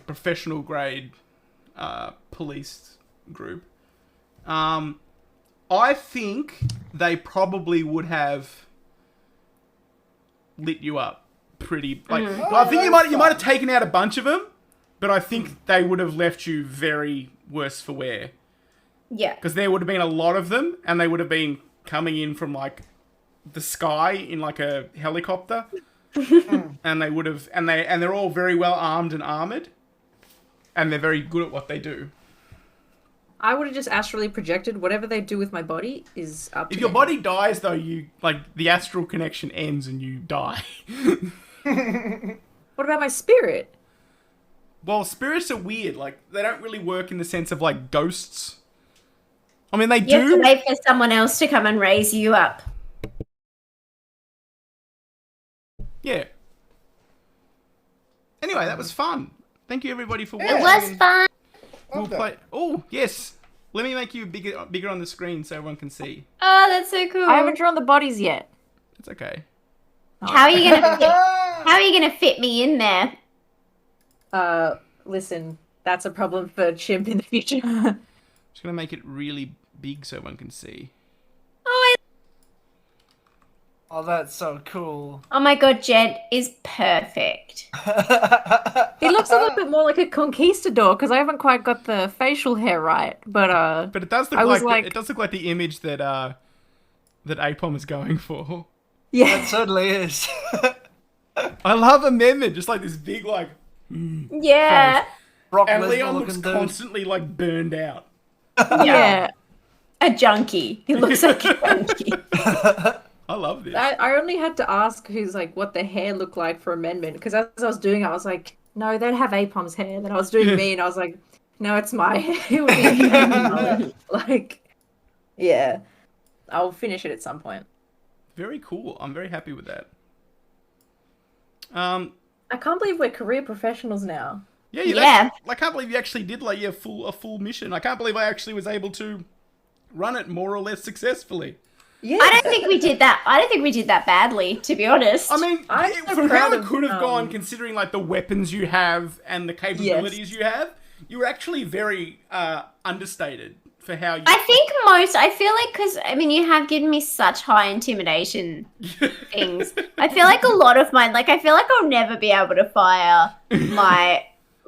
professional grade police group. I think they probably would have lit you up pretty. I think you might have taken out a bunch of them, but I think they would have left you very worse for wear. Yeah. Because there would have been a lot of them, and they would have been coming in from like the sky in like a helicopter, and they would have, and they're all very well armed and armored, and they're very good at what they do. I would have just astrally projected. Whatever they do with my body is up to If your them. body dies, though, you like the astral connection ends and you die. What about my spirit? Well, spirits are weird. Like they don't really work in the sense of like ghosts. I mean, they You have to do. wait for someone else to come and raise you up. Yeah. Anyway, that was fun. Thank you everybody for It watching. was fun. We'll play. Oh yes. Let me make you bigger on the screen so everyone can see. Oh, that's so cool. I haven't drawn the bodies yet. It's okay. How are you gonna fit? How are you gonna fit me in there? Listen, that's a problem for Chimp in the future. Just gonna make it really big so everyone can see. Oh, that's so cool. Oh my god, Jed is perfect. He looks a little bit more like a conquistador because I haven't quite got the facial hair right. But But it does look I was it does look like the image that that APOM is going for. yeah, It certainly is. I love a meme, just like this big like. Yeah. Brock And Lesnar Leon looks looking dude. constantly like burned out. Yeah. A junkie. He looks like a junkie. I love this. I only had to ask who's like what the hair looked like for amendment because as I was doing it, I was like, no, they'd have Apom's hair. Then I was doing me, and I was like, no, it's my hair. It would be amendment. Like, yeah, I'll finish it at some point. Very cool. I'm very happy with that. I can't believe we're career professionals now. Yeah, Yeah. I can't believe you actually did like a full mission. I can't believe I actually was able to run it more or less successfully. Yeah, I don't think we did that. I don't think we did that badly, to be honest. I mean, I'm so from how proud it of, could have gone, considering like the weapons you have and the capabilities you have, you were actually very understated for how you. I feel like, because, I mean, you have given me such high intimidation things. I feel like a lot of mine, like, I feel like I'll never be able to fire my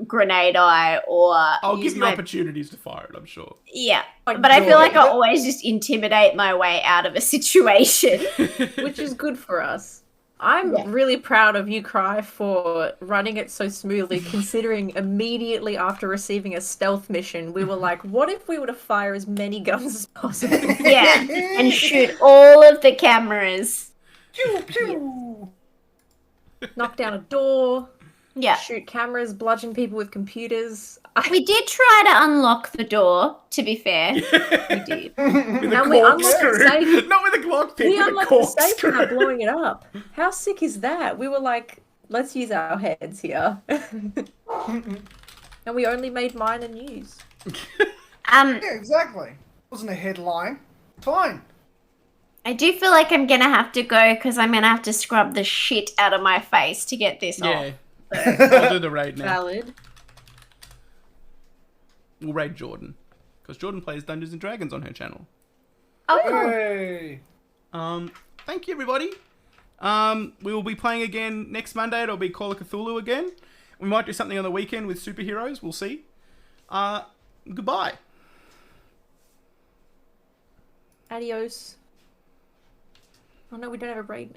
grenade eye or I'll use give you my... opportunities to fire it, I'm sure. Yeah, Like but I feel like Jordan. I always just intimidate my way out of a situation. which is good for us. I'm Yeah. really proud of you, Cry, for running it so smoothly, considering immediately after receiving a stealth mission, we were like, what if we were to fire as many guns as possible? Yeah, and shoot all of the cameras. Pew, pew. Knock down a door, Yeah. shoot cameras, bludgeon people with computers. We did try to unlock the door, to be fair. We did. With a And we unlocked corkscrew. the safe. Not with a Glock pick, We with a unlocked the safe corkscrew. without blowing it up. How sick is that? We were like, let's use our heads here. And we only made minor news. Yeah, exactly. Wasn't a headline. Fine. I do feel like I'm gonna have to go because I'm gonna have to scrub the shit out of my face to get this Yeah. off. I'll do the raid now. Valid. We'll raid Jordan. Because Jordan plays Dungeons and Dragons on her channel. Oh, Hey. Thank you, everybody. We will be playing again next Monday. It'll be Call of Cthulhu again. We might do something on the weekend with superheroes. We'll see. Goodbye. Adios. Oh no, we don't have a raid.